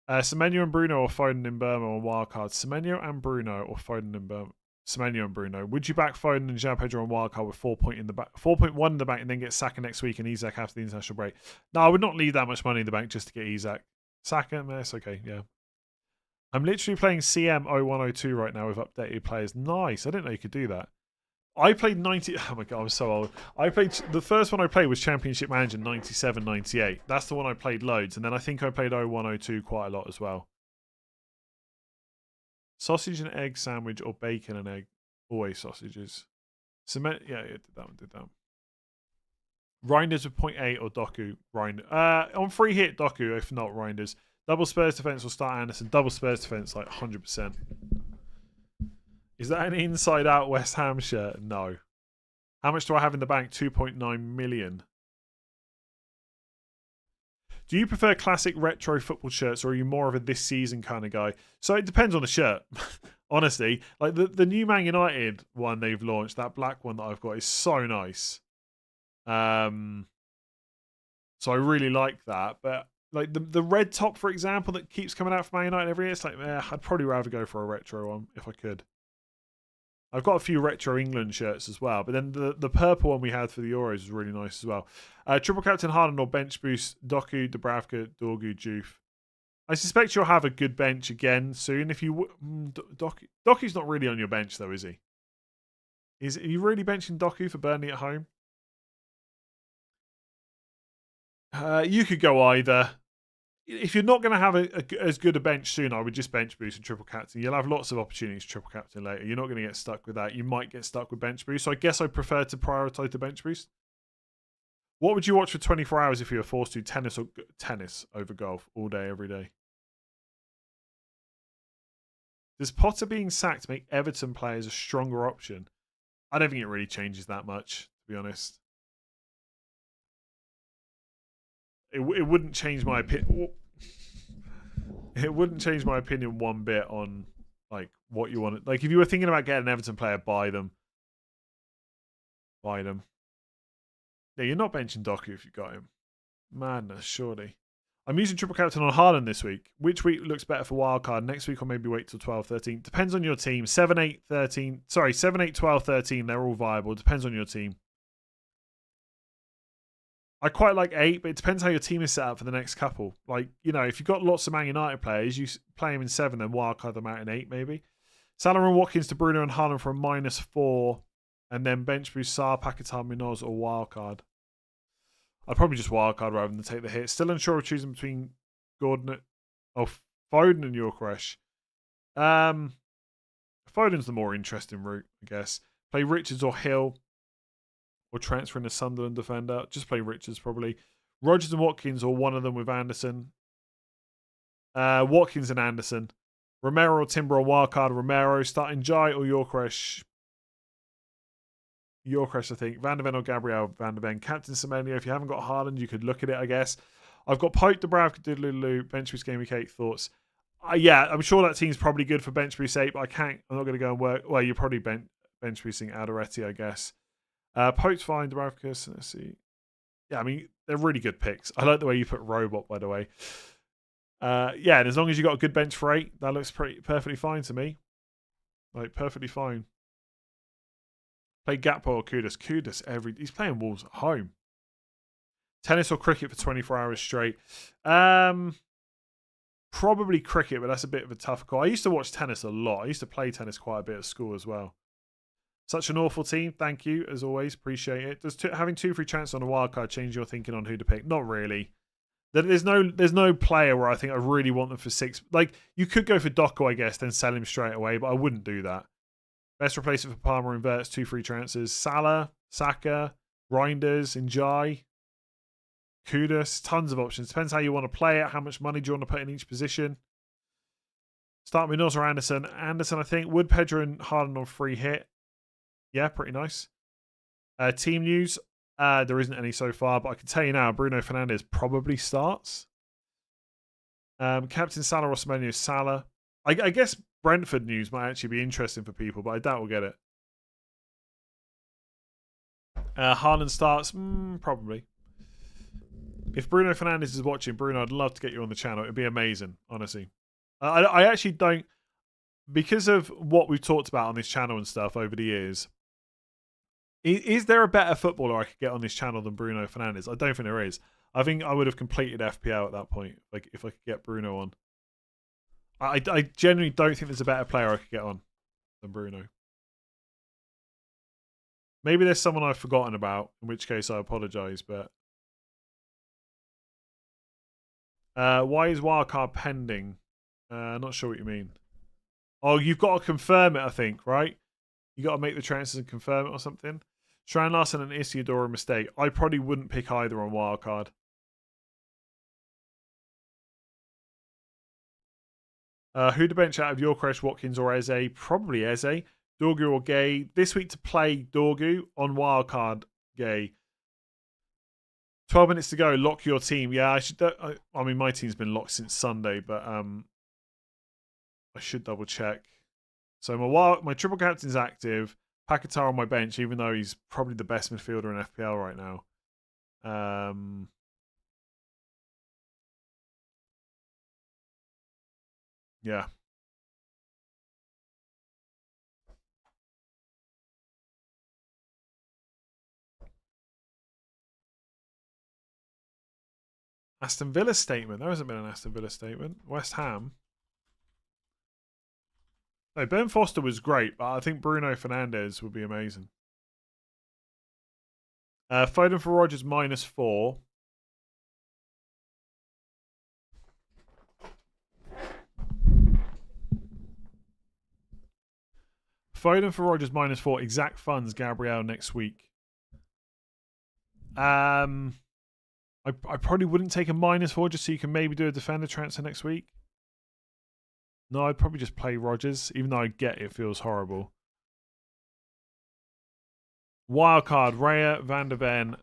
Semenyo and Bruno or Foden and Mbeumo on wildcard. Semenyo and Bruno or Foden and Mbeumo. Semenyo and Bruno. Would you back Foden and João Pedro on wildcard with 4.1 in the bank and then get Saka next week and Isak after the international break? No, I would not leave that much money in the bank just to get Isak. Saka, that's okay, yeah. I'm literally playing CM0102 right now with updated players. Nice, I didn't know you could do that. I played 90. Oh my god, I'm so old. The first one I played was Championship Manager 97, 98. That's the one I played loads, and then I think I played 0102 quite a lot as well. Sausage and egg sandwich or bacon and egg? Always sausages. Cement. Yeah, did that one. Reinders with 0.8 or Doku. On free hit, Doku. If not, Reinders. Double Spurs defense will start Anderson. Double Spurs defense, like 100%. Is that an inside-out West Ham shirt? No. How much do I have in the bank? 2.9 million. Do you prefer classic retro football shirts or are you more of a this season kind of guy? So it depends on the shirt. Honestly, like the new Man United one they've launched, that black one that I've got is so nice. So I really like that. But like the red top, for example, that keeps coming out for Man United every year, it's like, I'd probably rather go for a retro one if I could. I've got a few retro England shirts as well, but then the purple one we had for the Euros was really nice as well. Triple captain Haaland or bench boost Doku, Dubravka, Dorgu, Juve. I suspect you'll have a good bench again soon. If you Doku's not really on your bench though, is he? Are you really benching Doku for Burnley at home? You could go either. If you're not going to have as good a bench soon, I would just bench boost and triple captain. You'll have lots of opportunities to triple captain later. You're not going to get stuck with that. You might get stuck with bench boost. So I guess I prefer to prioritise the bench boost. What would you watch for 24 hours if you were forced to? Tennis over golf all day, every day. Does Potter being sacked make Everton players a stronger option? I don't think it really changes that much, to be honest. It wouldn't change my opinion. It wouldn't change my opinion one bit on like what you want. Like if you were thinking about getting an Everton player, buy them. Buy them. Yeah, you're not benching Doku if you got him. Madness, surely. I'm using triple captain on Haaland this week. Which week looks better for wildcard? Next week or maybe wait till 12, 13? Depends on your team. 7, 8, 13. Sorry, 7, 8, 12, 13. They're all viable. Depends on your team. I quite like 8, but it depends how your team is set up for the next couple. Like, you know, if you've got lots of Man United players, you play them in 7, then wildcard them out in 8, maybe. Salah and Watkins to Bruno and Haaland for a -4, and then bench boost Saar, Paquetá, Munoz, or wildcard. I'd probably just wildcard rather than take the hit. Still unsure of choosing between Foden and Yorkeresh. Foden's the more interesting route, I guess. Play Richards or Hill. Or transfer in a Sunderland defender. Just play Richards, probably. Rodgers and Watkins, or one of them with Anderson. Watkins and Anderson. Romero or Timber or wildcard. Romero. Starting Jai or Yorkeresh. Yorkeresh, I think. Van der Ven or Gabriel Van der Ven. Captain Semenyo. If you haven't got Haaland, you could look at it, I guess. I've got Pope, Dubravka, Diddley, bench boost, GAMEWEEK 8. Thoughts? Yeah, I'm sure that team's probably good for bench boost 8, but I'm not going to go and work. Well, you're probably bench boosting Alderete, I guess. Pope's fine, Dubravka. Let's see. Yeah, I mean, they're really good picks. I like the way you put Robot, by the way. Yeah, and as long as you got a good bench for 8, that looks perfectly fine to me. Like, perfectly fine. Play Gakpo or Kudus. Kudus, he's playing Wolves at home. Tennis or cricket for 24 hours straight. Probably cricket, but that's a bit of a tough call. I used to watch tennis a lot. I used to play tennis quite a bit at school as well. Such an awful team. Thank you, as always. Appreciate it. Does having 2 free chances on a wildcard change your thinking on who to pick? Not really. There's no player where I think I really want them for 6. Like, you could go for Doku, I guess, then sell him straight away, but I wouldn't do that. Best replacement for Palmer inverts, 2 free transfers. Salah, Saka, Reinders, Njai, Kudus. Tons of options. Depends how you want to play it. How much money do you want to put in each position? Start with Munoz or Anderson. Anderson, I think. Would Pedro and Haaland on free hit? Yeah, pretty nice. Team news. There isn't any so far, but I can tell you now, Bruno Fernandes probably starts. Captain Salah or Semenyo. Salah. I guess Brentford news might actually be interesting for people, but I doubt we'll get it. Haaland starts. Probably. If Bruno Fernandes is watching, Bruno, I'd love to get you on the channel. It'd be amazing, honestly. I actually don't, because of what we've talked about on this channel and stuff over the years. Is there a better footballer I could get on this channel than Bruno Fernandes? I don't think there is. I think I would have completed FPL at that point, like if I could get Bruno on. I genuinely don't think there's a better player I could get on than Bruno. Maybe there's someone I've forgotten about, in which case I apologise, but... why is wildcard pending? Not sure what you mean. Oh, you've got to confirm it, I think, right? You got to make the transfers and confirm it or something. Strand Larsen and Isidore a mistake. I probably wouldn't pick either on wildcard. Who to bench out of Yorkeresh, Watkins, or Eze? Probably Eze. Dorgu or Gay. This week to play Dorgu on wildcard. Gay. 12 minutes to go. Lock your team. Yeah, I should. I mean, my team's been locked since Sunday, but I should double check. So my triple captain's active. Paquetá on my bench, even though he's probably the best midfielder in FPL right now. Yeah. Aston Villa statement. There hasn't been an Aston Villa statement. West Ham. No, Ben Foster was great, but I think Bruno Fernandes would be amazing. Foden for Rodgers -4. Foden for Rodgers -4. Exact funds Gabriel next week. I probably wouldn't take a -4 just so you can maybe do a defender transfer next week. No, I'd probably just play Rodgers, even though I get it feels horrible. Wildcard, Raya, Van der Ven,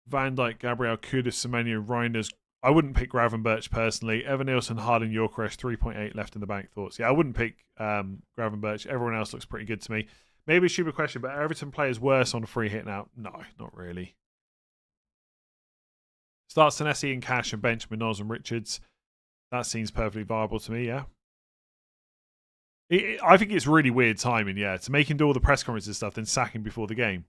Van Dijk, Gabriel, Kudus, Semenyo, Reinders. I wouldn't pick Gravenberch personally. Evan Nielsen, Harden, Yorkeresh, 3.8 left in the bank. Thoughts? Yeah, I wouldn't pick Gravenberch. Everyone else looks pretty good to me. Maybe a stupid question, but are Everton players worse on a free hit now? No, not really. Start Senesi and Cash and bench Minoz and Richards. That seems perfectly viable to me, yeah. I think it's really weird timing, yeah, to make him do all the press conferences and stuff, then sack him before the game.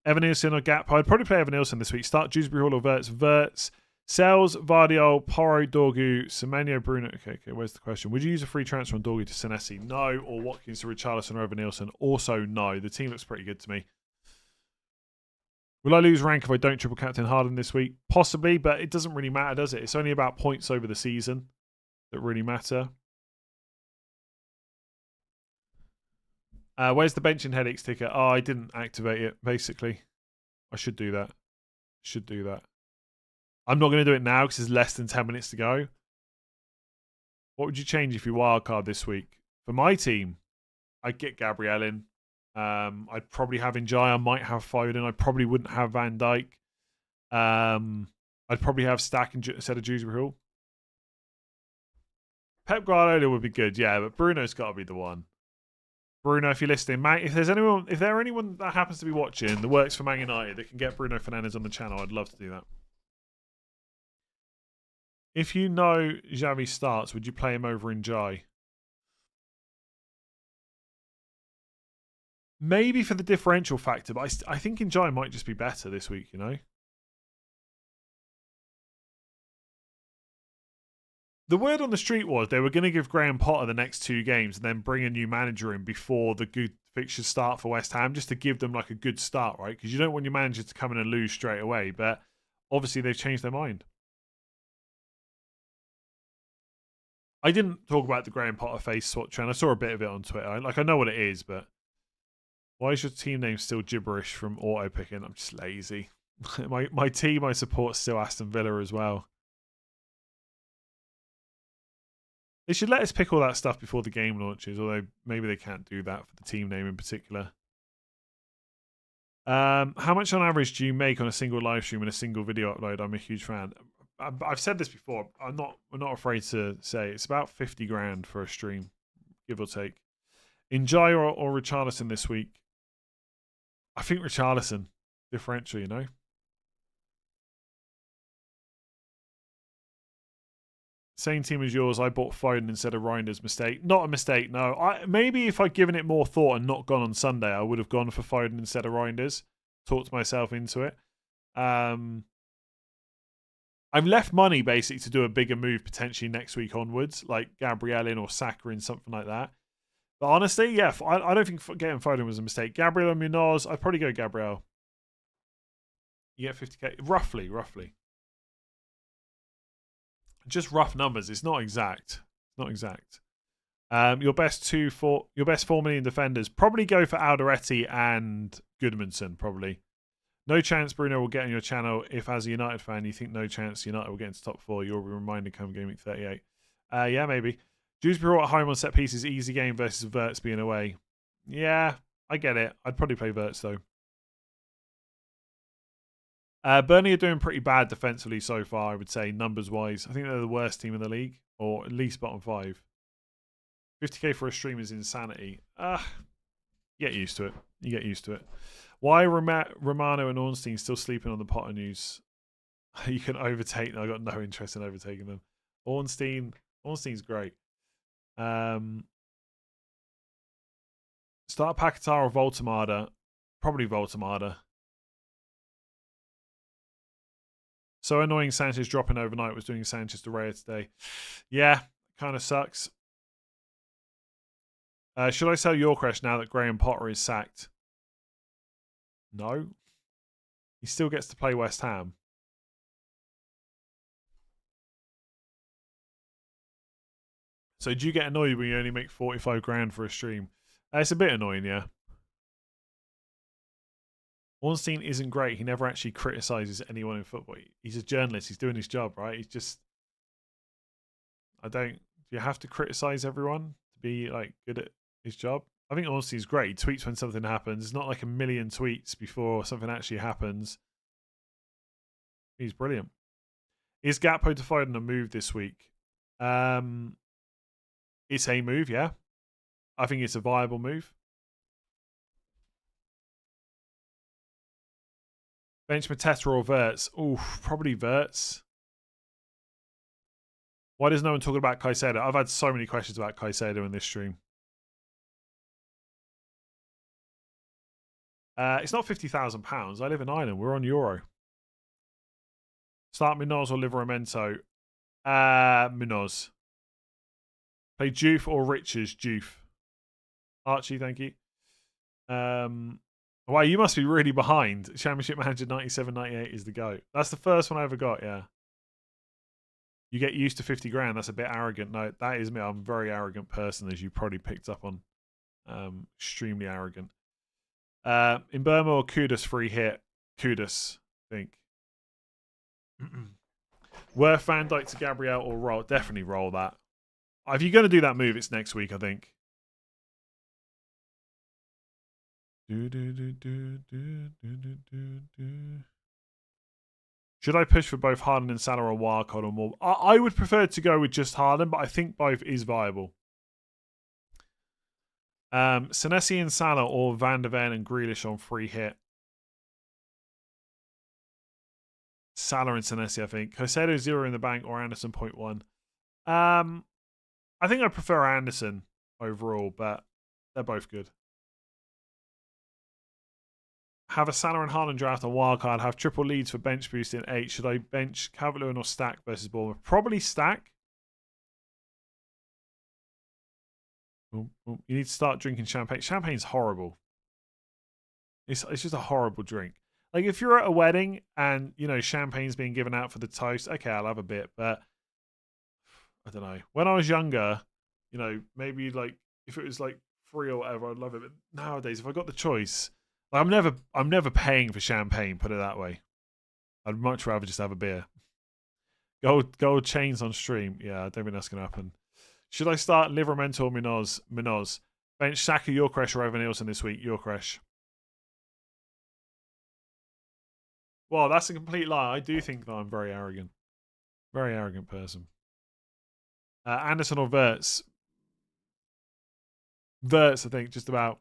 Evan Nielsen or Gap. I'd probably play Evan Nielsen this week. Start Dewsbury Hall or Verts. Verts. Sells, Vardiol, Porro, Dorgu, Semenyo, Bruno. Okay, where's the question? Would you use a free transfer on Dorgu to Senesi? No. Or Watkins to Richarlison or Evan Nielsen? Also no. The team looks pretty good to me. Will I lose rank if I don't triple captain Harden this week? Possibly, but it doesn't really matter, does it? It's only about points over the season that really matter. Where's the bench and headaches ticker? Oh, I didn't activate it, basically. I should do that. I'm not going to do it now because there's less than 10 minutes to go. What would you change if you wildcard this week? For my team, I'd get Gabriel in. I'd probably have Njai. I might have Foden. I probably wouldn't have Van Dijk. I'd probably have Stack instead of Dewsbury Hall. Pep Guardiola would be good, yeah, but Bruno's got to be the one. Bruno, if you're listening, mate, if there's anyone that happens to be watching that works for Man United that can get Bruno Fernandes on the channel, I'd love to do that. If you know Xavi starts, would you play him over Njai? Maybe for the differential factor, but I think Njai might just be better this week, you know? The word on the street was they were going to give Graham Potter the next 2 games and then bring a new manager in before the good fixtures start for West Ham, just to give them like a good start, right? Because you don't want your manager to come in and lose straight away, but obviously they've changed their mind. I didn't talk about the Graham Potter face swap trend. I saw a bit of it on Twitter. I know what it is, but why is your team name still gibberish from auto picking? I'm just lazy. my team I support still Aston Villa as well. They should let us pick all that stuff before the game launches, although maybe they can't do that for the team name in particular. How much on average do you make on a single live stream and a single video upload? I'm a huge fan. I've said this before. I'm not afraid to say it's about 50 grand for a stream, give or take. Njai or Richarlison this week? I think Richarlison differential, you know. Same team as yours. I bought Foden instead of Reinders. Mistake. Not a mistake, no. Maybe if I'd given it more thought and not gone on Sunday, I would have gone for Foden instead of Reinders. Talked myself into it. I've left money basically to do a bigger move potentially next week onwards, like Gabriel in or Saka in, something like that. But honestly, yeah, I don't think getting Foden was a mistake. Gabriel and Munoz, I'd probably go Gabriel. You get 50k, roughly. Just rough numbers. It's not exact. Your best 4 million defenders, probably go for Alderete and Goodmanson, probably. No chance Bruno will get on your channel. If as a United fan you think no chance United will get into top 4, you'll be reminded come GAMEWEEK 38. Yeah, maybe. Dewsbury at home on set pieces, easy game versus Verts being away. Yeah, I get it. I'd probably play Verts though. Burnley are doing pretty bad defensively so far, I would say, numbers-wise. I think they're the worst team in the league, or at least bottom 5. 50k for a stream is insanity. Get used to it. You get used to it. Why Romano and Ornstein still sleeping on the Potter news? You can overtake them. I've got no interest in overtaking them. Ornstein's great. Start Paquetá or Voltemada. Probably Voltemada. So annoying Sanchez dropping overnight. Was doing Sanchez to Raya today. Yeah, kind of sucks. Should I sell Yorkeresh now that Graham Potter is sacked? No. He still gets to play West Ham. So do you get annoyed when you only make 45 grand for a stream? It's a bit annoying, yeah. Ornstein isn't great. He never actually criticises anyone in football. He's a journalist. He's doing his job, right? He's just... Do you have to criticise everyone to be like good at his job? I think honesty is great. He tweets when something happens. It's not like a million tweets before something actually happens. He's brilliant. Is Gakpo to Foden a move this week? It's a move, yeah. I think it's a viable move. Bench Mateta or Wirtz? Oof, probably Wirtz. Why does no one talk about Caicedo? I've had so many questions about Caicedo in this stream. It's not £50,000. I live in Ireland. We're on Euro. Start Munoz or Livramento? Munoz. Play Juve or Richards? Juve. Archie, thank you. Wow, you must be really behind. Championship Manager 97-98 is the GOAT. That's the first one I ever got, yeah. You get used to 50 grand. That's a bit arrogant. No, that is me. I'm a very arrogant person, as you probably picked up on. Extremely arrogant. In Burma or Kudus free hit? Kudus, I think. Worth Van Dijk to Gabriel or roll? Definitely roll that. If you're going to do that move, it's next week, I think. Should I push for both Haaland and Salah or Wildcard or more? I would prefer to go with just Haaland, but I think both is viable. Senesi and Salah or Van der Ven and Grealish on free hit. Salah and Senesi, I think. Caicedo 0 in the bank or Anderson 0.1. I think I prefer Anderson overall, but they're both good. Have a Salah and Haaland draft on wildcard. Have triple leads for bench boost in 8. Should I bench Calvert-Lewin or stack versus Bournemouth? Probably stack. You need to start drinking champagne. Champagne's horrible. It's just a horrible drink. Like if you're at a wedding and you know champagne's being given out for the toast, okay, I'll have a bit, but I don't know. When I was younger, you know, maybe like if it was like free or whatever, I'd love it. But nowadays, if I got the choice, like, I'm never paying for champagne. Put it that way. I'd much rather just have a beer. Gold chains on stream. Yeah, I don't think that's gonna happen. Should I start Livramento or Munoz? Munoz. Bench Saka, Yorkresh or Evan Nielsen this week? Yorkresh. Well, that's a complete lie. I do think that I'm very arrogant. Very arrogant person. Anderson or Wirtz? Wirtz, I think, just about.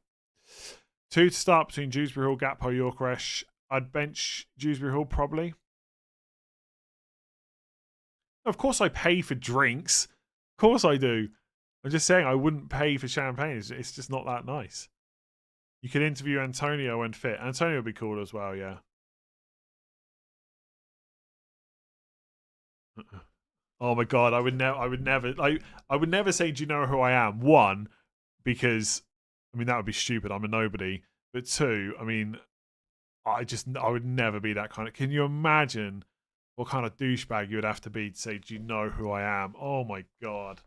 2 to start between Dewsbury Hall, Gakpo, Yorkresh. I'd bench Dewsbury Hall probably. Of course I pay for drinks. Of course I do. I'm just saying I wouldn't pay for champagne. It's just not that nice. You could interview Antonio when fit. Antonio would be cool as well, yeah. Oh my god, I would never say, do you know who I am? 1, because I mean that would be stupid. I'm a nobody. But 2, I mean, I would never be that kind of. Can you imagine what kind of douchebag you would have to be to say, do you know who I am? Oh my god.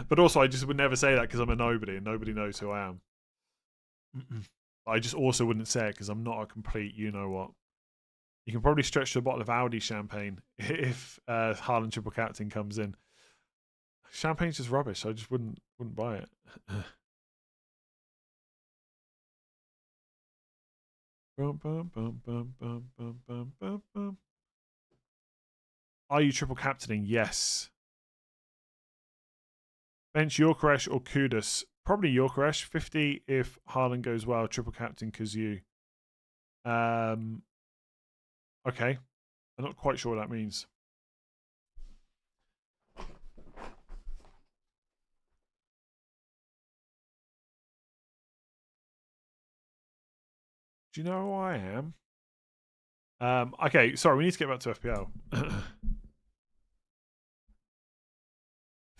But also, I just would never say that because I'm a nobody and nobody knows who I am. I just also wouldn't say it because I'm not a complete you know what. You can probably stretch to a bottle of Audi champagne if Haaland triple captain comes in. Champagne's just rubbish. I just wouldn't buy it. Are you triple captaining? Yes. Bench Yorkresh or Kudus? Probably Yorkresh. 50 if Haaland goes well. Triple captain Kazoo. Okay. I'm not quite sure what that means. Do you know who I am? Okay, sorry, we need to get back to FPL.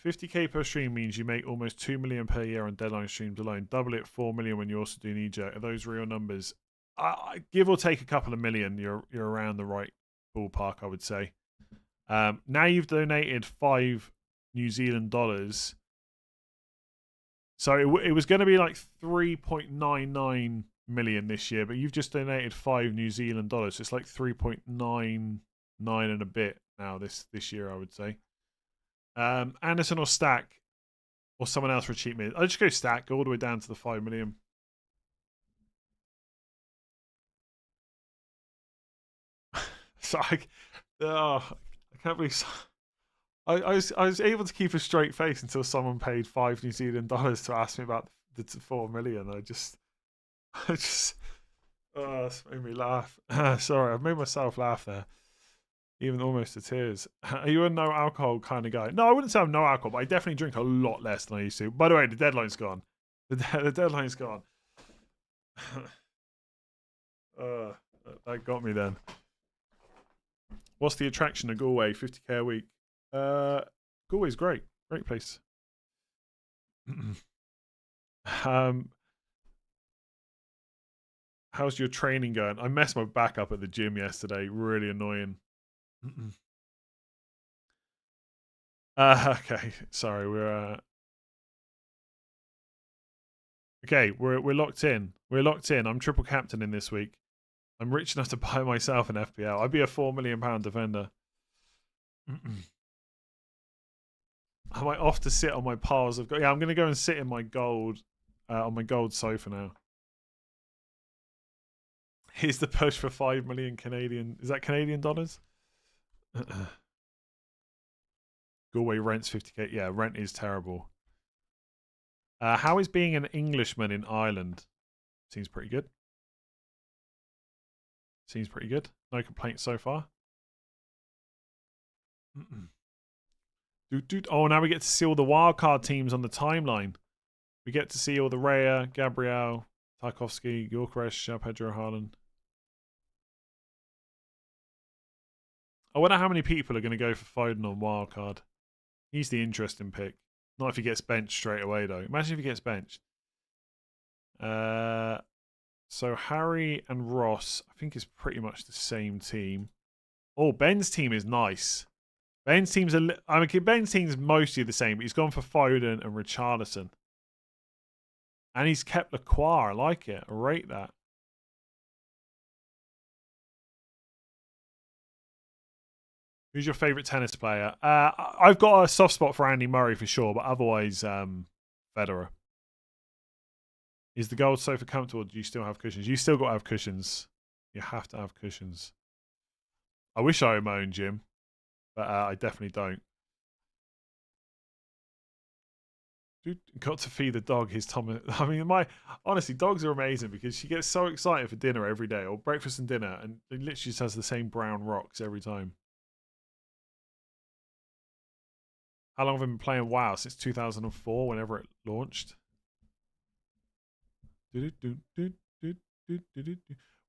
50k per stream means you make almost 2 million per year on deadline streams alone. Double it, 4 million when you also do knee-jerk. Are those real numbers? Give or take a couple of million, you're around the right ballpark, I would say. Now you've donated $5 New Zealand dollars. So it was going to be like 3.99 million this year, but you've just donated $5 New Zealand dollars. So it's like 3.99 and a bit now this year, I would say. Anderson or Stack? Or someone else for a cheap mid. I'll just go stack, go all the way down to the 5 million. So I can't believe. I was able to keep a straight face until someone paid $5 New Zealand to ask me about the 4 million. It's made me laugh. Sorry, I've made myself laugh there. Even almost to tears. Are you a no alcohol kind of guy? No, I wouldn't say I'm no alcohol, but I definitely drink a lot less than I used to. By the way, the deadline's gone. The deadline's gone. That got me then. What's the attraction of Galway? 50k a week. Galway's great. Great place. How's your training going? I messed my back up at the gym yesterday. Really annoying. Okay, sorry. We're okay. We're locked in. We're locked in. I'm triple captain in this week. I'm rich enough to buy myself an FPL. I'd be a £4 million defender. Am I off to sit on my piles of gold? Yeah, I'm going to go and sit in my gold, on my gold sofa now. Here's the push for 5 million Canadian. Is that Canadian dollars? Galway rent's 50k. Yeah, rent is terrible. How is being an Englishman in Ireland? Seems pretty good. Seems pretty good. No complaints so far. Oh, now we get to see all the wildcard teams on the timeline. We get to see all the Raya, Gabriel, Tarkovsky, Gilchrist, Pedro Haaland. I wonder how many people are going to go for Foden on wildcard. He's the interesting pick. Not if he gets benched straight away, though. Imagine if he gets benched. So Harry and Ross, I think, is pretty much the same team. Oh, Ben's team is nice. Ben's team's Ben's team's mostly the same, but he's gone for Foden and Richarlison. And he's kept Lacroix. I like it. I rate that. Who's your favourite tennis player? I've got a soft spot for Andy Murray for sure, but otherwise, Federer. Is the gold sofa comfortable? Do you still have cushions? You still got to have cushions. You have to have cushions. I wish I owned my own gym, but I definitely don't. Dude, got to feed the dog his Thomas. I mean, honestly, dogs are amazing because she gets so excited for dinner every day, or breakfast and dinner, and it literally just has the same brown rocks every time. How long have I been playing WoW? Since 2004, whenever it launched.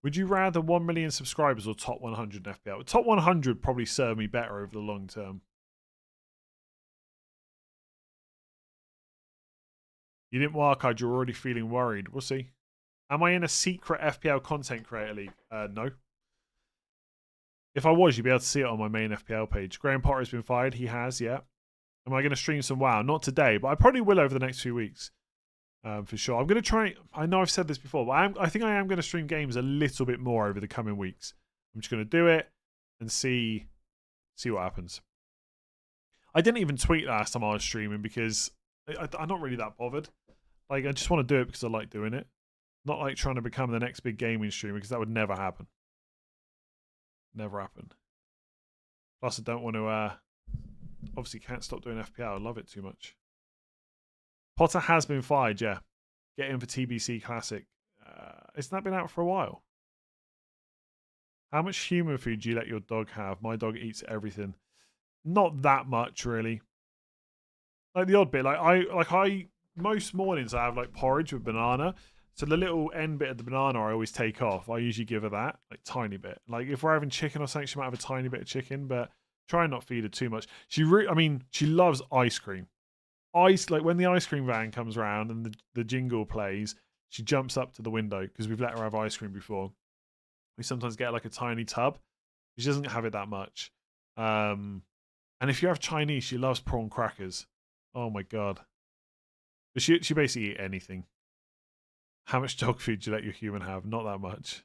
Would you rather 1 million subscribers or top 100 in FPL? Top 100 probably serve me better over the long term. You didn't wildcard, you're already feeling worried. We'll see. Am I in a secret FPL content creator league? No. If I was, you'd be able to see it on my main FPL page. Graham Potter has been fired. He has, yeah. Am I going to stream some WoW? Not today, but I probably will over the next few weeks. For sure. I'm going to try. I know I've said this before, but I think I am going to stream games a little bit more over the coming weeks. I'm just going to do it and see what happens. I didn't even tweet last time I was streaming because I'm not really that bothered. Like, I just want to do it because I like doing it. Not like trying to become the next big gaming streamer because that would never happen. Never happen. Plus, I don't want to. Obviously, can't stop doing FPL. I love it too much. Potter has been fired, yeah. Get in for TBC Classic. It's not been out for a while. How much human food do you let your dog have? My dog eats everything. Not that much, really. Like the odd bit. Most mornings I have like porridge with banana. So the little end bit of the banana I always take off. I usually give her that, like tiny bit. Like if we're having chicken or something, she might have a tiny bit of chicken, but try and not feed her too much. She loves ice cream. Like when the ice cream van comes around and the jingle plays, she jumps up to the window because we've let her have ice cream before. We sometimes get like a tiny tub. She doesn't have it that much. And if you have Chinese, she loves prawn crackers. Oh my god. But she basically eat anything. How much dog food do you let your human have? Not that much.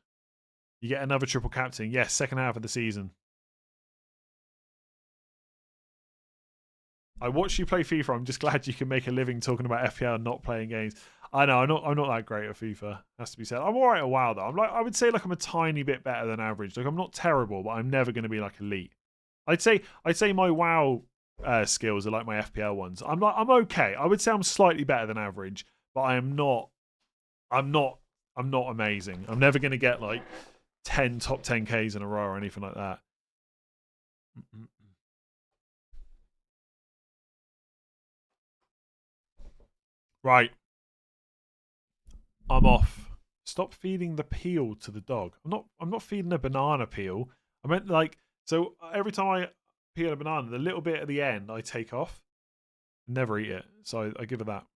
You get another triple captain. Yes, second half of the season. I watch you play FIFA. I'm just glad you can make a living talking about FPL and not playing games. I know I'm not that great at FIFA. Has to be said. I'm alright at WoW though. I would say like I'm a tiny bit better than average. Like I'm not terrible, but I'm never going to be like elite. I'd say my WoW skills are like my FPL ones. I'm okay. I would say I'm slightly better than average, but I'm not amazing. I'm never going to get like 10 top 10Ks in a row or anything like that. Right. I'm off. Stop feeding the peel to the dog. I'm not feeding a banana peel. I meant like, so every time I peel a banana, the little bit at the end I take off. Never eat it. So I give her that.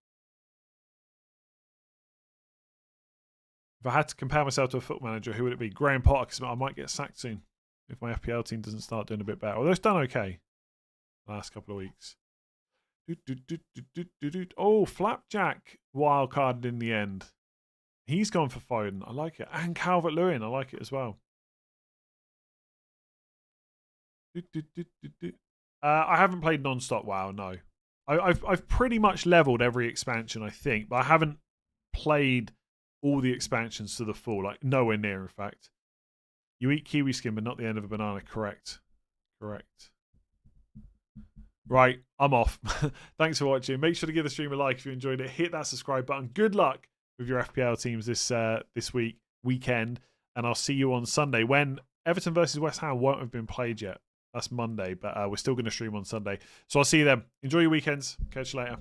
If I had to compare myself to a football manager, who would it be? Graham Potter, because I might get sacked soon if my FPL team doesn't start doing a bit better. Although it's done okay the last couple of weeks. Oh, Flapjack wildcarded in the end. He's gone for Foden. I like it. And Calvert-Lewin. I like it as well. I haven't played non-stop WoW, no. I've pretty much leveled every expansion, I think, but I haven't played all the expansions to the full, like nowhere near, in fact. You eat kiwi skin, but not the end of a banana. Correct. Right, I'm off. Thanks for watching. Make sure to give the stream a like if you enjoyed it. Hit that subscribe button. Good luck with your FPL teams this weekend, and I'll see you on Sunday when Everton versus West Ham won't have been played yet. That's Monday, but we're still going to stream on Sunday. So I'll see you then. Enjoy your weekends. Catch you later.